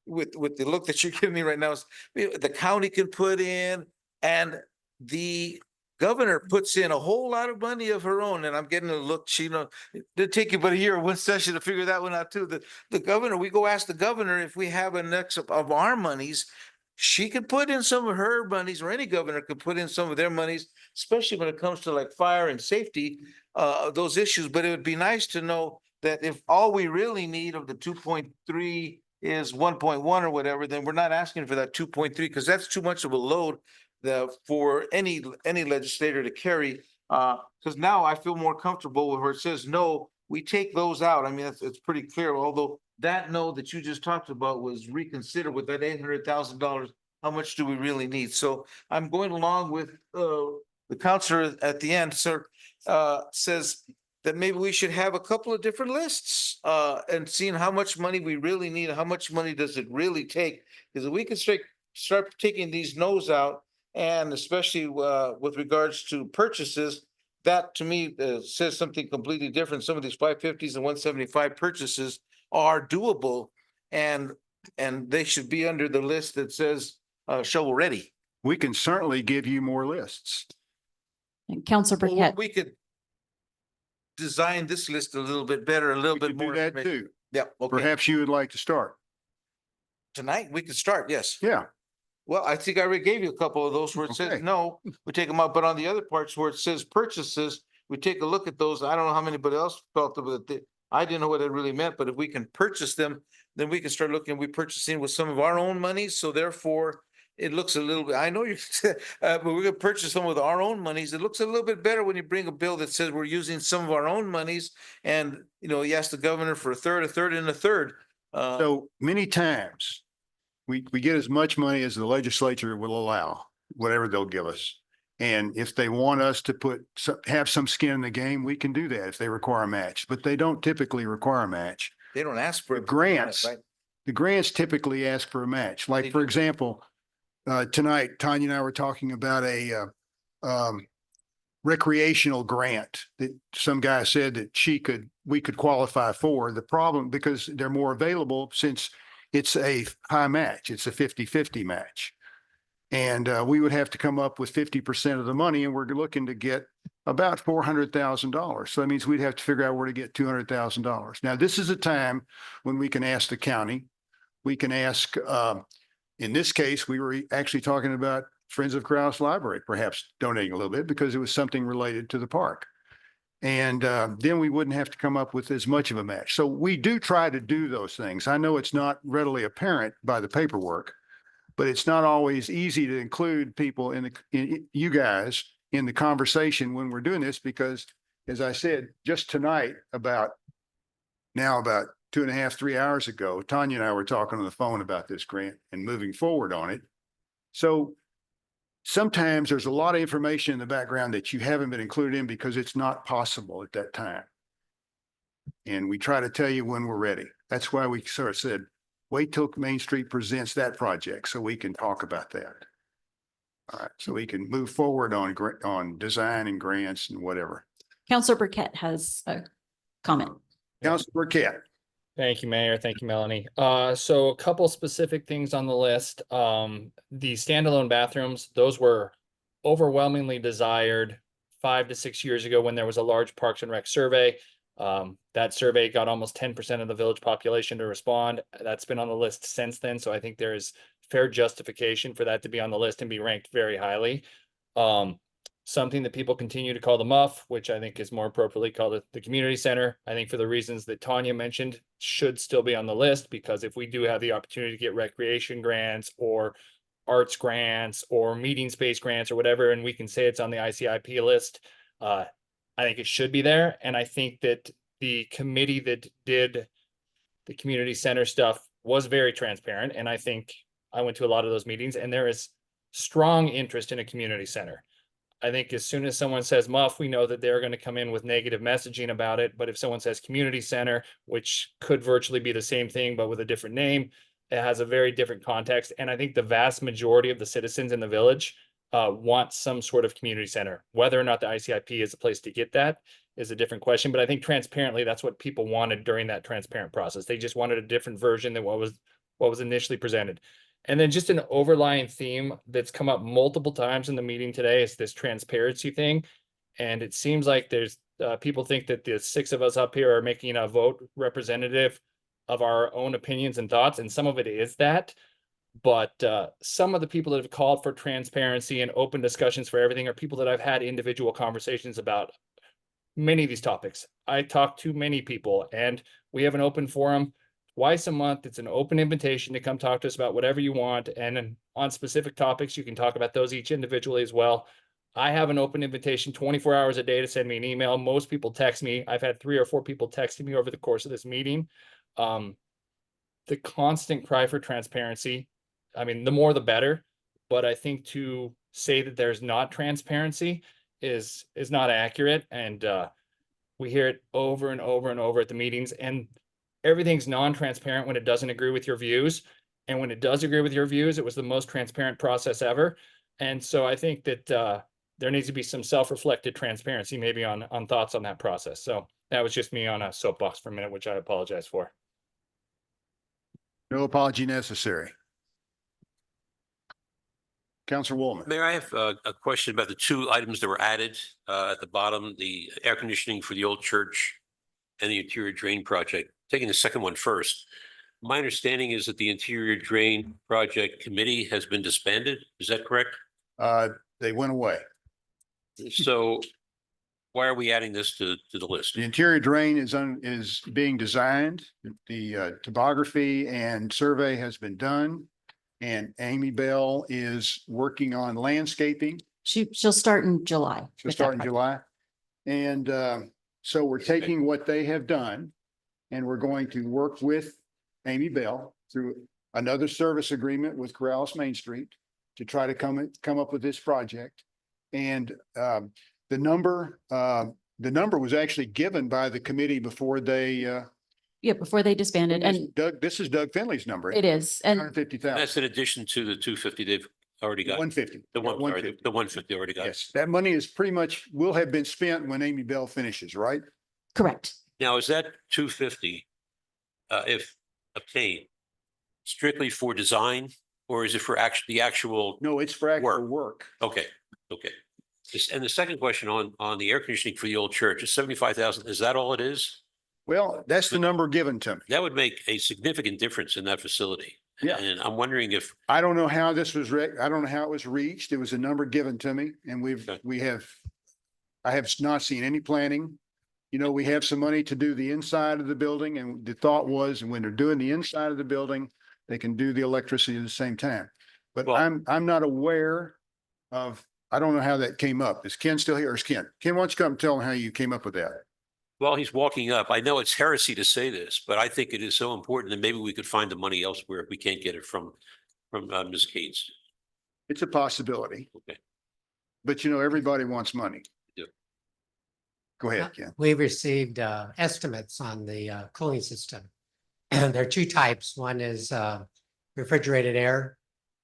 with the look that you're giving me right now is the county can put in and the governor puts in a whole lot of money of her own, and I'm getting a look, it'd take you about a year or one session to figure that one out too. The governor, we go ask the governor if we have a next of our monies. She could put in some of her monies, or any governor could put in some of their monies, especially when it comes to like fire and safety, those issues. But it would be nice to know that if all we really need of the 2.3 is 1.1 or whatever, then we're not asking for that 2.3, because that's too much of a load for any legislator to carry. Because now I feel more comfortable with where it says, no, we take those out. I mean, it's pretty clear, although that no that you just talked about was reconsidered with that $800,000. How much do we really need? So I'm going along with the counselor at the end, sir, says that maybe we should have a couple of different lists and seeing how much money we really need, how much money does it really take? Because we can start taking these no's out, and especially with regards to purchases, that to me says something completely different. Some of these 550s and 175 purchases are doable, and they should be under the list that says shovel ready. We can certainly give you more lists. And Counselor Or Burkett, we could design this list a little bit better, a little We bit could do more. that information. too. Yeah, okay. Perhaps you would like to start. Tonight, we could start, yes. Yeah. Well, I think I already gave you a couple of those where it says Okay. no, we take them out, but on the other parts where it says purchases, we take a look at those. I don't know how many, but else felt about it. I didn't know what it really meant, but if we can purchase them, then we can start looking, we purchasing with some of our own money, so therefore it looks a little bit, I know you, but we're gonna purchase them with our own monies. It looks a little bit better when you bring a bill that says we're using some of our own monies and, you know, you ask the governor for a third, and a third. So many times, we get as much money as the legislature will allow, whatever they'll give us. And if they want us to have some skin in the game, we can do that if they require a match, but they don't typically require a match. They don't ask for The grants, right? the grants typically ask for a match. Like, for example, tonight, Tanya and I were talking about a recreational grant that some guy said that we could qualify for. The problem, because they're more available since it's a high match, it's a 50-50 match. And we would have to come up with 50% of the money, and we're looking to get about $400,000. So that means we'd have to figure out where to get $200,000. Now, this is a time when we can ask the county. We can ask, in this case, we were actually talking about Friends of Krause Library, perhaps donating a little bit because it was something related to the park. And then we wouldn't have to come up with as much of a match. So we do try to do those things. I know it's not readily apparent by the paperwork, but it's not always easy to include people in you guys in the conversation when we're doing this, because as I said, just tonight, about 2.5, 3 hours ago, Tanya and I were talking on the phone about this grant and moving forward on it. So sometimes there's a lot of information in the background that you haven't been included in because it's not possible at that time. And we try to tell you when we're ready. That's why we sort of said, wait till Main Street presents that project so we can talk about that. All right, so we can move forward on design and grants and whatever. Counselor Burkett has a comment. Counselor Burkett. Thank you, Mayor. Thank you, Melanie. So a couple specific things on the list. The standalone bathrooms, those were overwhelmingly desired 5 to 6 years ago when there was a large Parks and Rec survey. That survey got almost 10% of the village population to respond. That's been on the list since then. So I think there is fair justification for that to be on the list and be ranked very highly. Something that people continue to call the MUF, which I think is more appropriately called the community center. I think for the reasons that Tanya mentioned, should still be on the list, because if we do have the opportunity to get recreation grants or arts grants or meeting space grants or whatever, and we can say it's on the ICIP list, I think it should be there. And I think that the committee that did the community center stuff was very transparent. And I think I went to a lot of those meetings, and there is strong interest in a community center. I think as soon as someone says MUF, we know that they're going to come in with negative messaging about it. But if someone says community center, which could virtually be the same thing, but with a different name, it has a very different context. And I think the vast majority of the citizens in the village want some sort of community center. Whether or not the ICIP is a place to get that is a different question. But I think transparently, that's what people wanted during that transparent process. They just wanted a different version than what was initially presented. And then just an overlying theme that's come up multiple times in the meeting today is this transparency thing. And it seems like there's people think that the 6 of us up here are making a vote representative of our own opinions and thoughts. And some of it is that. But some of the people that have called for transparency and open discussions for everything are people that I've had individual conversations about many of these topics. I talk to many people, and we have an open forum twice a month. It's an open invitation to come talk to us about whatever you want. And on specific topics, you can talk about those each individually as well. I have an open invitation 24 hours a day to send me an email. Most people text me. I've had 3 or 4 people texting me over the course of this meeting. The constant cry for transparency, I mean, the more the better. But I think to say that there's not transparency is not accurate. And we hear it over and over and over at the meetings. And everything's non-transparent when it doesn't agree with your views. And when it does agree with your views, it was the most transparent process ever. And so I think that there needs to be some self-reflected transparency, maybe on thoughts on that process. So that was just me on a soapbox for a minute, which I apologize for. No apology necessary. Councilor Woolman. Mayor, I have a question about the 2 items that were added at the bottom, the air conditioning for the old church and the interior drain project. Taking the second one first, my understanding is that the interior drain project committee has been disbanded. Is that correct? They went away. So why are we adding this to the list? The interior drain is being designed. The topography and survey has been done. And Amy Bell is working on landscaping. She'll start in July. She'll with that start in project. July. And so we're taking what they have done and we're going to work with Amy Bell through another service agreement with Corrales Main Street to try to come up with this project. And the number was actually given by the committee before they Yeah, before they disbanded, and this is Doug Finley's number. it is, and 150,000. That's in addition to the 250 they've already got. 150. The one, sorry, 150. the 150 already got. Yes, that money is pretty much, will have been spent when Amy Bell finishes, right? correct. Now, is that 250, if obtained, strictly for design, or is it for the actual? No, it's for actual work. Okay, okay. And the second question on the air conditioning for the old church is 75,000. Is that all it is? Well, that's the number given to me. That would make a significant difference in that facility. Yeah. And I'm wondering if, I don't know how this was, I don't know how it was reached. It was a number given to me and I have not seen any planning. You know, we have some money to do the inside of the building and the thought was, and when they're doing the inside of the building, they can do the electricity at the same time. But I'm not aware of, I don't know how that came up. Is Ken still here or is Ken? Ken, why don't you come tell him how you came up with that? while he's walking up, I know it's heresy to say this, but I think it is so important that maybe we could find the money elsewhere if we can't get it from Ms. Cates. It's a possibility. Okay. But you know, everybody wants money. Yeah. Go ahead, Ken. We received estimates on the cooling system. And there are two types. One is refrigerated air,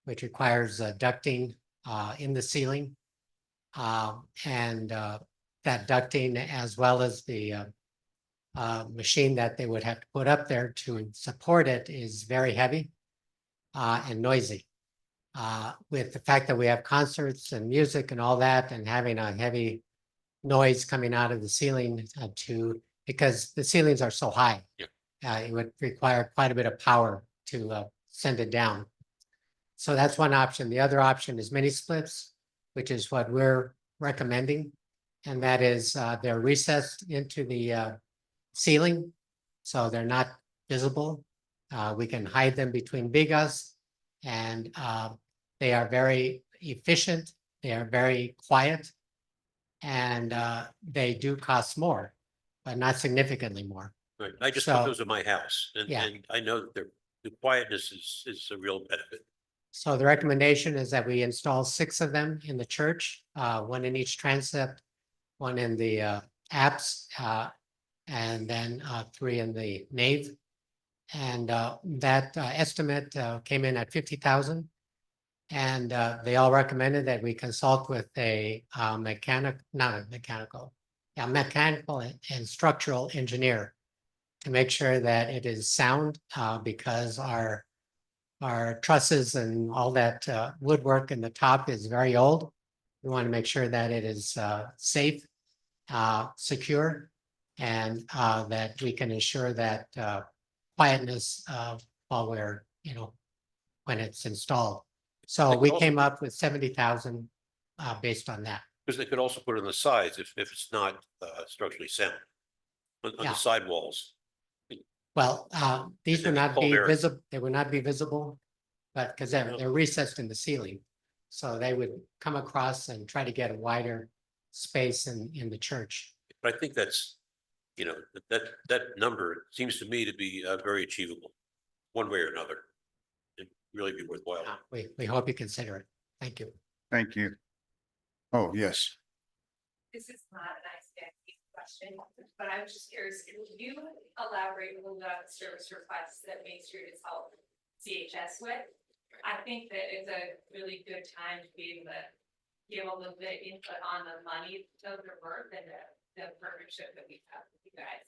which requires ducting in the ceiling. And that ducting, as well as the machine that they would have to put up there to support it, is very heavy and noisy. With the fact that we have concerts and music and all that, and having a heavy noise coming out of the ceiling because the ceilings are so high. Yeah. It would require quite a bit of power to send it down. So that's one option. The other option is mini splits, which is what we're recommending. And that is they're recessed into the ceiling, so they're not visible. We can hide them between vigas, and they are very efficient. They are very quiet, and they do cost more, but not significantly more. Right. I just So- put those in my house Yeah. and I know that the quietness is a real benefit. So the recommendation is that we install 6 of them in the church, 1 in each transept, 1 in the apse, and then 3 in the nave. And that estimate came in at 50,000. And they all recommended that we consult with a mechanical and structural engineer to make sure that it is sound, because our trusses and all that woodwork in the top is very old. We want to make sure that it is safe, secure, and that we can ensure that quietness while we're, when it's installed. So we came up with 70,000 based on that. Because they could also put it on the sides if it's not structurally sound. On Yeah. the side walls. Well, these would not Cold be air. visible, they would not be visible, but because they're recessed in the ceiling. So they would come across and try to get a wider space in the church. But I think that's, that number seems to me to be very achievable, one way or another. It'd really be worthwhile. We hope you consider it. Thank you. Thank you. Oh, yes. This is not a nice question, but I was just curious, can you elaborate a little bit on the service requests that Main Street has helped CHS with? I think that it's a really good time to be able to give a little bit of input on the money of their work and the partnership that we have with you guys.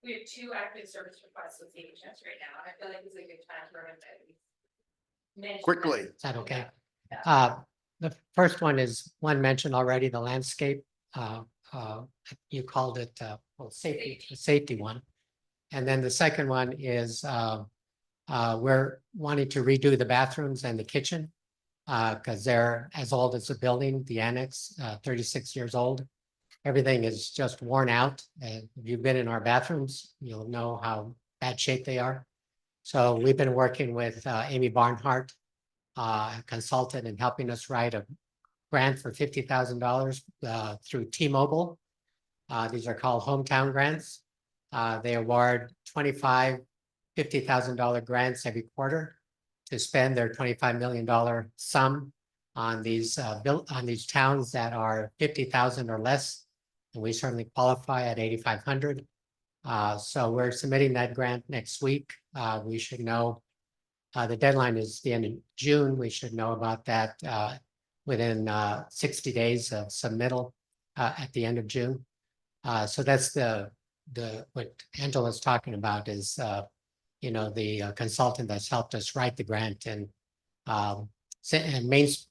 We have 2 active service requests with CHS right now, and I feel like it's a good time for them to mention Quickly. Is that okay? The first one is one mentioned already, the landscape. You called it safety, the safety one. And then the second one is we're wanting to redo the bathrooms and the kitchen because they're as old as the building, the annex, 36 years old. everything is just worn out. And if you've been in our bathrooms, you'll know how bad shape they are. So we've been working with Amy Barnhart, a consultant, and helping us write a grant for $50,000 through T-Mobile. These are called hometown grants. They award $50,000 grants every quarter to spend their $25 million sum on these towns that are 50,000 or less. And we certainly qualify at 8,500. So we're submitting that grant next week. We should know, the deadline is the end of June. We should know about that within 60 days of submittal at the end of June. So that's what Angela's talking about is, the consultant that's helped us write the grant, and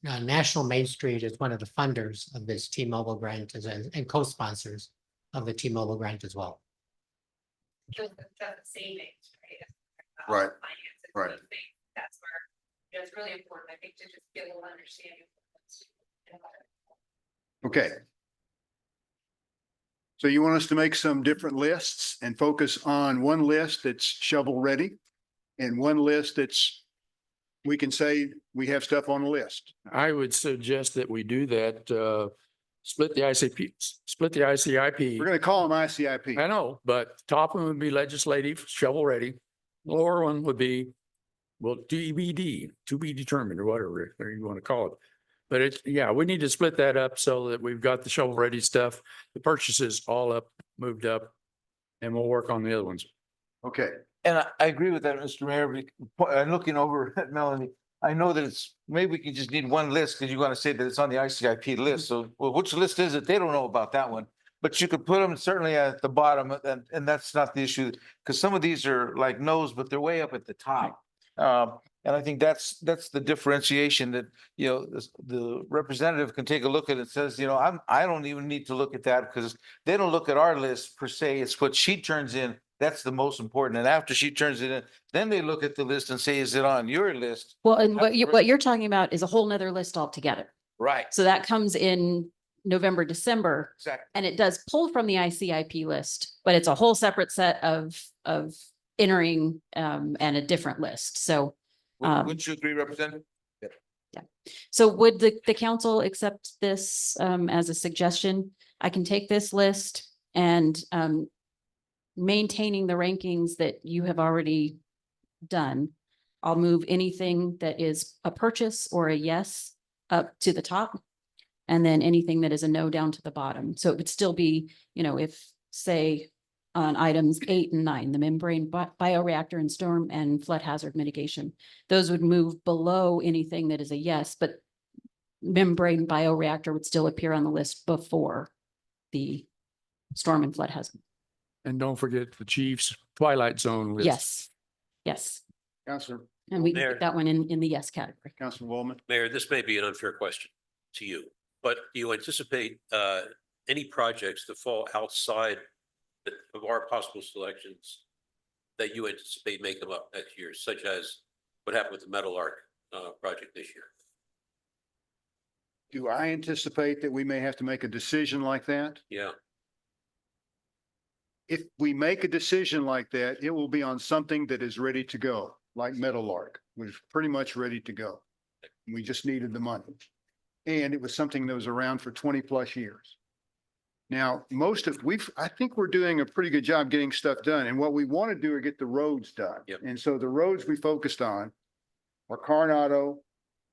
National Main Street is one of the funders of this T-Mobile grant and co-sponsors of the T-Mobile grant as well. Just the savings, right? Right, Finances, right. I think that's where, it's really important, I think, to just get a little understanding. Okay. So you want us to make some different lists and focus on one list that's shovel ready and one list that's, we can say we have stuff on the list. I would suggest that we do that, split the ICIP. We're going to call them ICIP. I know, but top one would be legislative, shovel ready. Lower one would be, well, TBD, to be determined, or whatever you want to call it. But it's, yeah, we need to split that up so that we've got the shovel ready stuff, the purchases all up, moved up, and we'll work on the other ones. Okay. And I agree with that, Mr. Mayor. I'm looking over at Melanie. I know that maybe we can just need one list because you want to say that it's on the ICIP list. So, well, which list is it? They don't know about that one. But you could put them certainly at the bottom, and that's not the issue, because some of these are like no's, but they're way up at the top. And I think that's the differentiation that, the representative can take a look at it and says, I don't even need to look at that because they don't look at our list per se. It's what she turns in. That's the most important. And after she turns it in, then they look at the list and say, is it on your list? Well, and what you're talking about is a whole nother list altogether. Right. So that comes in November, December. Exactly. And it does pull from the ICIP list, but it's a whole separate set of entering and a different list. So Wouldn't you agree, Representative? so would the council accept this as a suggestion? I can take this list and maintaining the rankings that you have already done. I'll move anything that is a purchase or a yes up to the top. And then anything that is a no down to the bottom. So it would still be, if say on items 8 and 9, the membrane bioreactor and storm and flood hazard mitigation, those would move below anything that is a yes, but membrane bioreactor would still appear on the list before the storm and flood hazard. And don't forget the Chiefs Twilight Zone list. Yes, yes. Counselor. And we can Mayor. put that one in the yes category. Councilman Wellman. Mayor, this may be an unfair question to you, but do you anticipate any projects that fall outside of our possible selections that you anticipate make them up next year, such as what happened with the Metal Arc project this year? Do I anticipate that we may have to make a decision like that? Yeah. If we make a decision like that, it will be on something that is ready to go, like Meadowlark was pretty much ready to go. We just needed the money. And it was something that was around for 20 plus years. Now, I think we're doing a pretty good job getting stuff done. And what we want to do is get the roads done. Yep. And so the roads we focused on are Coronado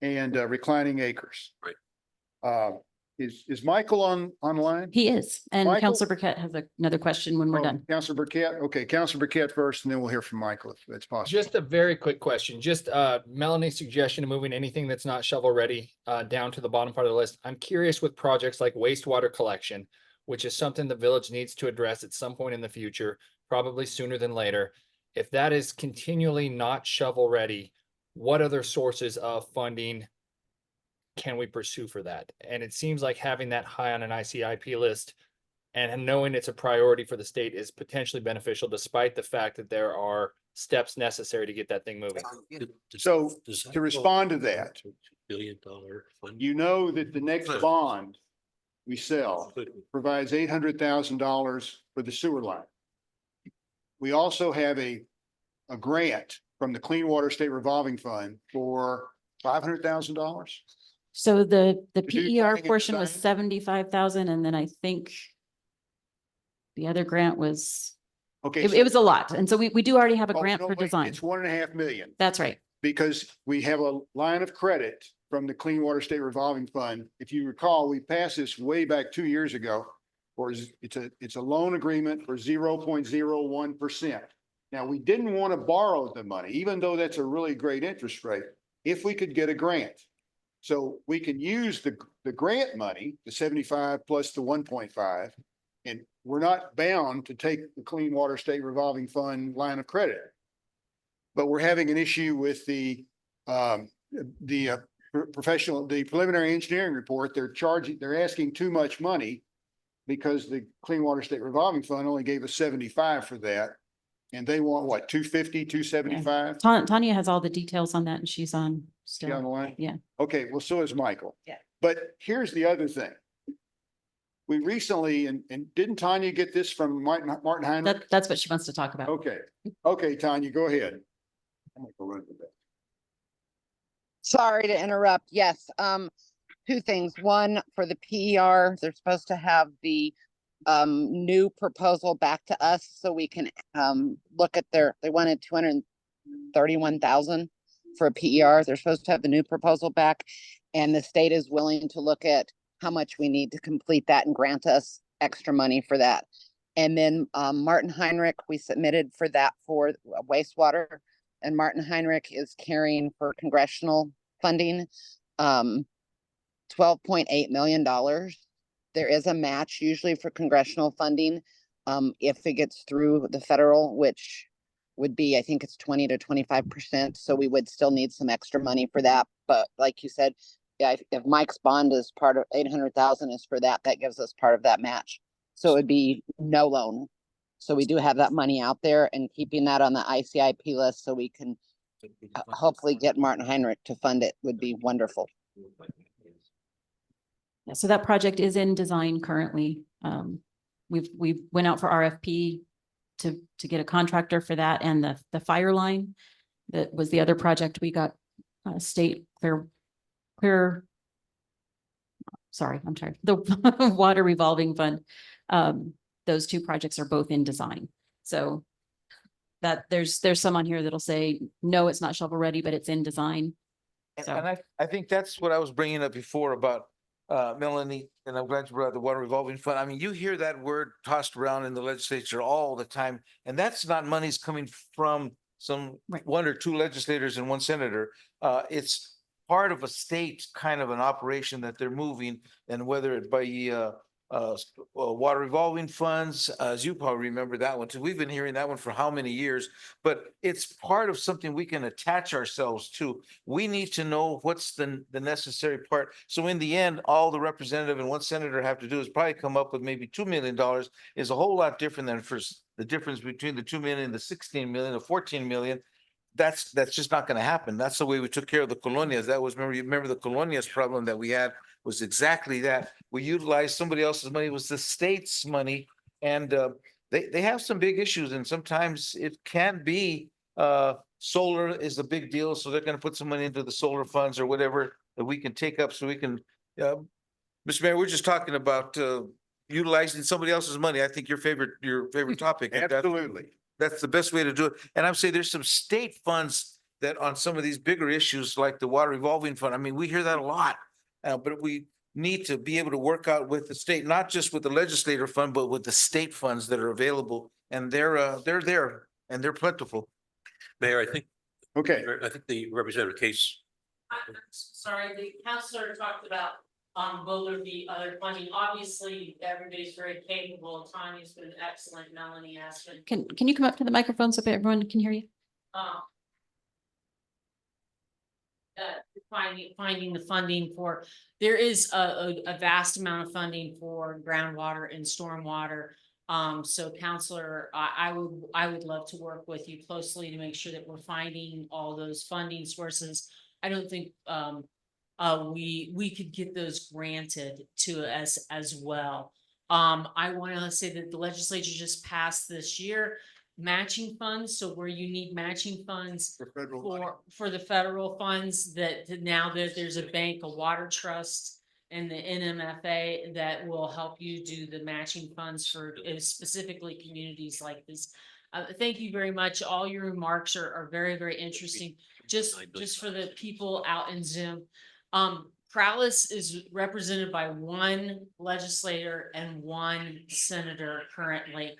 and Reclining Acres. Right. Is Michael online? He is. And Michael? Councilor Burkett has another question when we're done. Councilor Burkett. Okay, Councilor Burkett first, and then we'll hear from Michael if that's possible. Just a very quick question, just Melanie's suggestion of moving anything that's not shovel ready down to the bottom part of the list. I'm curious with projects like wastewater collection, which is something the village needs to address at some point in the future, probably sooner than later. If that is continually not shovel ready, what other sources of funding can we pursue for that? And it seems like having that high on an ICIP list and knowing it's a priority for the state is potentially beneficial, despite the fact that there are steps necessary to get that thing moving. So to respond to that, $2 billion fund. you know that the next bond we sell provides $800,000 for the sewer line. We also have a grant from the Clean Water State Revolving Fund for $500,000. So the do PER planning and portion was design? 75,000, and then I think the other grant was, Okay. it was a lot. And so we do already have a Oh, grant no, for wait, design. It's 1.5 million. That's right. Because we have a line of credit from the Clean Water State Revolving Fund. If you recall, we passed this way back 2 years ago. Or it's a loan agreement for 0.01%. Now, we didn't want to borrow the money, even though that's a really great interest rate, if we could get a grant. So we can use the grant money, the 75 plus the 1.5, and we're not bound to take the Clean Water State Revolving Fund line of credit. But we're having an issue with the preliminary engineering report. They're asking too much money because the Clean Water State Revolving Fund only gave us 75 for that. And they want what, 250, 275? Tanya has all the details on that and she's on She on the still. line? Yeah. Okay, well, so is Michael. Yeah. But here's the other thing. We recently, and didn't Tanya get this from Martin Heinrich? That's what she wants to talk about. Okay, okay, Tanya, go ahead. I'm gonna go run with that. Sorry to interrupt. Yes, two things. One, for the PER, they're supposed to have the new proposal back to us so we can look at they wanted 231,000 for a PER. They're supposed to have the new proposal back, and the state is willing to look at how much we need to complete that and grant us extra money for that. And then Martin Heinrich, we submitted for that for wastewater, and Martin Heinrich is carrying for congressional funding $12.8 million. There is a match usually for congressional funding if it gets through the federal, which would be, I think it's 20 to 25%. So we would still need some extra money for that. But like you said, yeah, if Mike's bond is part of 800,000 is for that, that gives us part of that match. So it would be no loan. So we do have that money out there, and keeping that on the ICIP list so we can hopefully get Martin Heinrich to fund it would be wonderful. Yeah, so that project is in design currently. We went out for RFP to get a contractor for that, and the fire line that was the other project we got state sorry, I'm tired. The water revolving fund. Those two projects are both in design. So that there's some on here that'll say, no, it's not shovel ready, but it's in design. So And I think that's what I was bringing up before about Melanie, and I'm glad you brought up the water revolving fund. I mean, you hear that word tossed around in the legislature all the time, and that's not monies coming from some one or two legislators and one senator. It's part of a state kind of an operation that they're moving, and whether it by water revolving funds, as you probably remember that one too. We've been hearing that one for how many years, but it's part of something we can attach ourselves to. We need to know what's the necessary part. So in the end, all the representative and one senator have to do is probably come up with maybe $2 million, is a whole lot different than the difference between the 2 million, the 16 million, the 14 million. That's just not going to happen. That's the way we took care of the colonias. That was, remember the colonias problem that we had was exactly that. We utilized somebody else's money, it was the state's money. And they have some big issues, and sometimes it can be solar is a big deal. So they're going to put some money into the solar funds or whatever that we can take up so we can, Mr. Mayor, we're just talking about utilizing somebody else's money. I think your favorite topic. Absolutely. That's the best way to do it. And I'm saying there's some state funds that on some of these bigger issues like the water revolving fund. I mean, we hear that a lot, but we need to be able to work out with the state, not just with the legislator fund, but with the state funds that are available. And they're there and they're plentiful. Mayor, I think. Okay. I think the representative Case. I'm sorry, the counselor talked about, will there be other funding? Obviously, everybody's very capable. Tanya's been excellent. Melanie Aspen. can you come up to the microphone so everyone can hear you? Finding the funding for, there is a vast amount of funding for groundwater and stormwater. So counselor, I would love to work with you closely to make sure that we're finding all those funding sources. I don't think we could get those granted to us as well. I want to say that the legislature just passed this year matching funds. So where you need matching funds For federal money. for the federal funds, that now that there's a bank, a water trust, and the NMFA that will help you do the matching funds for specifically communities like this. Thank you very much. All your remarks are very, very interesting. Just for the people out in Zoom. Crowless is represented by one legislator and one senator currently.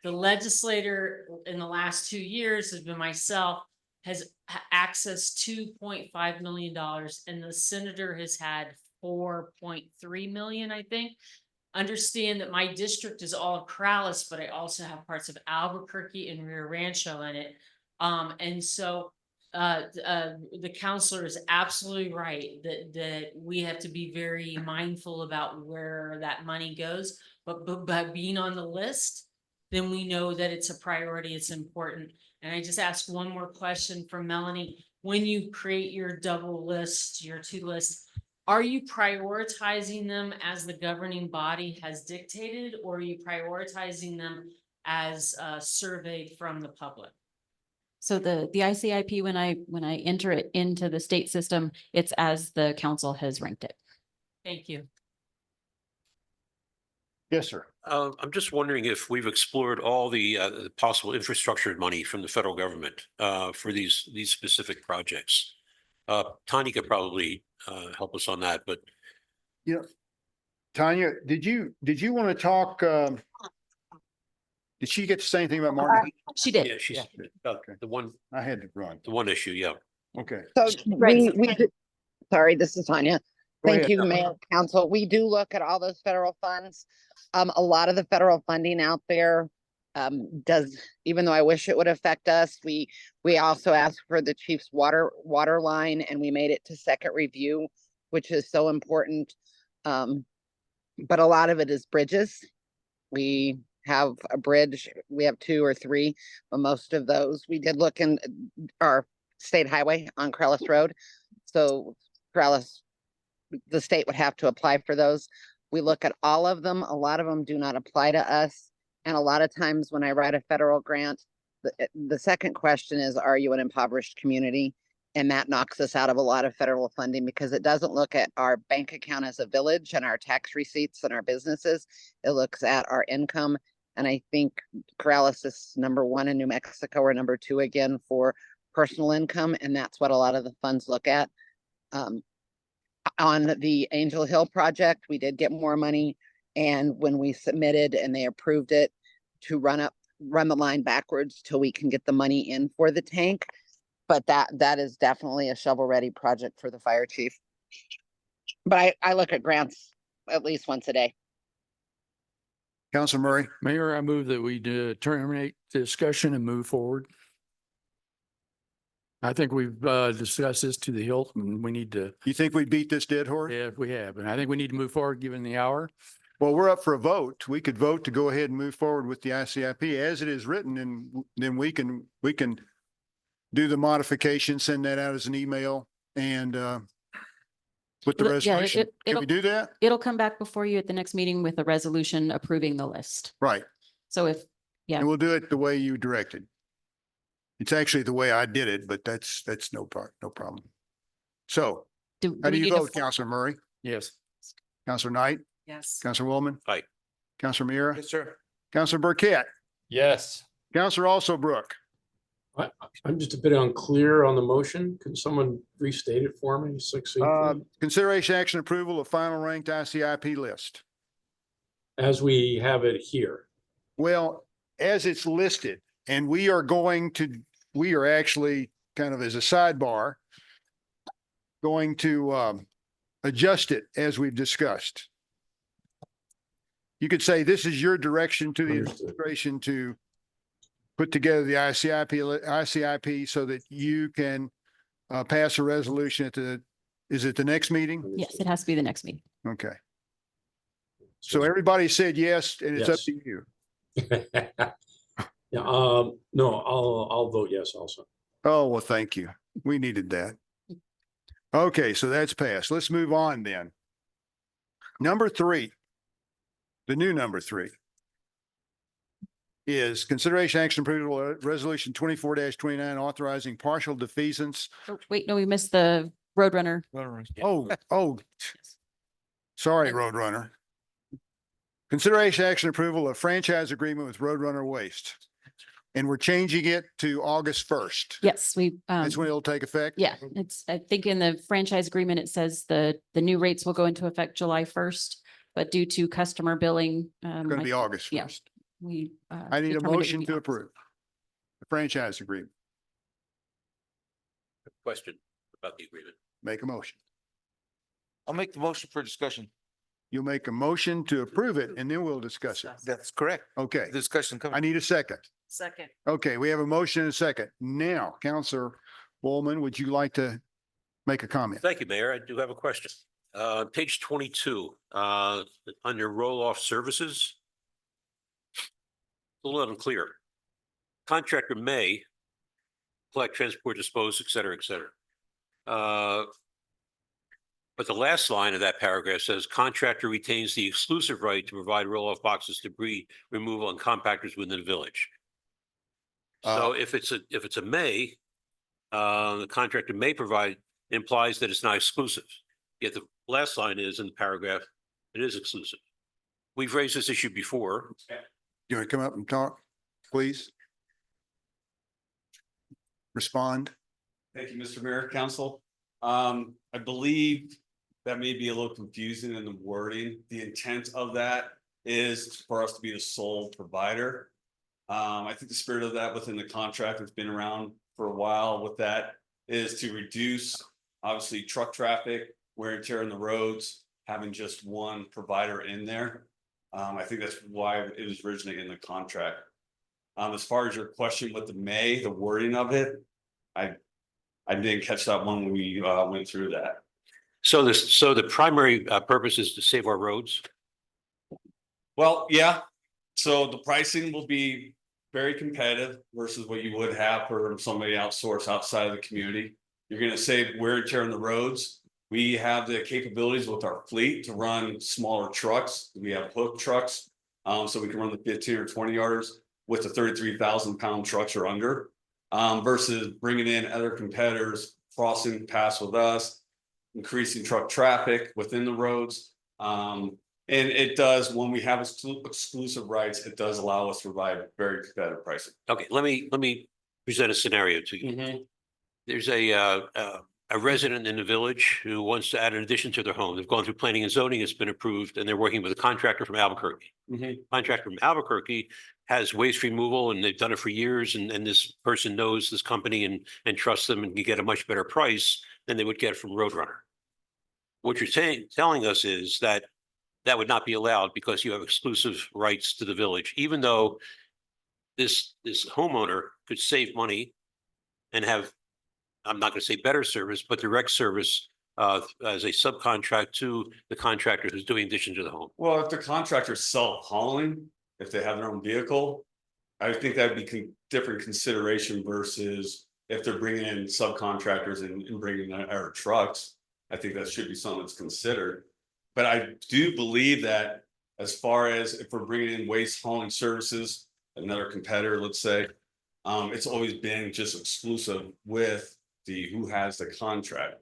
The legislator in the last 2 years has been myself, has accessed $2.5 million, and the senator has had 4.3 million, I think. Understand that my district is all of Crowless, but I also have parts of Albuquerque and Rio Rancho in it. And so the counselor is absolutely right that we have to be very mindful about where that money goes. But by being on the list, then we know that it's a priority, it's important. And I just asked one more question from Melanie. When you create your double list, your 2 lists, are you prioritizing them as the governing body has dictated, or are you prioritizing them as surveyed from the public? So the ICIP, when I enter it into the state system, it's as the council has ranked it. Thank you. Yes, sir. I'm just wondering if we've explored all the possible infrastructure money from the federal government for these specific projects. Tanya could probably help us on that, but You know, Tanya, did you want to talk? Did she get to say anything about Martin? She did. yeah, she's the one I had to run. issue. Yeah. Okay. So we do, sorry, this is Tanya. Go Thank ahead. you, Mayor, Council. We do look at all those federal funds. A lot of the federal funding out there does, even though I wish it would affect us, we also asked for the chief's water line, and we made it to second review, which is so important. But a lot of it is bridges. We have a bridge, we have 2 or 3, but most of those, we did look in our state highway on Crellis Road. So Crellis, the state would have to apply for those. We look at all of them. A lot of them do not apply to us. And a lot of times when I write a federal grant, the second question is, are you an impoverished community? And that knocks us out of a lot of federal funding, because it doesn't look at our bank account as a village and our tax receipts and our businesses. It looks at our income. And I think Corrales is #1 in New Mexico, or #2 again for personal income. And that's what a lot of the funds look at. On the Angel Hill project, we did get more money. And when we submitted and they approved it, to run the line backwards till we can get the money in for the tank. But that is definitely a shovel-ready project for the fire chief. But I look at grants at least once a day. Council Murray. Mayor, I move that we terminate the discussion and move forward. I think we've discussed this to the hilt, and we need to. You think we beat this dead horse? Yeah, we have. And I think we need to move forward given the hour. Well, we're up for a vote. We could vote to go ahead and move forward with the ICIP as it is written, and then we can do the modification, send that out as an email, and with the Yeah, resolution. Can we do that? It'll come back before you at the next meeting with a resolution approving the list. Right. So yeah. And we'll do it the way you directed. It's actually the way I did it, but that's no problem. So how do you vote, Councilor Murray? Yes. Councilor Knight? Yes. Councilor Woolman? Aye. Councilor Mira? Yes, sir. Councilor Burkett? Yes. Councilor also Brooke? I'm just a bit unclear on the motion. Can someone restate it for me succinctly? Consideration action approval of final ranked ICIP list. As we have it here. Well, as it's listed, and we are actually kind of as a sidebar going to adjust it as we've discussed. You could say this is your direction to the administration to put together the ICIP so that you can pass a resolution is it the next meeting? Yes, it has to be the next meeting. Okay. So everybody said yes, and it's up to you. Yeah, no, I'll vote yes also. Oh, well, thank you. We needed that. Okay, so that's passed. Let's move on then. Number 3, the new number 3 is consideration action approval of resolution 24-29 authorizing partial defeasance. Oh, wait, no, we missed the Roadrunner. Oh, sorry, Roadrunner. Consideration action approval of franchise agreement with Roadrunner Waste. And we're changing it to August 1st. Yes, we, That's when it'll take effect? yeah, it's, I think in the franchise agreement, it says the new rates will go into effect July 1st, but due to customer billing. It's going to be August yeah. 1st. We. I need a determined it would motion be to August. approve the franchise agreement. Question about the agreement. Make a motion. I'll make the motion for discussion. You'll make a motion to approve it and then we'll discuss it. That's correct. Okay, Discussion I coming. need a second. Second. Okay, we have a motion and a second. Now, Counselor Bowman, would you like to make a comment? Thank you, Mayor. I do have a question. Page 22, under roll-off services. A little unclear. Contractor may collect, transport, dispose, et cetera, et cetera. But the last line of that paragraph says contractor retains the exclusive right to provide roll-off boxes, debris removal and compactors within the village. So if it's a may, the contractor may provide, implies that it's not exclusive. Yet the last line is in the paragraph, it is exclusive. We've raised this issue before. You want to come up and talk, please? Respond. Thank you, Mr. Mayor, Council. I believe that may be a little confusing in the wording. The intent of that is for us to be the sole provider. I think the spirit of that within the contract that's been around for a while with that is to reduce, obviously, truck traffic, wear and tear on the roads, having just one provider in there. I think that's why it was originally in the contract. As far as your question with the wording of it, I didn't catch that one when we went through that. So the primary purpose is to save our roads. Well, yeah. So the pricing will be very competitive versus what you would have for somebody outsourced outside of the community. You're going to save wear and tear on the roads. We have the capabilities with our fleet to run smaller trucks. We have hook trucks, so we can run the 15 or 20 yarders with the 33,000 pound trucks or under, versus bringing in other competitors, crossing paths with us, increasing truck traffic within the roads. And it does, when we have exclusive rights, it does allow us to provide very competitive pricing. Okay, let me present a scenario to you. There's a resident in the village who wants to add an addition to their home. They've gone through planning and zoning, it's been approved, and they're working with a contractor from Albuquerque. Contractor from Albuquerque has waste removal and they've done it for years, and this person knows this company and trusts them and can get a much better price than they would get from Roadrunner. What you're telling us is that would not be allowed because you have exclusive rights to the village, even though this homeowner could save money and have, I'm not going to say better service, but direct service as a subcontract to the contractor who's doing addition to the home. Well, if the contractor's self-hauling, if they have their own vehicle, I think that'd be different consideration versus if they're bringing in subcontractors and bringing in our trucks. I think that should be something that's considered. But I do believe that as far as if we're bringing in waste hauling services, another competitor, let's say, it's always been just exclusive with who has the contract.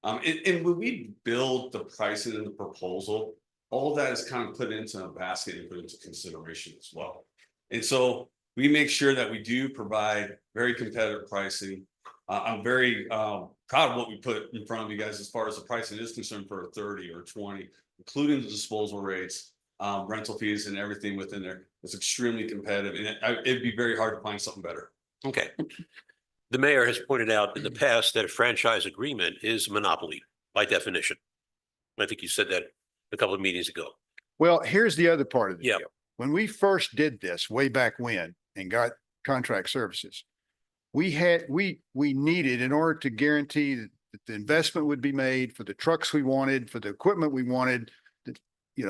And when we build the pricing and the proposal, all of that is kind of put into a basket and put into consideration as well. And so we make sure that we do provide very competitive pricing. I'm very proud of what we put in front of you guys as far as the pricing is concerned for a 30 or 20, including the disposal rates, rental fees and everything within there. It's extremely competitive and it'd be very hard to find something better. Okay. The mayor has pointed out in the past that a franchise agreement is a monopoly by definition. I think you said that a couple of meetings ago. Well, here's the other part of the Yeah. deal. When we first did this way back when and got contract services, we needed, in order to guarantee that the investment would be made for the trucks we wanted, for the equipment we wanted, that,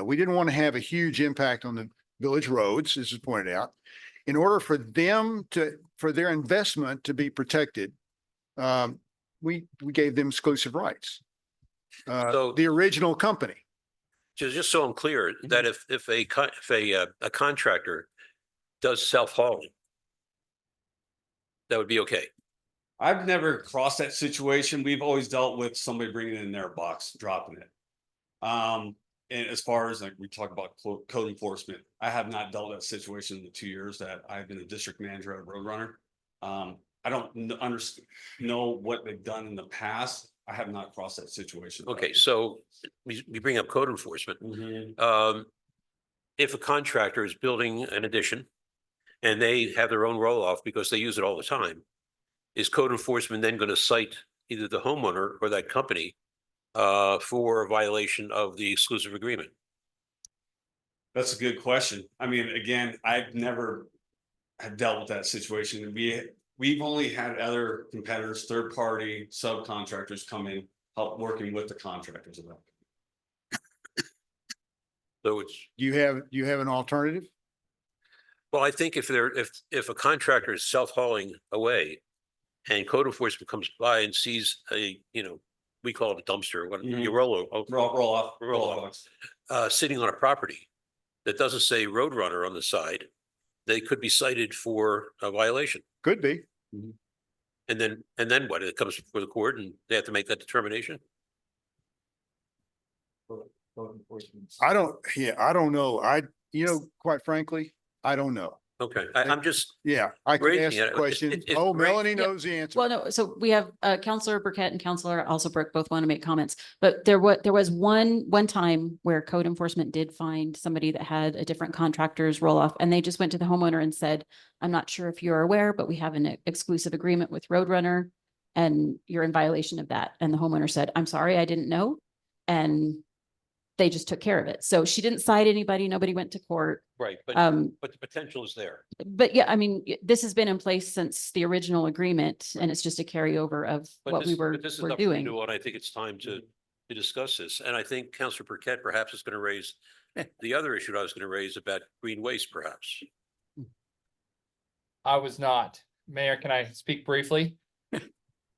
we didn't want to have a huge impact on the village roads, as is pointed out. In order for them for their investment to be protected, we gave them exclusive rights. So- The original company. Just so I'm clear, that if a contractor does self-hauling, that would be okay. I've never crossed that situation. We've always dealt with somebody bringing it in their box, dropping it. And as far as like we talk about code enforcement, I have not dealt with that situation in the 2 years that I've been a district manager at Roadrunner. I don't know what they've done in the past. I have not crossed that situation. Okay, so we bring up code enforcement. If a contractor is building an addition and they have their own roll-off because they use it all the time, is code enforcement then going to cite either the homeowner or that company for a violation of the exclusive agreement? That's a good question. I mean, again, I've never have dealt with that situation. We've only had other competitors, third-party subcontractors come in, help working with the contractors about it. So it's, Do you have an alternative? well, I think if a contractor is self-hauling away and code enforcement comes by and sees a, we call it a dumpster, what you roll off, sitting on a property that doesn't say Roadrunner on the side, they could be cited for a violation. Could be. And then what? It comes before the court and they have to make that determination? I don't know. Quite frankly, I don't know. Okay, I'm just, Yeah, I could Raising ask the it. question. It's Oh, great. Melanie Yep. knows the answer. Well, no, so we have Counselor Burkett and Counselor Alsobrook both want to make comments, but there was one time where code enforcement did find somebody that had a different contractor's roll off, and they just went to the homeowner and said, I'm not sure if you're aware, but we have an exclusive agreement with Roadrunner and you're in violation of that. And the homeowner said, I'm sorry, I didn't know. And they just took care of it. So she didn't cite anybody, nobody went to court. right, but the potential is there. But yeah, I mean, this has been in place since the original agreement and it's just a carryover of But what we this- were but this is were up for doing. renewal, and I think it's time to discuss this. And I think Councilor Burkett perhaps is going to raise the other issue I was going to raise about green waste, perhaps. I was not. Mayor, can I speak briefly?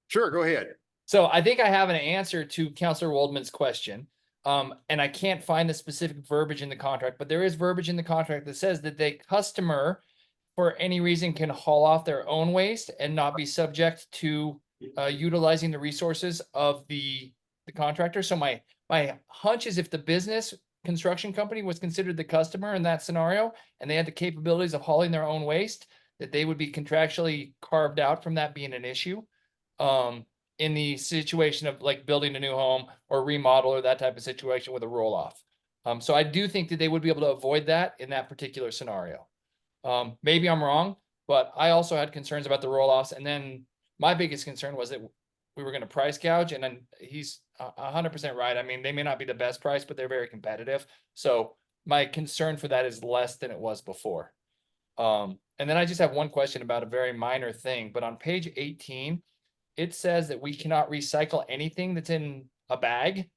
Sure, go ahead. So I think I have an answer to Counselor Waldman's question. And I can't find the specific verbiage in the contract, but there is verbiage in the contract that says that the customer, for any reason, can haul off their own waste and not be subject to utilizing the resources of the contractor. So my hunch is if the business construction company was considered the customer in that scenario, and they had the capabilities of hauling their own waste, that they would be contractually carved out from that being an issue. In the situation of like building a new home or remodel or that type of situation with a roll off. So I do think that they would be able to avoid that in that particular scenario. Maybe I'm wrong, but I also had concerns about the roll offs. And then my biggest concern was that we were going to price gouge, and then he's 100% right. I mean, they may not be the best price, but they're very competitive. So my concern for that is less than it was before. And then I just have one question about a very minor thing, but on page 18, it says that we cannot recycle anything that's in a bag.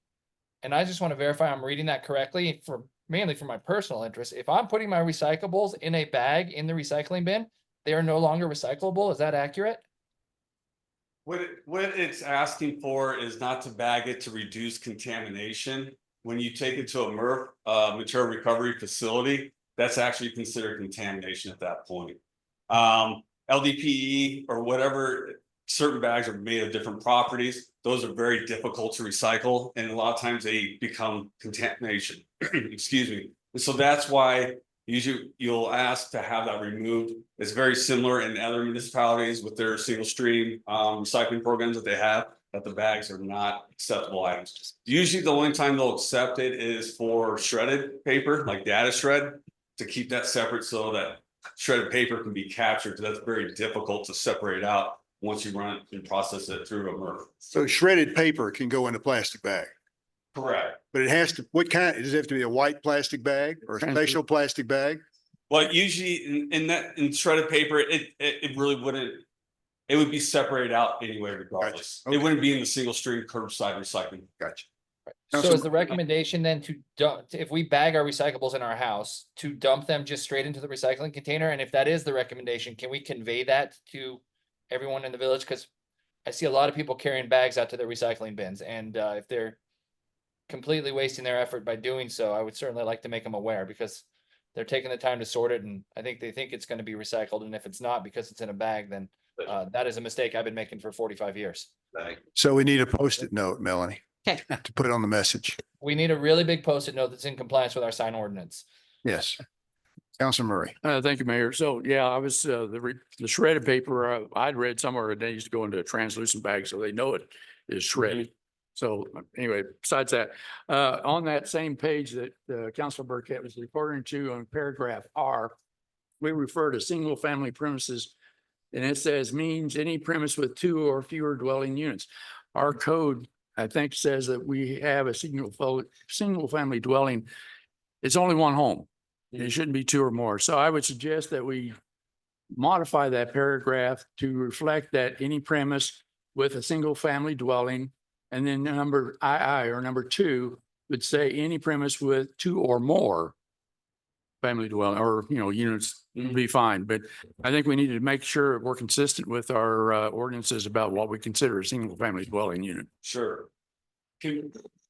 And I just want to verify I'm reading that correctly mainly for my personal interest. If I'm putting my recyclables in a bag in the recycling bin, they are no longer recyclable. Is that accurate? What it's asking for is not to bag it to reduce contamination. When you take it to a MRF, material recovery facility, that's actually considered contamination at that point. LDPE or whatever, certain bags are made of different properties. Those are very difficult to recycle, and a lot of times they become contamination. Excuse me. And so that's why usually you'll ask to have that removed. It's very similar in other municipalities with their single stream recycling programs that they have, that the bags are not acceptable items. Usually the only time they'll accept it is for shredded paper, like data shred, to keep that separate so that shredded paper can be captured, because that's very difficult to separate out once you run it and process it through a MRF. So shredded paper can go in a plastic bag, Correct. but it has to, what kind, does it have to be a white plastic bag or a special plastic bag? Well, usually in shredded paper, it really wouldn't, it would be separated out anyway regardless. Gotcha. It Okay. wouldn't be in the single stream curbside recycling. Gotcha. So is the recommendation then to dump, if we bag our recyclables in our house, to dump them just straight into the recycling container? And if that is the recommendation, can we convey that to everyone in the village? Because I see a lot of people carrying bags out to their recycling bins, and if they're completely wasting their effort by doing so, I would certainly like to make them aware, because they're taking the time to sort it, and I think they think it's gonna be recycled, and if it's not because it's in a bag, then that is a mistake I've been making for 45 years. So we need a Post-it note, Melanie. Okay. To put on the message. We need a really big Post-it note that's in compliance with our sign ordinance. Yes. Councilor Murray. Thank you, Mayor. So, yeah, I was, the shredded paper, I'd read somewhere that needs to go into a translucent bag so they know it is shredded. So anyway, besides that, on that same page that Councilor Burkett was referring to on paragraph R, we refer to single family premises, and it says means any premise with 2 or fewer dwelling units. Our code, I think, says that we have a single family dwelling. It's only one home. It shouldn't be 2 or more. So I would suggest that we modify that paragraph to reflect that any premise with a single family dwelling, and then number II or number 2 would say any premise with 2 or more family dwelling or, units would be fine. But I think we need to make sure we're consistent with our ordinances about what we consider a single family dwelling unit. Sure.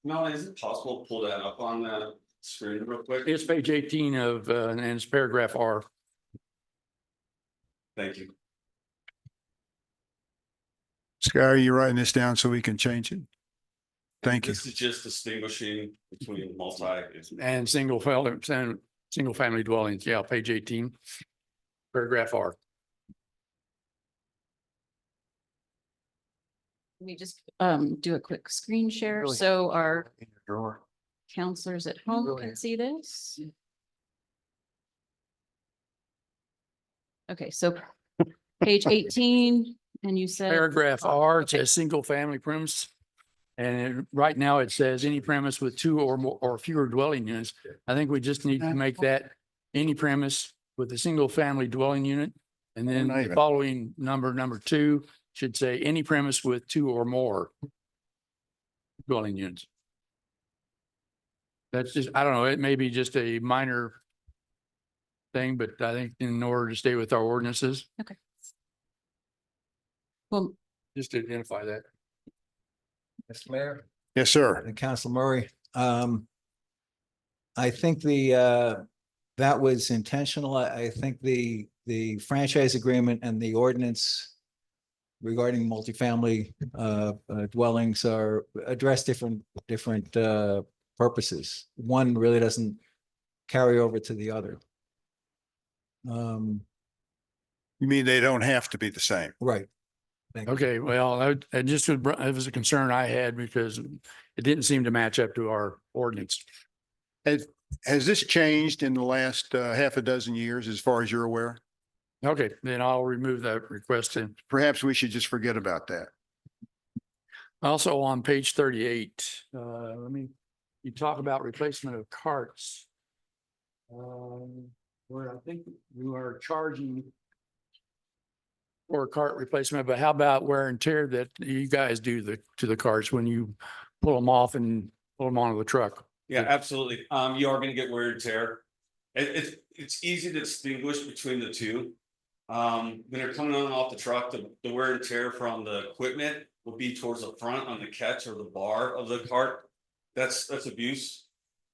Melanie, is it possible to pull that up on the screen real quick? It's page 18 of, and it's paragraph R. Thank you. Sky, are you writing this down so we can change it? Thank you. This is just distinguishing between multi. And single family dwellings. Yeah, page 18, paragraph R. Let me just do a quick screen share Really? so our In your drawer. counselors at home Really? can see this. Okay, so page 18, and you said. Paragraph R, it says single family premise. And right now it says any premise with 2 or more or fewer dwelling units. I think we just need to make that any premise with a single family dwelling unit. And then Not the even. following number 2 should say any premise with 2 or more dwelling units. That's just, I don't know, it may be just a minor thing, but I think in order to stay with our ordinances, Okay. Well, just to identify that. Mr. Mayor. Yes, sir. And Council Murray, I think that was intentional. I think the franchise agreement and the ordinance regarding multifamily dwellings are address different purposes. One really doesn't carry over to the other. You mean they don't have to be the same? Right. Thank you. Okay, well, it was a concern I had because it didn't seem to match up to our ordinance. Has this changed in the last half a dozen years as far as you're aware? Okay, then I'll remove that request. And Perhaps we should just forget about that. also on page 38, you talk about replacement of carts. Where I think you are charging for cart replacement, but how about wear and tear that you guys do to the carts when you pull them off and pull them onto the truck? Yeah, absolutely. You are gonna get wear and tear. It's easy to distinguish between the two. When they're coming on and off the truck, the wear and tear from the equipment will be towards the front on the catch or the bar of the cart. That's abuse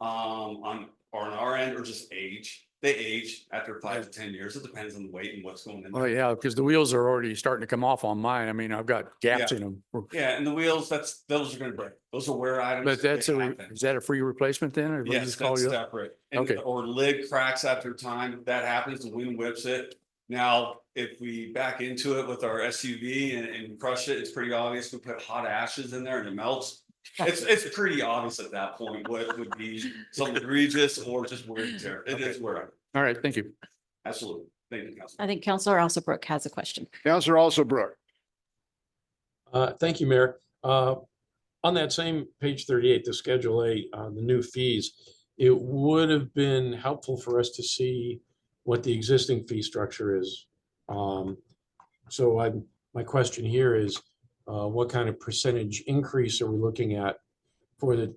on our end, or just age. They age after 5 to 10 years. It depends on the weight and what's going in Oh, there. yeah, because the wheels are already starting to come off on mine. I mean, I've got gaps in them. Yeah, and the wheels, those are gonna break. Those are wear items. But that's They is happen. that a free replacement then? Or what do you Yes, just call that's you? separate. And- Okay. Or lid cracks after time, that happens, the wind whips it. Now, if we back into it with our SUV and crush it, it's pretty obvious. We put hot ashes in there and it melts. It's pretty obvious at that point what would be something egregious or just wear and tear. It is wear. All right, thank you. Absolutely. Thank you, Councilman. I think Counselor Alsobrook has a question. Councilor Alsobrook. Thank you, Mayor. On that same page 38, the Schedule A, the new fees, it would have been helpful for us to see what the existing fee structure is. So my question here is, what kind of percentage increase are we looking at for the,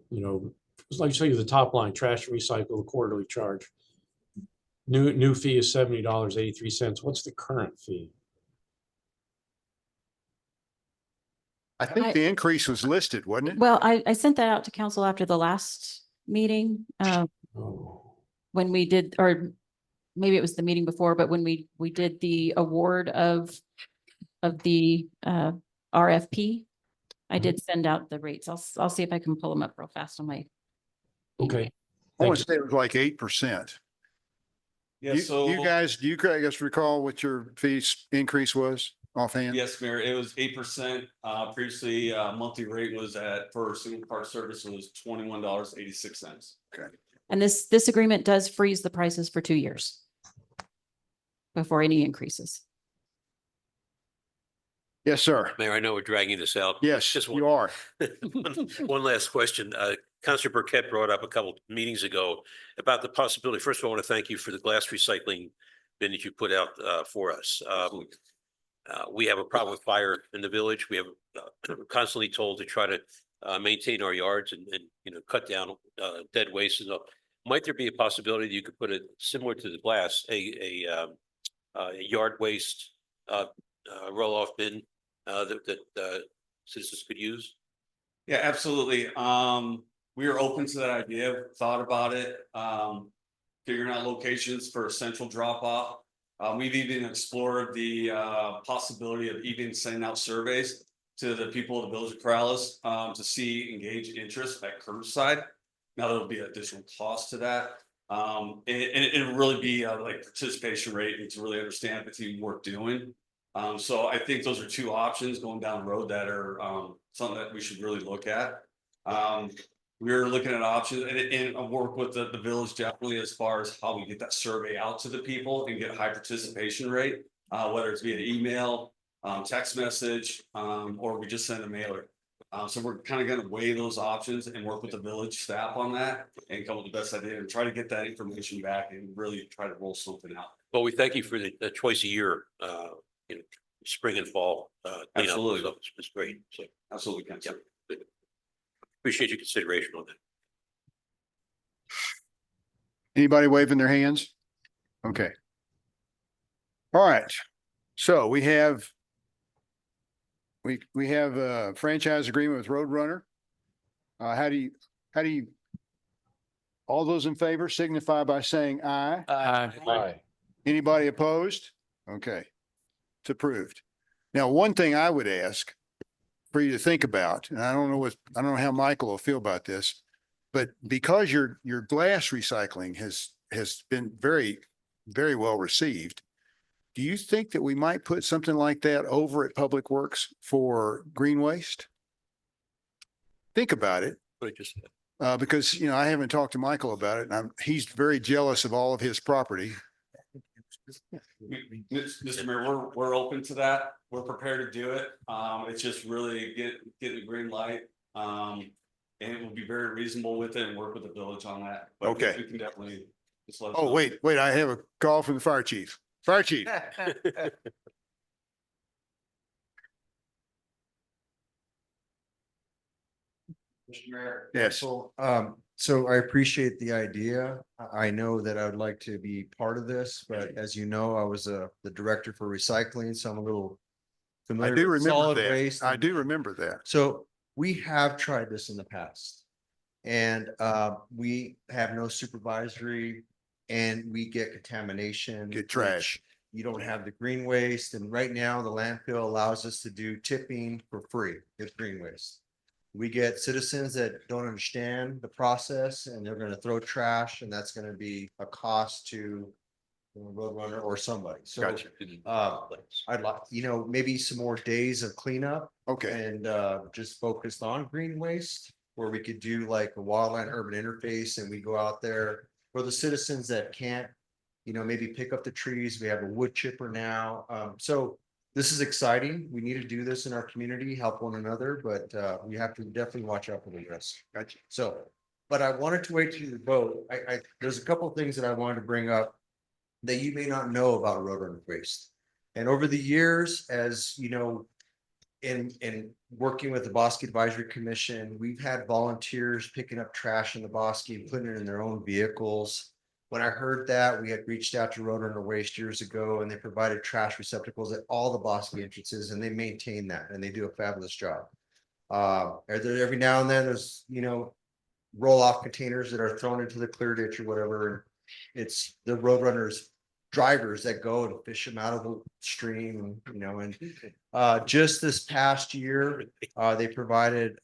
like say the top line, trash and recycle, the quarterly charge? New fee is $70.83. What's the current fee? I think I- the increase was listed, wasn't it? Well, I sent that out to council after the last meeting, when we did, or maybe it was the meeting before, but when we did the award of the RFP, I did send out the rates. I'll see if I can pull them up real fast on my. Okay. I want Thank to say it was like 8%. Yeah, You so. guys, do you guys recall what your fees increase was offhand? Yes, Mayor, it was 8%. Previously, monthly rate was for single car service was $21.86. Okay. And this agreement does freeze the prices for 2 years before any increases. Yes, sir. Mayor, I know we're dragging this out. Yes, Just you are. one last question. Councilor Burkett brought up a couple meetings ago about the possibility. First of all, I want to thank you for the glass recycling bin that you put out for us. We have a problem with fire in the village. We have we're constantly told to try to maintain our yards and cut down dead waste and all. Might there be a possibility that you could put it similar to the glass, a yard waste roll-off bin that citizens could use? Yeah, absolutely. We are open to that idea, thought about it, figuring out locations for a central drop off. We've even explored the possibility of even sending out surveys to the people of the village of Corrales to engage interest at curbside. Now there'll be additional cost to that. It'll really be like participation rate and to really understand if it's even worth doing. So I think those are two options going down the road that are something that we should really look at. We're looking at options and work with the village definitely as far as how we get that survey out to the people and get high participation rate, whether it's via email, text message, or we just send a mailer. So we're kind of going to weigh those options and work with the village staff on that and come up with the best idea and try to get that information back and really try to roll something out. Well, we thank you for the twice a year, spring and fall. Cleanup. Absolutely. So it's great. So Absolutely. Councilor. appreciate your consideration on that. Anybody waving their hands? Okay. All right. So we have a franchise agreement with Roadrunner. How do you, all those in favor signify by saying aye. Aye. Anybody opposed? Okay. It's approved. Now, one thing I would ask for you to think about, and I don't know how Michael will feel about this, but because your glass recycling has been very, very well received, do you think that we might put something like that over at Public Works for green waste? Think about it. What I just said. Because, I haven't talked to Michael about it, and he's very jealous of all of his property. Mr. Mayor, we're open to that. We're prepared to do it. It's just really get the green light. And it will be very reasonable with it and work with the village on that. But Okay. We can definitely just let us Oh, know. wait, I have a call from the fire chief. Fire chief. Mr. Mayor. Yes. So I appreciate the idea. I know that I would like to be part of this, but as you know, I was the director for recycling, so I'm a little I familiar do with remember solid that. waste. I do remember that. So we have tried this in the past. And we have no supervisory and we get contamination. Get trash. which You don't have the green waste. And right now the landfill allows us to do tipping for free with green waste. We get citizens that don't understand the process and they're gonna throw trash and that's gonna be a cost to Roadrunner or somebody. So Gotcha. I'd like, maybe some more days of cleanup Okay. and just focused on green waste. Where we could do like a wildland urban interface and we go out there for the citizens that can't, maybe pick up the trees. We have a wood chipper now. So this is exciting. We need to do this in our community, help one another, but we have to definitely watch out for the risk. Gotcha. So, but I wanted to wait till you vote. There's a couple of things that I wanted to bring up that you may not know about Roadrunner waste. And over the years, as you know, in working with the Bosque Advisory Commission, we've had volunteers picking up trash in the Bosque and putting it in their own vehicles. When I heard that, we had reached out to Roadrunner Waste years ago and they provided trash receptacles at all the Bosque entrances and they maintain that and they do a fabulous job. Every now and then there's, roll-off containers that are thrown into the clear ditch or whatever. And it's the Roadrunners drivers that go and fish them out of the stream, and just this past year, they provided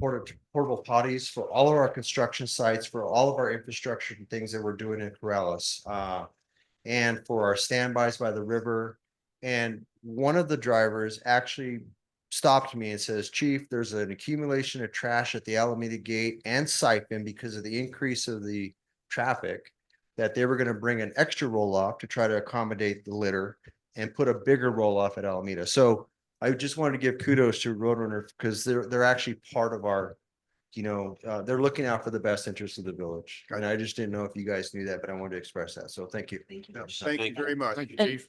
portable potties for all of our construction sites, for all of our infrastructure and things that we're doing in Corrales, and for our standbys by the river. And one of the drivers actually stopped me and says, Chief, there's an accumulation of trash at the Alameda Gate and Siphon because of the increase of the traffic, that they were going to bring an extra roll-off to try to accommodate the litter and put a bigger roll-off at Alameda. So I just wanted to give kudos to Roadrunner because they're actually part of our, they're looking out for the best interest of the village. And I just didn't know if you guys knew that, but I wanted to express that. So thank you. Thank you. Thank you very much.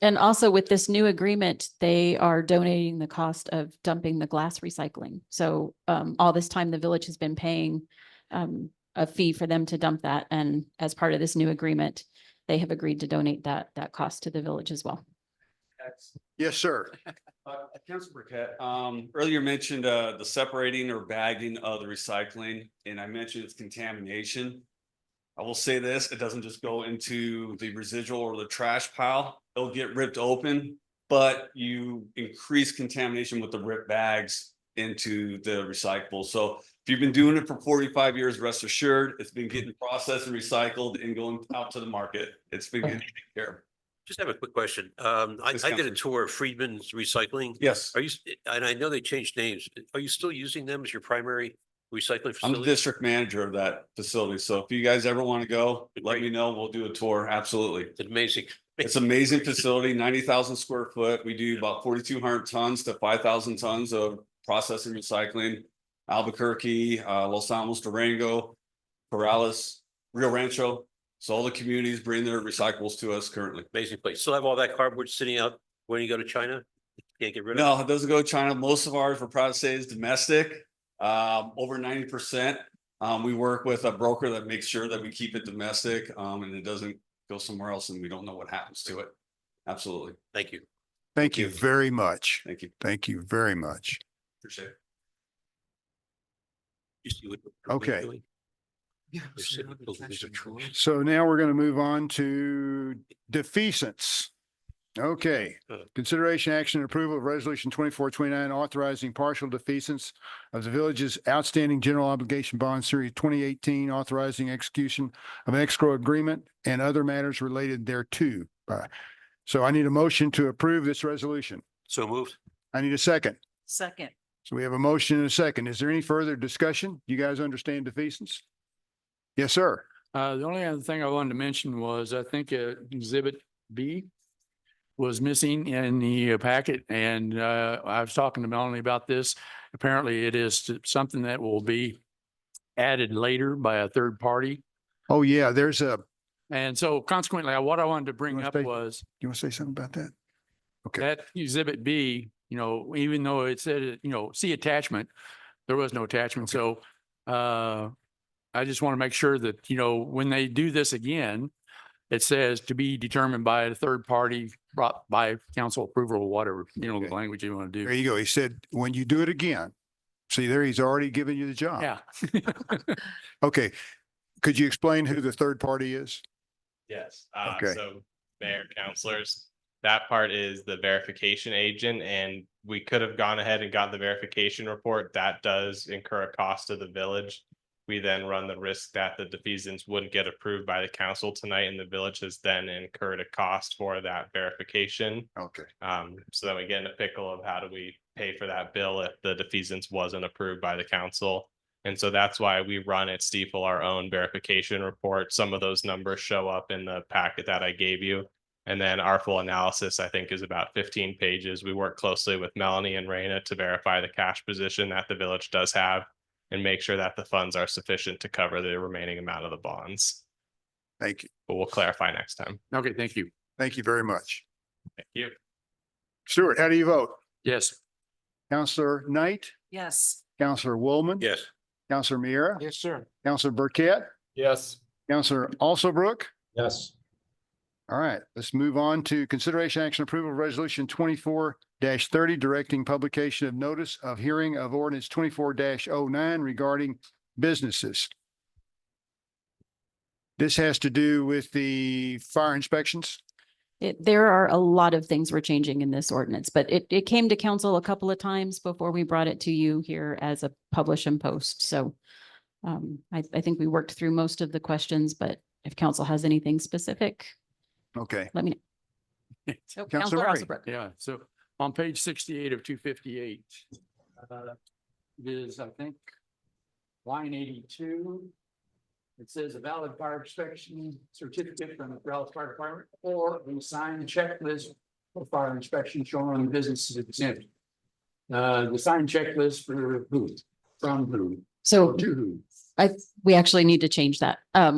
And also with this new agreement, they are donating the cost of dumping the glass recycling. So all this time, the village has been paying a fee for them to dump that. And as part of this new agreement, they have agreed to donate that cost to the village as well. Yes, sir. Councilor Burkett, earlier mentioned the separating or bagging of the recycling, and I mentioned it's contamination. I will say this, it doesn't just go into the residual or the trash pile. It'll get ripped open, but you increase contamination with the ripped bags into the recyclable. So if you've been doing it for 45 years, rest assured, it's been getting processed and recycled and going out to the market. It's been getting taken care of. Just have a quick question. I did a Counselor. tour of Friedman's Recycling. Yes, Are you, and I know they changed names. Are you still using them as your primary recycling I'm the facility? district manager of that facility. So if you guys ever want to go, let me know. We'll do a tour. Absolutely. It's amazing. It's an amazing facility, 90,000 square foot. We do about 4,200 tons to 5,000 tons of processing recycling. Albuquerque, Los Alamos, Durango, Corrales, Rio Rancho. So all the communities bring their recyclables to us currently. Amazing place. Still have all that cardboard sitting out when you go to China? Can't get rid of it? No, it doesn't go to China. Most of ours, we're proud to say, is domestic. Over 90%. We work with a broker that makes sure that we keep it domestic, and it doesn't go somewhere else and we don't know what happens to it. Absolutely. Thank you. Thank you very much. Thank you. Thank you very much. Appreciate it. You see what Okay. doing? They're sitting with those trash. So now we're going to move on to defeasance. Okay, consideration action and approval of resolution 2429 authorizing partial defeasance of the village's outstanding general obligation bond series 2018, authorizing execution of an escrow agreement and other matters related thereto. So I need a motion to approve this resolution. So moved. I need a second. Second. So we have a motion and a second. Is there any further discussion? You guys understand defeasance? Yes, sir. The only other thing I wanted to mention was I think exhibit B was missing in the packet, and I was talking to Melanie about this. Apparently it is something that will be added later by a third party. Oh, yeah, And so consequently, what I wanted to bring wanna up say- was you want to say something about that? Okay. that exhibit B, even though it said, see attachment, there was no attachment. So I just want to make sure that, when they do this again, it says to be determined by a third party, brought by council approval or whatever, the language you want to There do. you go. He said, when you do it again, see there, he's already given you the job. Yeah. Okay. Could you explain who the third party is? Yes, Okay. so mayor, councilors, that part is the verification agent, and we could have gone ahead and got the verification report. That does incur a cost to the village. We then run the risk that the defeasance wouldn't get approved by the council tonight, and the village has then incurred a cost for that verification. Okay. So then we get in a pickle of how do we pay for that bill if the defeasance wasn't approved by the council? And so that's why we run at Stiefel our own verification report. Some of those numbers show up in the packet that I gave you. And then our full analysis, I think, is about 15 pages. We work closely with Melanie and Raina to verify the cash position that the village does have and make sure that the funds are sufficient to cover the remaining amount of the bonds. Thank you. But we'll clarify next time. Okay, thank you. Thank you very much. Thank you. Stuart, how do you vote? Yes. Counselor Knight, Yes. Counselor Woolman. Yes. Counselor Miera, Yes, sir. Counselor Burkett, Yes. Counselor Alsobrook. Yes. All right, let's move on to consideration action approval of resolution 2429 30, directing publication of notice of hearing of ordinance 24-09 regarding businesses. This has to do with the fire inspections. There are a lot of things we're changing in this ordinance, but it came to council a couple of times before we brought it to you here as a publish and post. So I think we worked through most of the questions, but if council has anything specific, Okay. let me know. So, Councilor Murray. Hasselbrook. Yeah, so on page 68 of 258, it is, I think, line 82. It says a valid fire inspection certificate from the Dallas Fire Department or a signed checklist for fire inspection showing the business is exempt. The signed checklist for who? From who? So To who? we actually need to change that. Why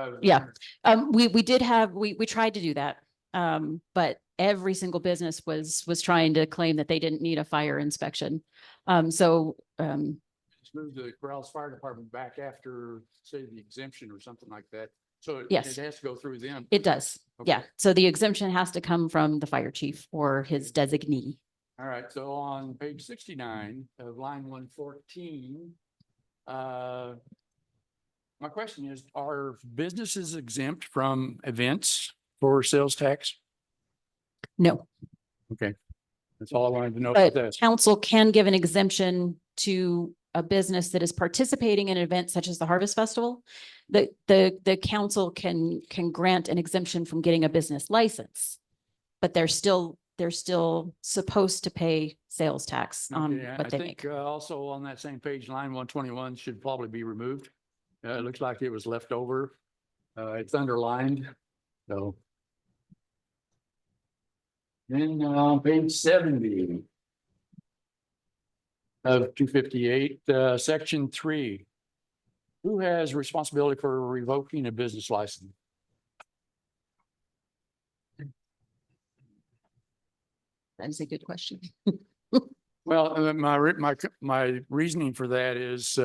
I was Yeah. wondering. We did have, we tried to do that. But every single business was trying to claim that they didn't need a fire inspection. Just move the Corrales Fire Department back after, say, the exemption or something like that. So it Yes. has to go through them. It does. Yeah. Okay. So the exemption has to come from the fire chief or his designee. All right, so on page 69 of line 114, my question is, are businesses exempt from events for sales tax? No, Okay, that's all I wanted to know. about but that. council can give an exemption to a business that is participating in an event such as the Harvest Festival. The council can grant an exemption from getting a business license, but they're still supposed to pay sales tax on Okay, what I they think make. also on that same page, line 121 should probably be removed. It looks like it was left over. It's underlined, so. Then on page 70 of 258, section 3. Who has responsibility for revoking a business license? That is a good question. Well, my reasoning for that is,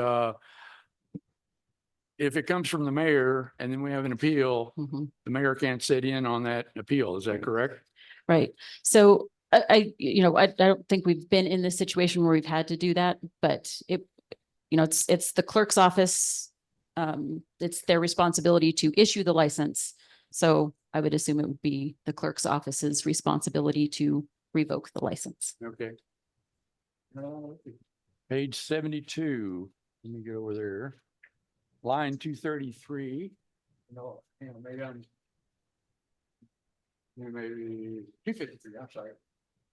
if it comes from the mayor and then we have an appeal, Mhm. the mayor can't sit in on that appeal. Is that correct? Right. So I don't think we've been in this situation where we've had to do that, but it's the clerk's office. It's their responsibility to issue the license. So I would assume it would be the clerk's office's responsibility to revoke the license. Okay. Page 72, let me go over there. Line 233. No, maybe I'm. Maybe 253, I'm sorry.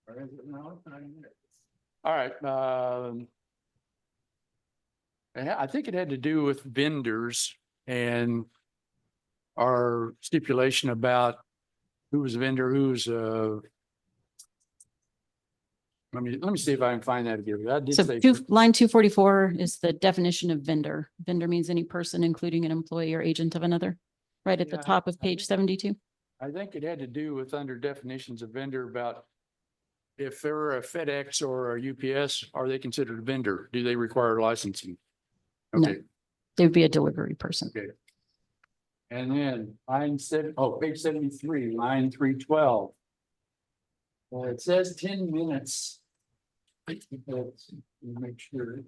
Or is it? No, it's not even there. All right, I think it had to do with vendors and our stipulation about who was a vendor, who's let me see if I can find that again. I did So say. line 244 is the definition of vendor. Vendor means any person, including an employee or agent of another, right at the Yeah, top of I page think- 72. I think it had to do with under definitions of vendor about if they're a FedEx or a UPS, are they considered a vendor? Do they require licensing? No. Okay, They would be a delivery person. okay. And then page 73, line 312. It says 10 minutes. Make sure.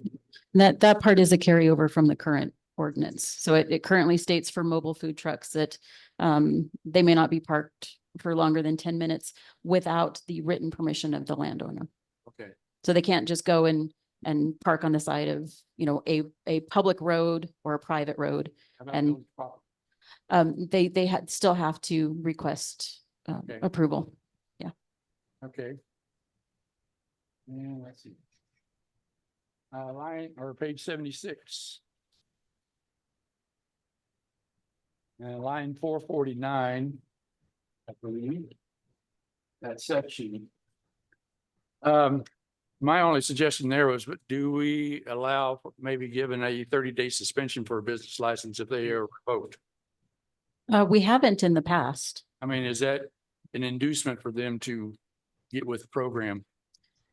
That part is a carryover from the current ordinance. So it currently states for mobile food trucks that they may not be parked for longer than 10 minutes without the written permission of the landowner. Okay, So they can't just go and park on the side of, a public road or a private road. how about And those prop- they still have to request Okay. approval. Okay. And let's see. Line or page 76. Line 449. I believe. That section. My only suggestion there was, but do we allow maybe given a 30-day suspension for a business license if they are revoked? We haven't in the past. I mean, is that an inducement for them to get with the program?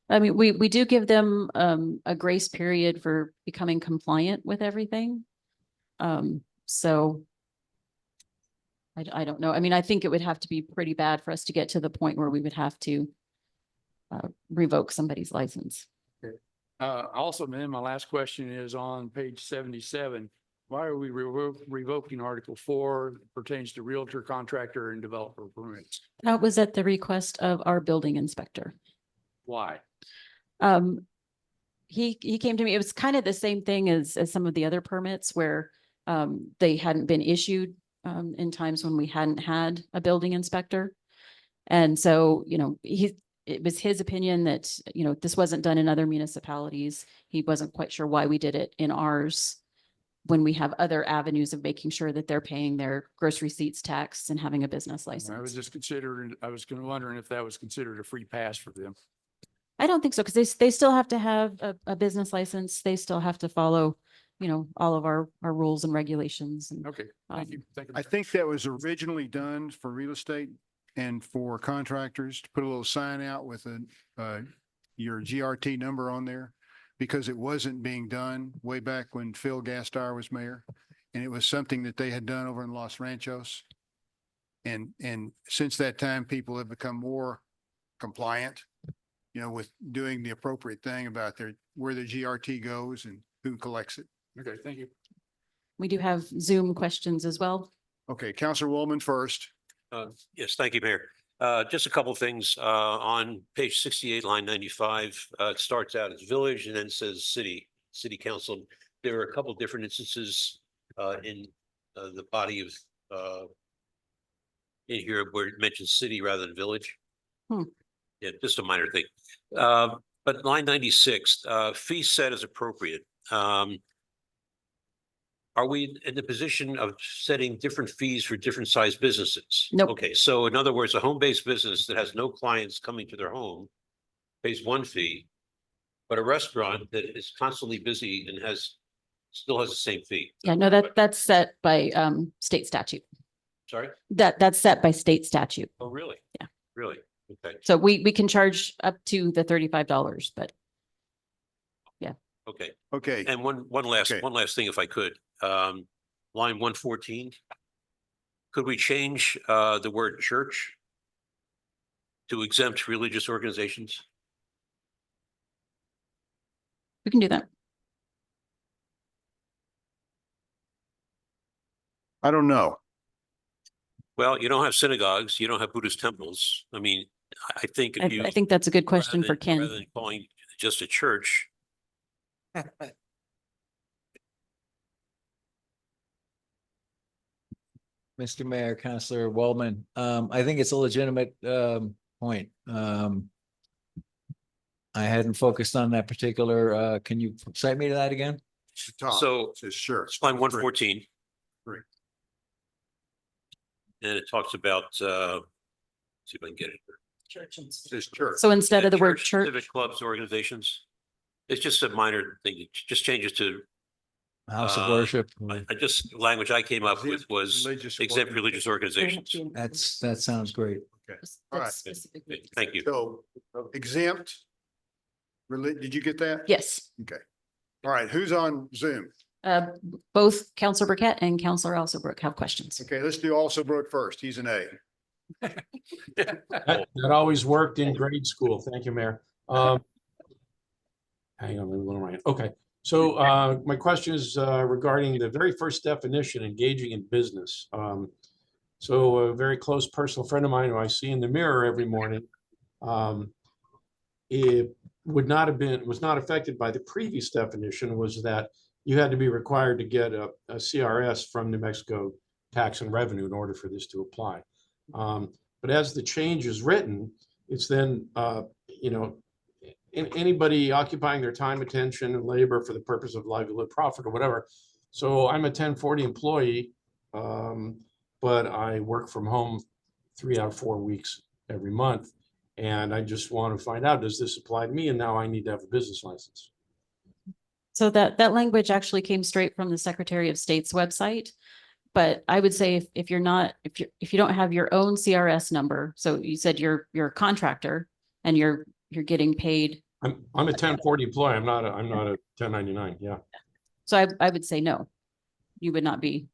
I mean, we do give them a grace period for becoming compliant with everything. So I don't know. I mean, I think it would have to be pretty bad for us to get to the point where we would have to revoke somebody's license. Also, then my last question is on page 77. Why are we revoking Article 4 pertains to realtor, contractor and developer permits? That was at the request of our building inspector. Why? He came to me, it was kind of the same thing as some of the other permits where they hadn't been issued in times when we hadn't had a building inspector. And so, you know, it was his opinion that, you know, this wasn't done in other municipalities. He wasn't quite sure why we did it in ours when we have other avenues of making sure that they're paying their gross receipts tax and having a business I was license. just considering, I was wondering if that was considered a free pass for them. I don't think so, because they still have to have a business license. They still have to follow, you know, all of our rules and regulations. And, Okay, thank you. Thank you. I think that was originally done for real estate and for contractors to put a little sign out with your GRT number on there, because it wasn't being done way back when Phil Gastar was mayor. And it was something that they had done over in Los Ranchos. And since that time, people have become more compliant, you know, with doing the appropriate thing about where the GRT goes and who collects it. Okay, thank you. we do have Zoom questions as well. Okay, Counselor Woolman first. Yes, thank you, Mayor. Just a couple of things, on page 68, line 95, it starts out as village and then says city council. There are a couple of different instances, in, the body of, in here where it mentions city rather than village. Yeah, just a minor thing. But line 96, fee set as appropriate. Are we in the position of setting different fees for different sized businesses? Nope. Okay, so in other words, a home-based business that has no clients coming to their home pays one fee, but a restaurant that is constantly busy and still has the same fee. Yeah, no, that's set by state statute. Sorry? That's set by state statute. Oh, really? Yeah. Really? Okay. So we can charge up to the $35, but yeah. Okay. Okay. And one last thing, if I could, line 114. Could we change the word church to exempt religious organizations? We can do that. I don't know. Well, you don't have synagogues, you don't have Buddhist temples. I mean, I think if you. I think that's a good question for rather Ken. than calling just a church. Mr. Mayor, Councilor Waldman, I think it's a legitimate point. I hadn't focused on that particular, can you cite me to that again? So Says sure. it's line 114. Great. And it talks about, see if I can get it. Says church. So instead of the word church, Civic clubs, organizations. It's just a minor thing. It just changes to. House of worship. I just, language I came up with was Religious exempt religious organizations. That sounds great. Okay. All right. Thank you. So exempt. Did you get that? yes. Okay. All right. Who's on Zoom? Both Counselor Burkett and Counselor Alsobrook have questions. Okay, let's do Alsobrook first. He's an A. That always worked in grade school. Thank you, Mayor. Hang on, let me write. Okay, so my question is regarding the very first definition, engaging in business. So a very close personal friend of mine who I see in the mirror every morning, it was not affected by the previous definition, was that you had to be required to get a CRS from New Mexico Tax and Revenue in order for this to apply. But as the change is written, it's then, you know, anybody occupying their time, attention, and labor for the purpose of livelihood, profit, or whatever. So I'm a 1040 employee, but I work from home 3 out of 4 weeks every month. And I just want to find out, does this apply to me? And now I need to have a business license. So that language actually came straight from the Secretary of State's website. But I would say if you don't have your own CRS number, so you said you're a contractor and you're getting paid. I'm a 1040 employee. I'm not a 1099. Yeah. So I would say no, you would not be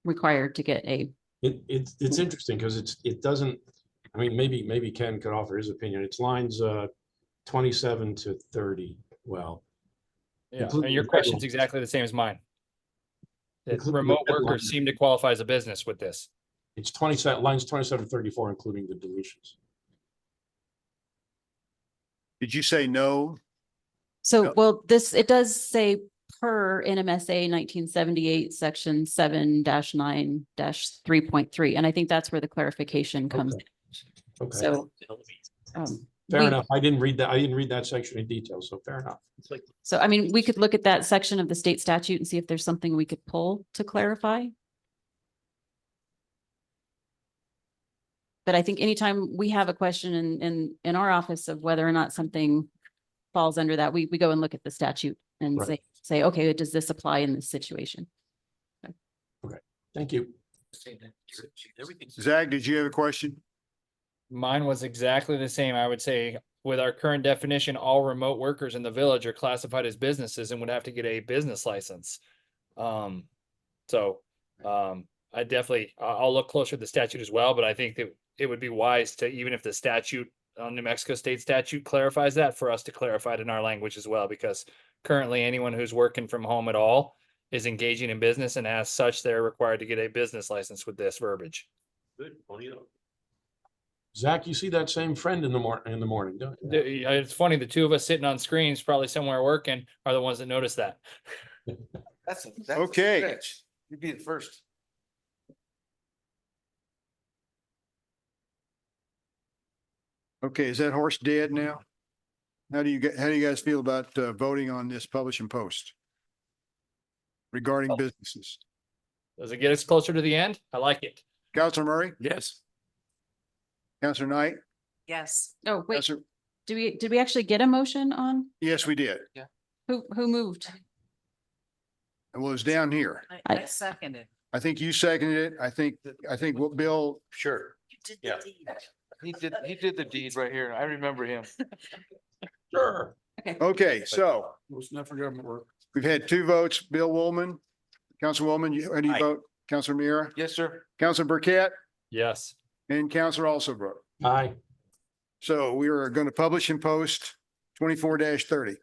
required to get a. It's interesting because it doesn't, I mean, maybe Ken could offer his opinion. It's lines 27 to 30. Well, Yeah, including and your the question's deadlines. exactly the same as mine. That Including the remote workers deadlines. seem to qualify as a business with this. It's 27, lines 27 to 34, including the deletions. Did you say no? So, No. well, it does say per NMSA 1978, section 7-9-3.3, and I think that's where the clarification comes. Okay. Okay. So, Fair we- enough. I didn't read that section in detail, so fair enough. So, I mean, we could look at that section of the state statute and see if there's something we could pull to clarify. But I think anytime we have a question in our office of whether or not something falls under that, we go and look at the statute and Right. say, okay, does this apply in this situation? Thank you. Zach, did you have a question? Mine was exactly the same. I would say with our current definition, all remote workers in the village are classified as businesses and would have to get a business license. I definitely, I'll look closer at the statute as well, but I think that it would be wise to, even if the statute on New Mexico state statute clarifies that, for us to clarify it in our language as well, because currently anyone who's working from home at all is engaging in business, and as such, they're required to get a business license with this verbiage. Good, pony up. Zach, you see that same friend in the morning, don't you? It's funny, the two of us sitting on screens, probably somewhere working, are the ones that notice that. That's a Okay. stretch. You'd be the first. Okay, is that horse dead now? How do you guys feel about voting on this publish and post? Regarding businesses? Does it get us closer to the end? I like it. Counselor Murray? Yes. Counselor Knight? Yes. Oh, wait, Counselor- did we actually get a motion on? Yes, we did. Who moved? Well, it was down here. I seconded. I think you seconded it. I think what Bill, Sure. You did Yeah. the deed. He did the deed right here. I remember him. Sure. okay, so Most never government work. we've had two votes. Bill Woolman, Council Woolman, how do you Aye. vote? Counselor Mira, Yes, sir. Counselor Burkett, Yes. and Counselor Alsobrook. Aye. So we are going to publish and post 24-30.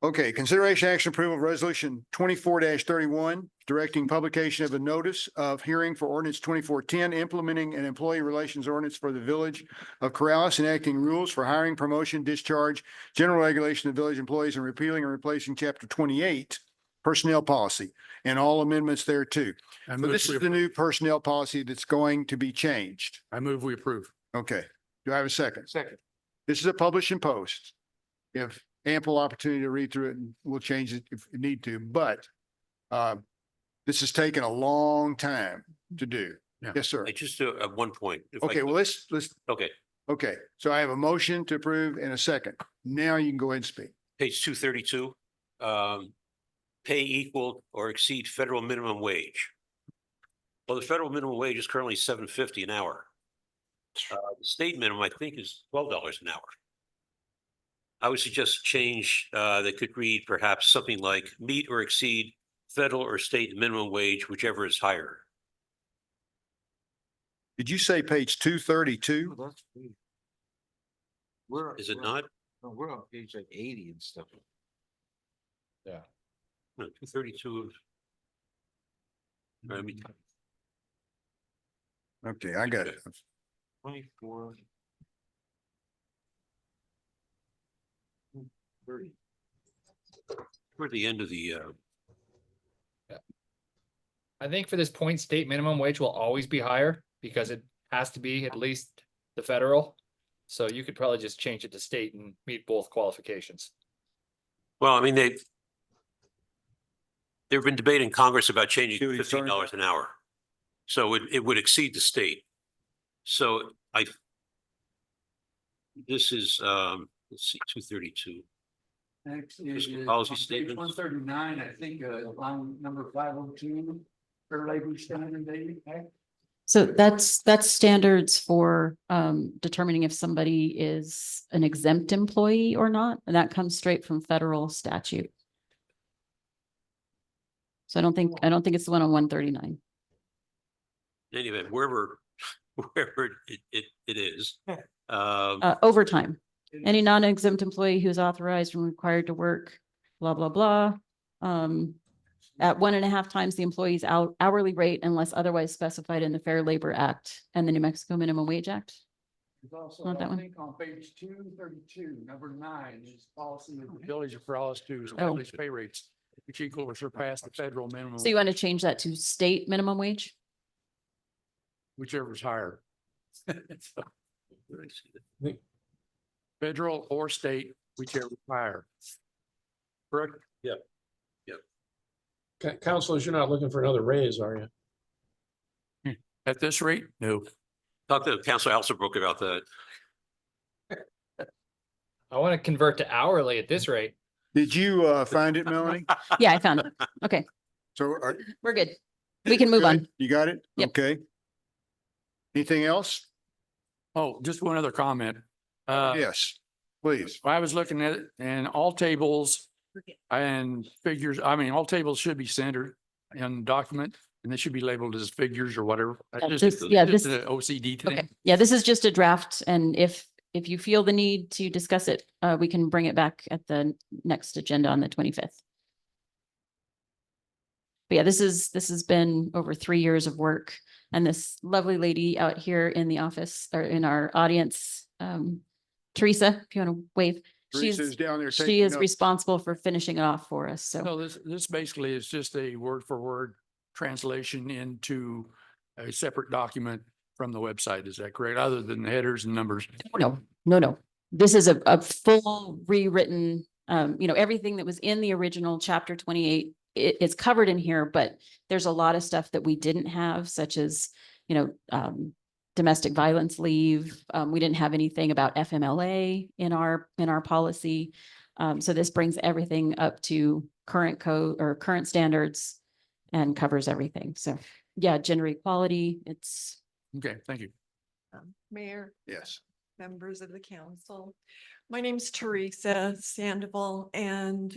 Okay, consideration action approval of resolution 24-31, directing publication of a notice of hearing for ordinance 2410, implementing an employee relations ordinance for the village of Corrales, enacting rules for hiring, promotion, discharge, general regulation of village employees, and repealing and replacing chapter 28 personnel policy and all amendments there too. I So move this we is the new personnel policy that's going to be changed. I move we approve. Okay. Do I have a second? Second. This is a publish and post. You have ample opportunity to read through it and we'll change it if we need to, but this has taken a long time to do. Yeah. Yes, sir. I just, at one point. if I Okay, could- well, let's, Okay, okay. So I have a motion to approve and a second. Now you can go ahead and speak. page 232. Pay equal or exceed federal minimum wage. Well, the federal minimum wage is currently $7.50 an hour. The state minimum, I think, is $12 an hour. I would suggest change, that could read perhaps something like meet or exceed federal or state minimum wage, whichever is higher. Did you say page 232? Is it not? We're on page like 80 and stuff. Yeah. No, 232. I mean, Okay, I got it. 24. 30. toward the end of the, I think for this point, state minimum wage will always be higher because it has to be at least the federal. So you could probably just change it to state and meet both qualifications. well, I mean, they've been debating in Congress about changing See what to he's saying? $15 an hour. So it would exceed the state. So this is, let's see, 232. Actually, Fiscal policy statements. 139, I think, line number 502, Fair Labor Standard Daily Act. So that's standards for determining if somebody is an exempt employee or not, and that comes straight from federal statute. So I don't think it's the one on 139. In any event, wherever wherever it is. Overtime. Any non-exempt employee who is authorized and required to work, blah, blah, blah. At 1.5 times the employee's hourly rate unless otherwise specified in the Fair Labor Act and the New Mexico Minimum Wage Act. There's also, Want that I one? think on page 232, number 9 is policy of the village of Corrales to Oh. establish pay rates which equal or surpass the federal minimum. So you want to change that to state minimum wage? Whichever's higher. So, Where did I see that? federal or state, whichever is higher. Correct? Yep. Counselors, you're not looking for another raise, are you? At this rate? No. Talk to Councilor Alsobrook about that. I want to convert to hourly at this rate. Did you find it, Melanie? Yeah, I found it. Okay, So are, we're good. We can move good? on. You got it? Yep. Okay. Anything else? Oh, just one other comment. Yes, please. I was looking at it and all tables and figures, I mean, all tables should be centered in document and they should be labeled as figures or whatever. Yeah, Just this- an OCD thing. Okay, yeah, this is just a draft, and if you feel the need to discuss it, we can bring it back at the next agenda on the 25th. But yeah, this has been over 3 years of work, and this lovely lady out here in the office or in our audience, Teresa, if you want to wave. Teresa's down there She taking is notes. responsible for finishing it off for us, so. No, this basically is just a word for word translation into a separate document from the website. Is that correct? Other than the headers and numbers? No. This is a full rewritten, everything that was in the original chapter 28, it's covered in here, but there's a lot of stuff that we didn't have, such as, domestic violence leave. We didn't have anything about FMLA in our policy. So this brings everything up to current code or current standards and covers everything. So yeah, gender equality, it's. Okay, thank you. Mayor, Yes. members of the council. My name's Teresa Sandoval, and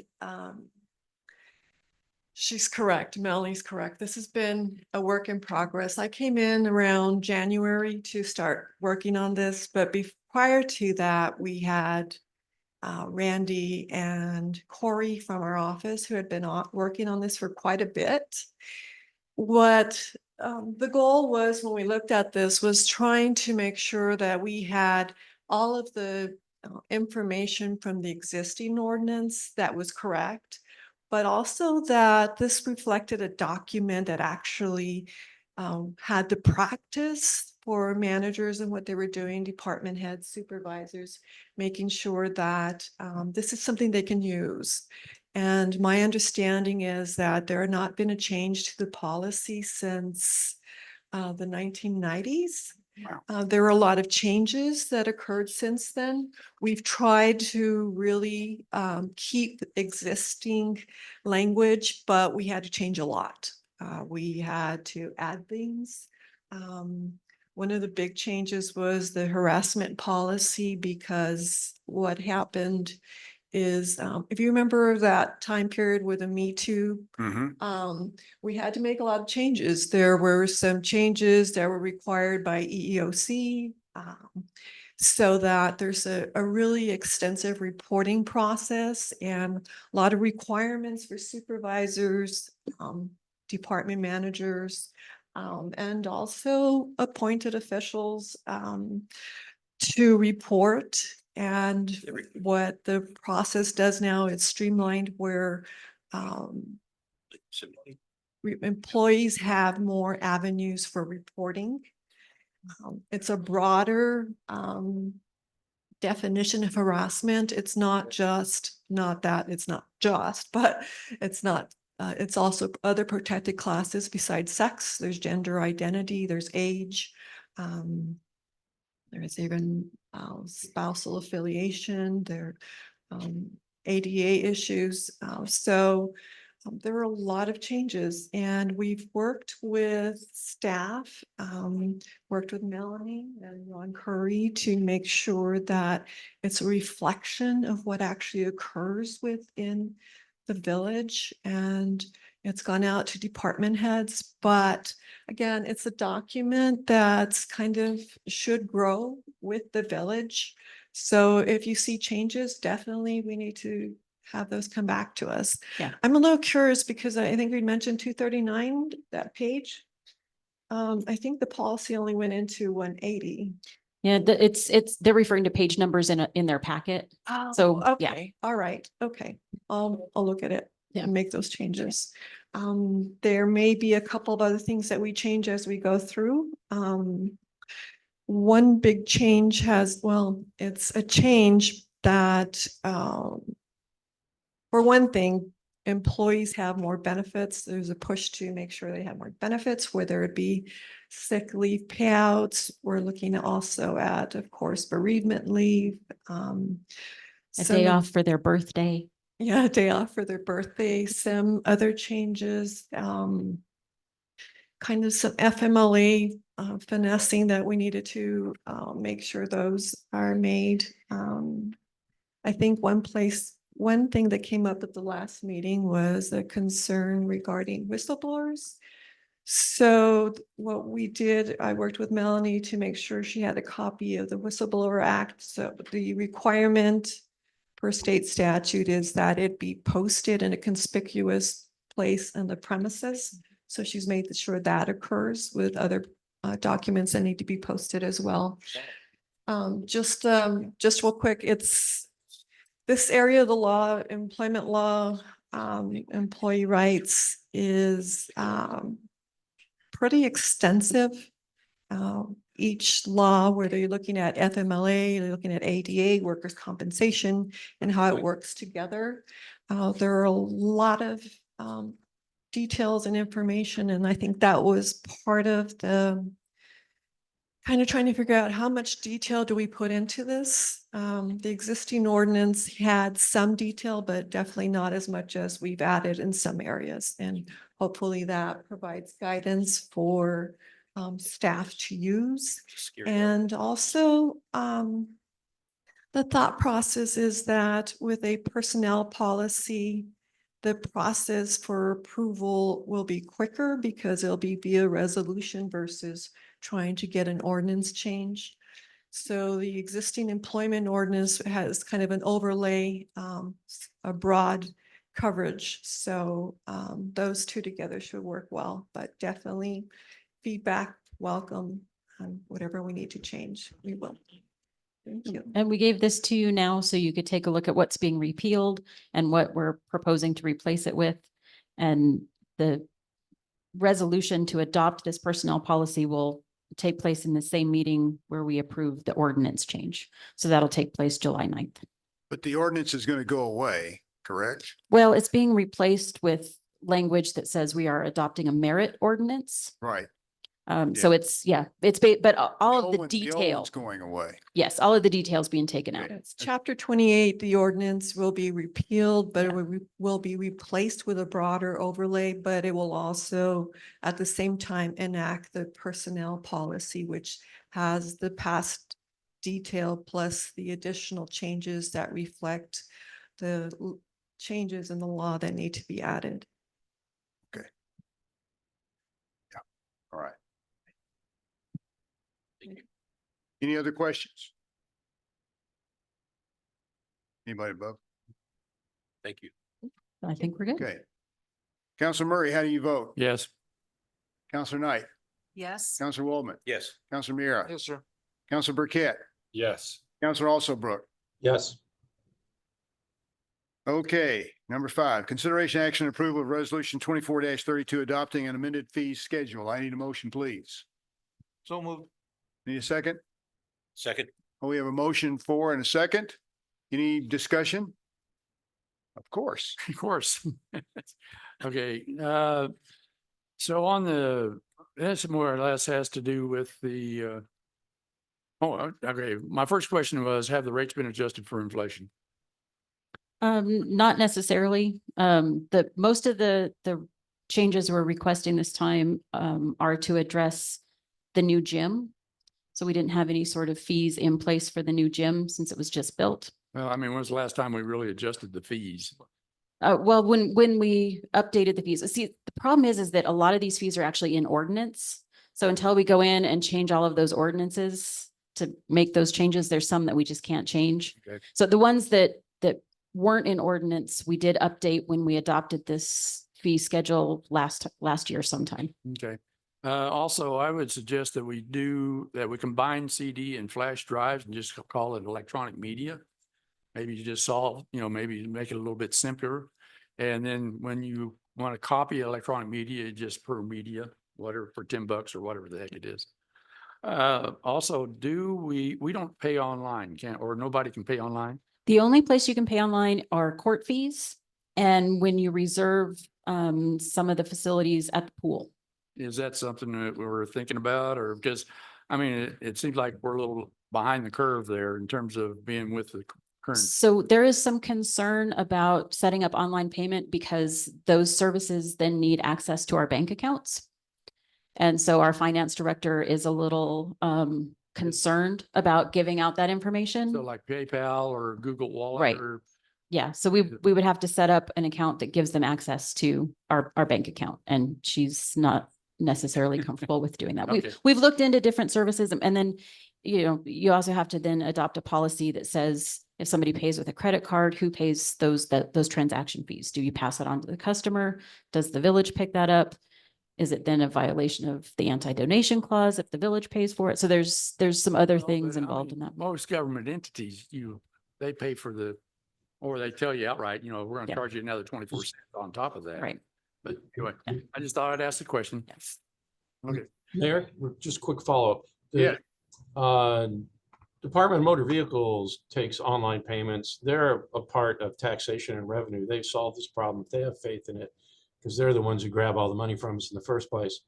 she's correct. Melanie's correct. This has been a work in progress. I came in around January to start working on this, but prior to that, we had Randy and Corey from our office who had been working on this for quite a bit. What the goal was when we looked at this was trying to make sure that we had all of the information from the existing ordinance that was correct, but also that this reflected a document that actually had the practice for managers and what they were doing, department heads, supervisors, making sure that this is something they can use. And my understanding is that there had not been a change to the policy since the 1990s. There were a lot of changes that occurred since then. We've tried to really keep existing language, but we had to change a lot. We had to add things. One of the big changes was the harassment policy, because what happened is, if you remember that time period with the Me Too, we had to make a lot of changes. There were some changes that were required by EEOC, so that there's a really extensive reporting process and a lot of requirements for supervisors, department managers, and also appointed officials to report. And what the process does now, it's streamlined where employees have more avenues for reporting. It's a broader definition of harassment. It's not just, but it's also other protected classes besides sex. There's gender identity, there's age. There's even spousal affiliation, there ADA issues. So there are a lot of changes, and we've worked with staff, worked with Melanie and Ron Curry to make sure that it's a reflection of what actually occurs within the village. And It's gone out to department heads, but again, it's a document that's kind of should grow with the village. So if you see changes, definitely we need to have those come back to us. Yeah. I'm a little curious because I think we mentioned 239, that page. I think the policy only went into 180. Yeah, they're referring to page numbers in their packet. So, yeah. Okay, all right, okay. I'll look at it Yeah. and make those changes. There may be a couple of other things that we change as we go through. One big change it's a change that, for one thing, employees have more benefits. There's a push to make sure they have more benefits, whether it be sick leave payouts. We're looking also at, of course, bereavement leave. A day off for their birthday. Yeah, a day off for their birthday, some other changes, kind of some FMLA finessing that we needed to make sure those are made. I think one thing that came up at the last meeting was a concern regarding whistleblowers. So what we did, I worked with Melanie to make sure she had a copy of the Whistleblower Act. So the requirement per state statute is that it be posted in a conspicuous place in the premises. So she's made sure that occurs with other documents that need to be posted as well. Just real quick, it's this area of the law, employment law, employee rights is pretty extensive. Each law, whether you're looking at FMLA, you're looking at ADA, workers' compensation, and how it works together. There are a lot of details and information, and I think that was part of the kind of trying to figure out how much detail do we put into this. The existing ordinance had some detail, but definitely not as much as we've added in some areas. And hopefully that provides guidance for staff to use. And also, the thought process is that with a personnel policy, the process for approval will be quicker because it'll be via resolution versus trying to get an ordinance change. So the existing employment ordinance has kind of an overlay, a broad coverage. So those two together should work well, but definitely feedback, welcome, on whatever we need to change, we will. Thank you. And we gave this to you now so you could take a look at what's being repealed and what we're proposing to replace it with. And the resolution to adopt this personnel policy will take place in the same meeting where we approve the ordinance change. So that'll take place July 9th. But the ordinance is going to go away, correct? Well, it's being replaced with language that says we are adopting a merit ordinance. Right. So it's but all of the The old detail, one's going away. yes, all of the details being taken out. It's chapter 28, the ordinance will be repealed, but it will be replaced with a broader overlay, but it will also at the same time enact the personnel policy, which has the past detail plus the additional changes that reflect the changes in the law that need to be added. Okay. Yeah, all right. Any other questions? Anybody above? Thank you. I think we're good. Okay. Counselor Murray, how do you vote? Yes. Counselor Knight, Yes. Counselor Waldman, Yes. Counselor Mira, Yes, sir. Counselor Burkett, Yes. Counselor Alsobrook. Yes. Okay, number 5, consideration action and approval of resolution 24-32 adopting an amended fees schedule. I need a motion, please. So moved. Need a second? Second. Oh, we have a motion for and a second. Any discussion? Of course. Of course. Okay, so on this more or less has to do with the, okay, my first question was, have the rates been adjusted for inflation? Not necessarily. Most of the changes we're requesting this time are to address the new gym. So we didn't have any sort of fees in place for the new gym since it was just built. Well, I mean, when was the last time we really adjusted the fees? Well, when we updated the fees, see, the problem is that a lot of these fees are actually in ordinance. So until we go in and change all of those ordinances to make those changes, there's some that we just can't change. Okay. So the ones that weren't in ordinance, we did update when we adopted this fee schedule last year sometime. Okay. Also, I would suggest that we combine CD and flash drives and just call it electronic media. Maybe you just solve, maybe make it a little bit simpler. And then when you want to copy electronic media, just per media, whatever, for $10 or whatever the heck it is. Also, we don't pay online, or nobody can pay online? The only place you can pay online are court fees and when you reserve some of the facilities at the pool. Is that something that we're thinking about, or because, I mean, it seems like we're a little behind the curve there in terms of being with the current. So there is some concern about setting up online payment because those services then need access to our bank accounts. And so our finance director is a little concerned about giving out that information. So like PayPal or Google Wallet Right. or. Yeah, so we would have to set up an account that gives them access to our bank account, and she's not necessarily comfortable with doing that. Okay. We've looked into different services, and then, you also have to then adopt a policy that says if somebody pays with a credit card, who pays those transaction fees? Do you pass it on to the customer? Does the village pick that up? Is it then a violation of the anti-donation clause if the village pays for it? So there's some other Well, things but I involved mean, in that. Most government entities, they pay for or they tell you outright, we're gonna Yeah. charge you another 24 cents on top of that. Right. But anyway, Yeah. I just thought I'd ask the question. Yes. Okay. Mayor, just quick follow-up. Yeah. Department of Motor Vehicles takes online payments. They're a part of taxation and revenue. They've solved this problem. If they have faith in it, because they're the ones who grab all the money from us in the first place.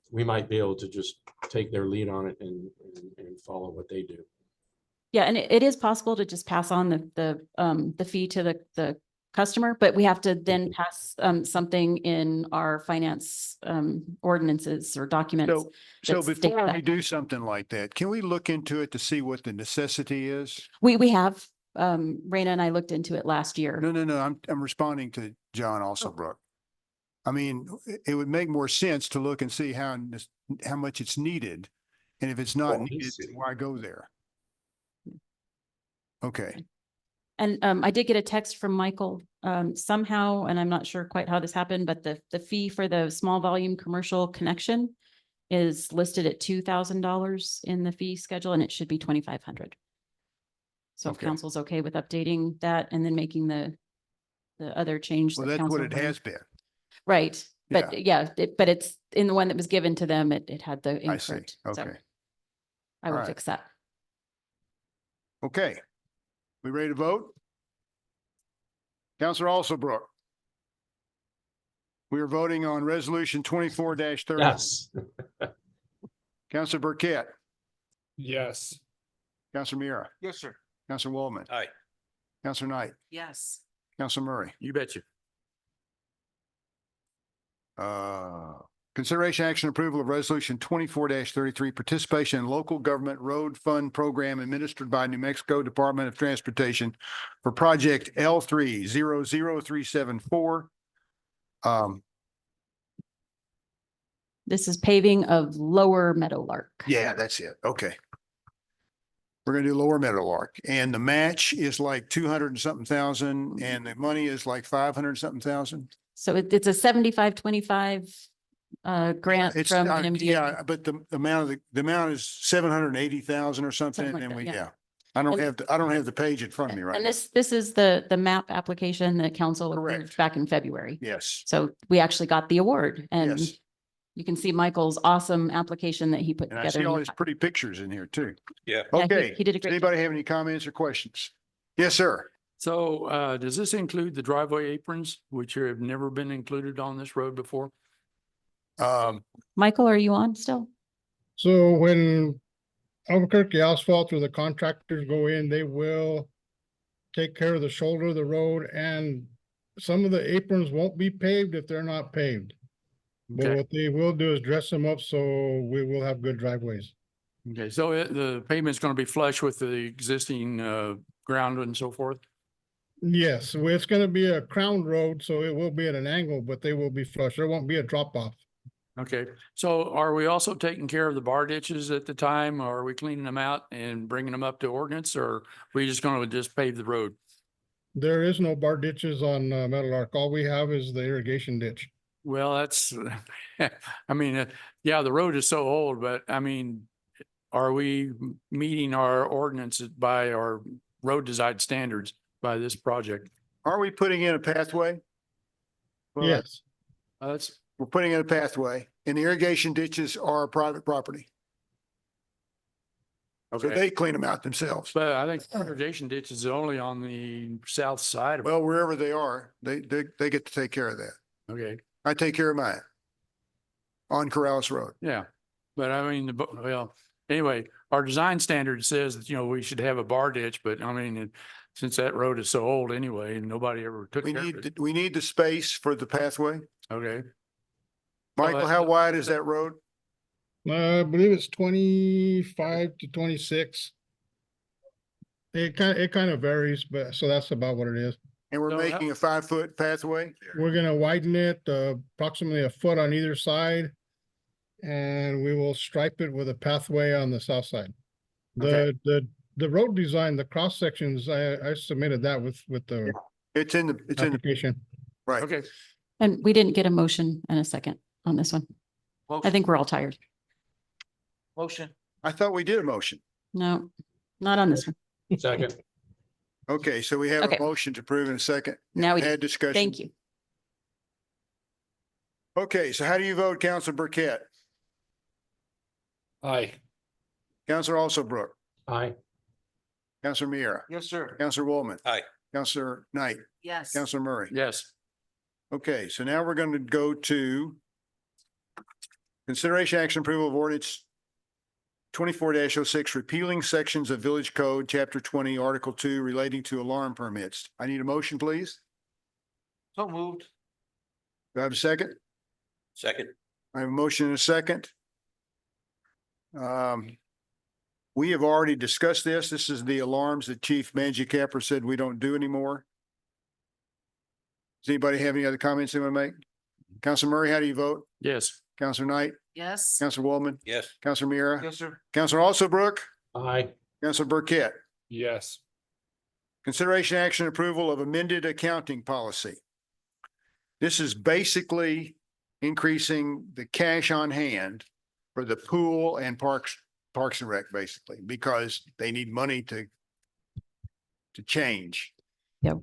We might be able to just take their lead on it and follow what they do. Yeah, and it is possible to just pass on the fee to the customer, but we have to then pass something in our finance ordinances or documents. So that state before we that. do something like that, can we look into it to see what the necessity is? We have, Raina and I looked into it last year. No, I'm responding to John Alsobrook. I mean, it would make more sense to look and see how much it's needed. And if it's not needed, then why go there? Okay. And I did get a text from Michael somehow, and I'm not sure quite how this happened, but the fee for the small volume commercial connection is listed at $2,000 in the fee schedule, and it should be 2,500. So if Okay. council's okay with updating that and then making the other change. Well, that that's what council it made. has been. Right, but yeah, but it's in the one that was given to them, it had the I see. incorrect. So Okay. I will Alright. fix that. Okay. We ready to vote? Counselor Alsobrook. We are voting on resolution 24-30. Yes. Counselor Burkett, Yes. Counselor Mira, Yes, sir. Counselor Waldman, Aye. Counselor Knight, Yes. Counselor Murray. You betcha. Consideration action approval of resolution 24-33, participation in local government road fund program administered by New Mexico Department of Transportation for project L300374. This is paving of Lower Meadowlark. Yeah, that's it. Okay. We're gonna do Lower Meadowlark, and the match is like 200 and something thousand, and the money is like 500 and something thousand. So it's a 75-25 grant It's, from yeah, MDA. but the amount is 780,000 or something, Something like and that, we, yeah. yeah. I don't And- have the page in front of me right And now. this is the map application that council approved Correct. back in February. Yes, So we actually got the award, and yes. you can see Michael's awesome application that he put And I together. see all his pretty pictures in here too. Yeah. Yeah, he- Okay. he did a Does great job. anybody have any comments or questions? Yes, sir. So, does this include the driveway aprons, which have never been included on this road before? Michael, are you on still? So when Albuquerque Asphalt or the contractors go in, they will take care of the shoulder of the road, and some of the aprons won't be paved if they're not paved. But Okay. what they will do is dress them up so we will have good driveways. Okay, so the pavement's gonna be flush with the existing, ground and so forth? Yes, well, it's gonna be a crown road, so it will be at an angle, but they will be flush. There won't be a drop off. Okay, so are we also taking care of the bar ditches at the time? Or are we cleaning them out and bringing them up to ordinance, or are we just gonna just pave the road? There is no bar ditches on Metal Arc. All we have is the irrigation ditch. Well, that's, I mean, yeah, the road is so old, but I mean, are we meeting our ordinances by our road design standards by this project? Are we putting in a pathway? Well, Yes, That's, we're putting in a pathway and the irrigation ditches are private property. So okay, they clean them out themselves. but I think irrigation ditch is only on the south side of it. Well, wherever they are, they get to take care of that. Okay, I take care of mine on Corrales Road. yeah, but I mean, well, anyway, our design standard says that, we should have a bar ditch, but I mean, since that road is so old anyway, and nobody ever took We care of need, it. we need the space for the pathway. Okay, Michael, how wide is that road? I believe it's 25 to 26. It kind of varies, but so that's about what it is. And we're So how- making a 5-foot pathway? We're gonna widen it approximately a foot on either side. And we will stripe it with a pathway on the south side. Okay. The road design, the cross sections, I submitted that with the It's in the, application. right. okay. And we didn't get a motion and a second on this one. I think we're all tired. Motion. I thought we did a motion. No, not on this one. Second. Okay, so we have Okay. a motion to approve in a second. Now we, Had discussion. thank you. Okay, so how do you vote, Council Burkett? Aye. Councilor Alsobrook, Aye. Councilor Miera, Yes, sir. Councilor Woolman. Aye. Councilor Knight, Yes. Councilor Murray. Yes, Okay, so now we're going to go to consideration action approval of ordinance 24-06, repealing sections of Village Code, Chapter 20, Article 2, relating to alarm permits. I need a motion, please. So moved. Do I have a second? Second. I have a motion and a second. We have already discussed this. This is the alarms that Chief Manji said we don't do anymore. Does anybody have any other comments they want to make? Councilor Murray, how do you vote? yes, Councilor Knight, Yes. Councilor Woolman, Yes. Councilor Miera, Yes, sir. Councilor Alsobrook, Aye. Councilor Burkett. Yes. Consideration action approval of amended accounting policy. This is basically increasing the cash on hand for the pool and Parks and Rec, basically, because they need money to change. Yep.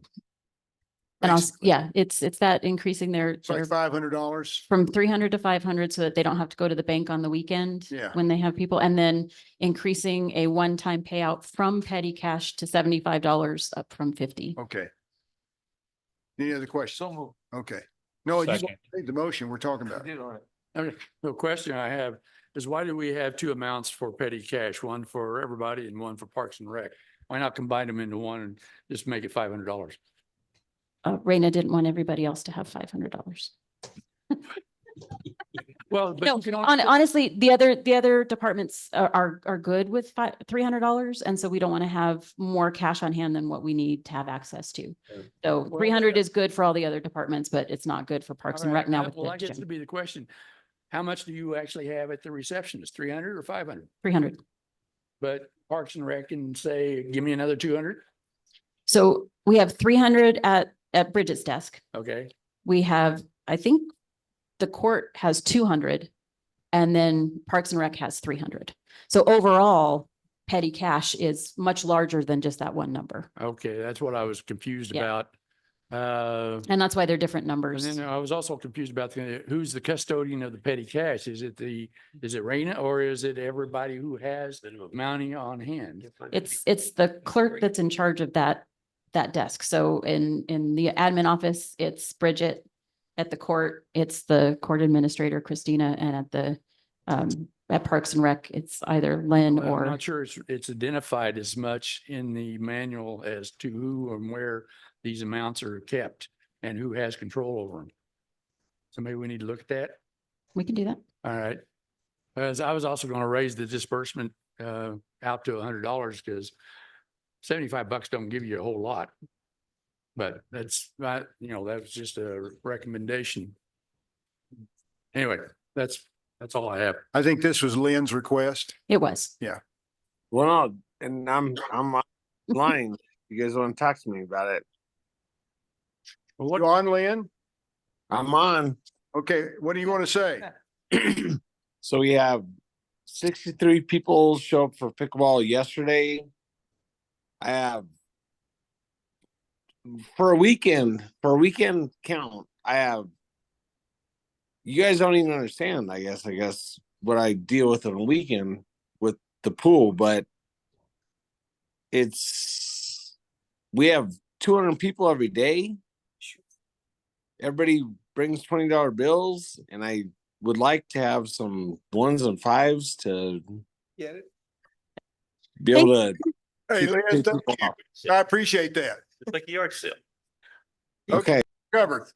And also, yeah, it's that increasing their, It's like $500. from 300 to 500 so that they don't have to go to the bank on the weekend. Yeah. When they have people, and then increasing a one-time payout from petty cash to $75 up from 50. Okay. Any other questions? So moved. Okay. No, you Second. made the motion we're talking about. Did on it. okay. The question I have is, why do we have two amounts for petty cash, one for everybody and one for Parks and Rec? Why not combine them into one and just make it $500? Raina didn't want everybody else to have $500. Well, but No, you can only put- honestly, the other departments are good with $300. And so we don't want to have more cash on hand than what we need to have access to. So Well, 300 is good for all the other departments, but it's not good for Parks and All Rec right, now with well, the that gets to gym. be the question. How much do you actually have at the receptionist? 300 or 500? 300. But Parks and Rec can say, give me another 200? So we have 300 at Bridget's desk. Okay, We have, I think the court has 200 and then Parks and Rec has 300. So overall, petty cash is much larger than just that one number. okay, that's what I was confused Yeah. about. And that's why they're different And numbers. then I was also confused about who's the custodian of the petty cash? Is it Raina, or is it everybody who has money on hand? It's the clerk that's in charge of that desk. So in the admin office, it's Bridget. At the court, it's the court administrator, Christina, and at Parks and Rec, it's either Lynn Well, I'm or, not sure it's identified as much in the manual as to who and where these amounts are kept and who has control over them. So maybe we need to look at that. we can do that. All right. As I was also going to raise the disbursement out to $100 because $75 don't give you a whole lot. But that's not, that was just a recommendation. Anyway, that's all I have. I think this was Lynn's request. It was. Yeah. Well, and I'm online. You guys want to talk to me about it? You on, Lynn? I'm on. Okay, what do you want to say? So we have 63 people show up for pickleball yesterday. I have for a weekend count, I have, you guys don't even understand, I guess what I deal with on a weekend with the pool, but we have 200 people every day. Everybody brings $20 bills, and I would like to have some ones and fives to Get it? be able to. Hey, keep Lynn, people thank you. off. I appreciate that. It's like a yard sale. Okay. Covered.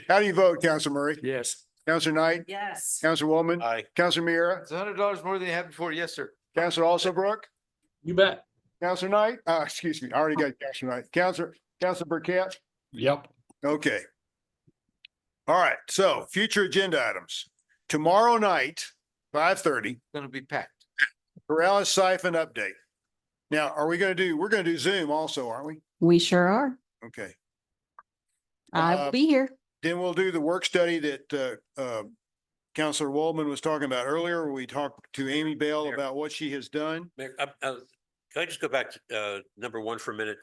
How do you vote, Council Murray? Yes. Councilor Knight? Yes. Councilor Woolman? Aye. Councilor Mira? It's $100 more than you had before. Yes, sir. Councilor Alsobrook? You bet. Councilor Knight? Excuse me, I already got Councilor Knight. Councilor Burkett? Yep. Okay. All right, so future agenda items. Tomorrow night, 5:30, Gonna be packed. Corrales Siphon update. Now, we're gonna do Zoom also, aren't we? We sure are. Okay. I will be here. Then we'll do the work study that Councilor Waldman was talking about earlier. We talked to Amy Bell Mayor. about what she has done. Mayor, can I just go back to number one for a minute?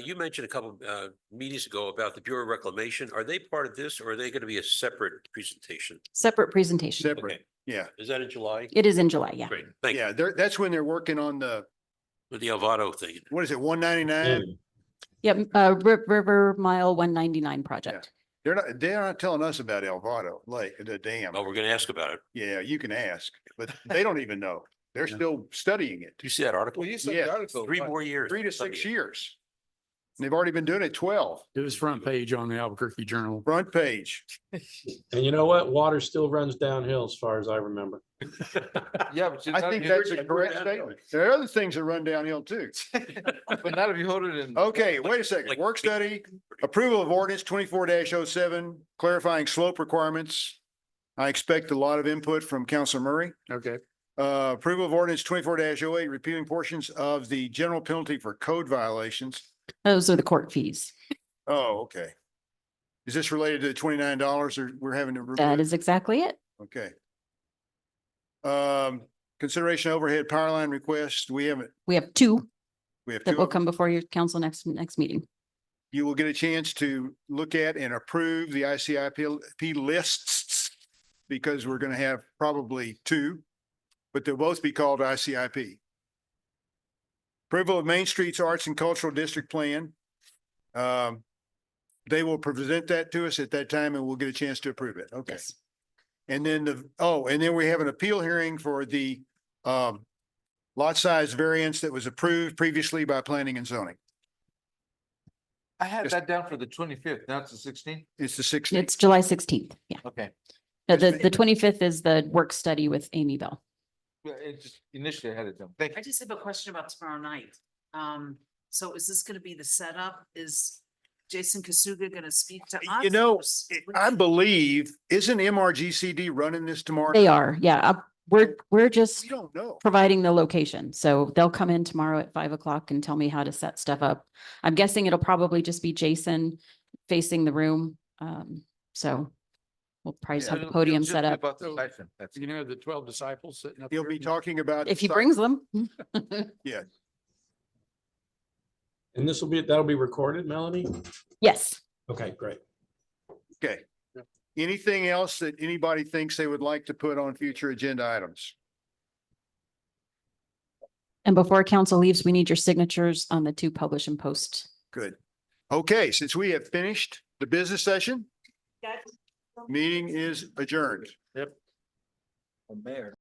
You mentioned a couple meetings ago about the Bureau of Reclamation. Are they part of this, or are they going to be a separate presentation? Separate presentation. Separate, Okay. yeah. Is that in July? It is in July, yeah. Great, thank you. Yeah, that's when they're working on With the Alvaro thing. what is it, 199? Yep, River Mile 199 project. They're not telling us about Elvado Lake, the dam. Oh, we're going to ask about it. Yeah, you can ask, but they don't even know. They're still studying it. Do you see that article? Well, you said Yeah. the article. 3 more years. 3 to 6 years. And they've already been doing it 12, It was front page on the Albuquerque Journal. front page. And you know what? Water still runs downhill as far as I remember. Yeah, but I think that's a correct statement. There are other things that run downhill too. But not if you hold it in. Okay, wait a second. Like- Work study, approval of ordinance 24-07, clarifying slope requirements. I expect a lot of input from Councilor Murray. Okay. Approval of ordinance 24-08, repealing portions of the general penalty for code violations. Those are the court fees. Oh, okay. Is this related to the $29 or we're having to? That is exactly it. Okay. Consideration overhead power line request. We have We have two. that will come before your council next meeting. You will get a chance to look at and approve the ICIP lists because we're going to have probably two, but they'll both be called ICIP. Approval of Main Street's Arts and Cultural District Plan. They will present that to us at that time and we'll get a chance to approve it. Okay. Yes. And then and then we have an appeal hearing for the lot size variance that was approved previously by planning and zoning. I had that down for the 25th. Now it's the 16th. It's the 16th. It's July 16th. Yeah. Okay. The 25th is the work study with Amy Bell. Well, it just initially I had it down. Thank I you. just have a question about tomorrow night. So is this gonna be the setup? Is Jason Kasuga gonna speak to us? You know, or s- I believe, isn't MRGCD running this tomorrow? They are, yeah. We're just We don't know. providing the location. So they'll come in tomorrow at 5 o'clock and tell me how to set stuff up. I'm guessing it'll probably just be Jason facing the room. So we'll probably just have the podium set up You can have the 12 disciples sitting up He'll there. be talking about. if he brings them. Yeah, And that'll be recorded, Melanie? Yes. Okay, great. okay. Anything else that anybody thinks they would like to put on future agenda items? And before council leaves, we need your signatures on the 2 publish and post. Good. Okay, since we have finished the business session, meeting is adjourned. Mayor.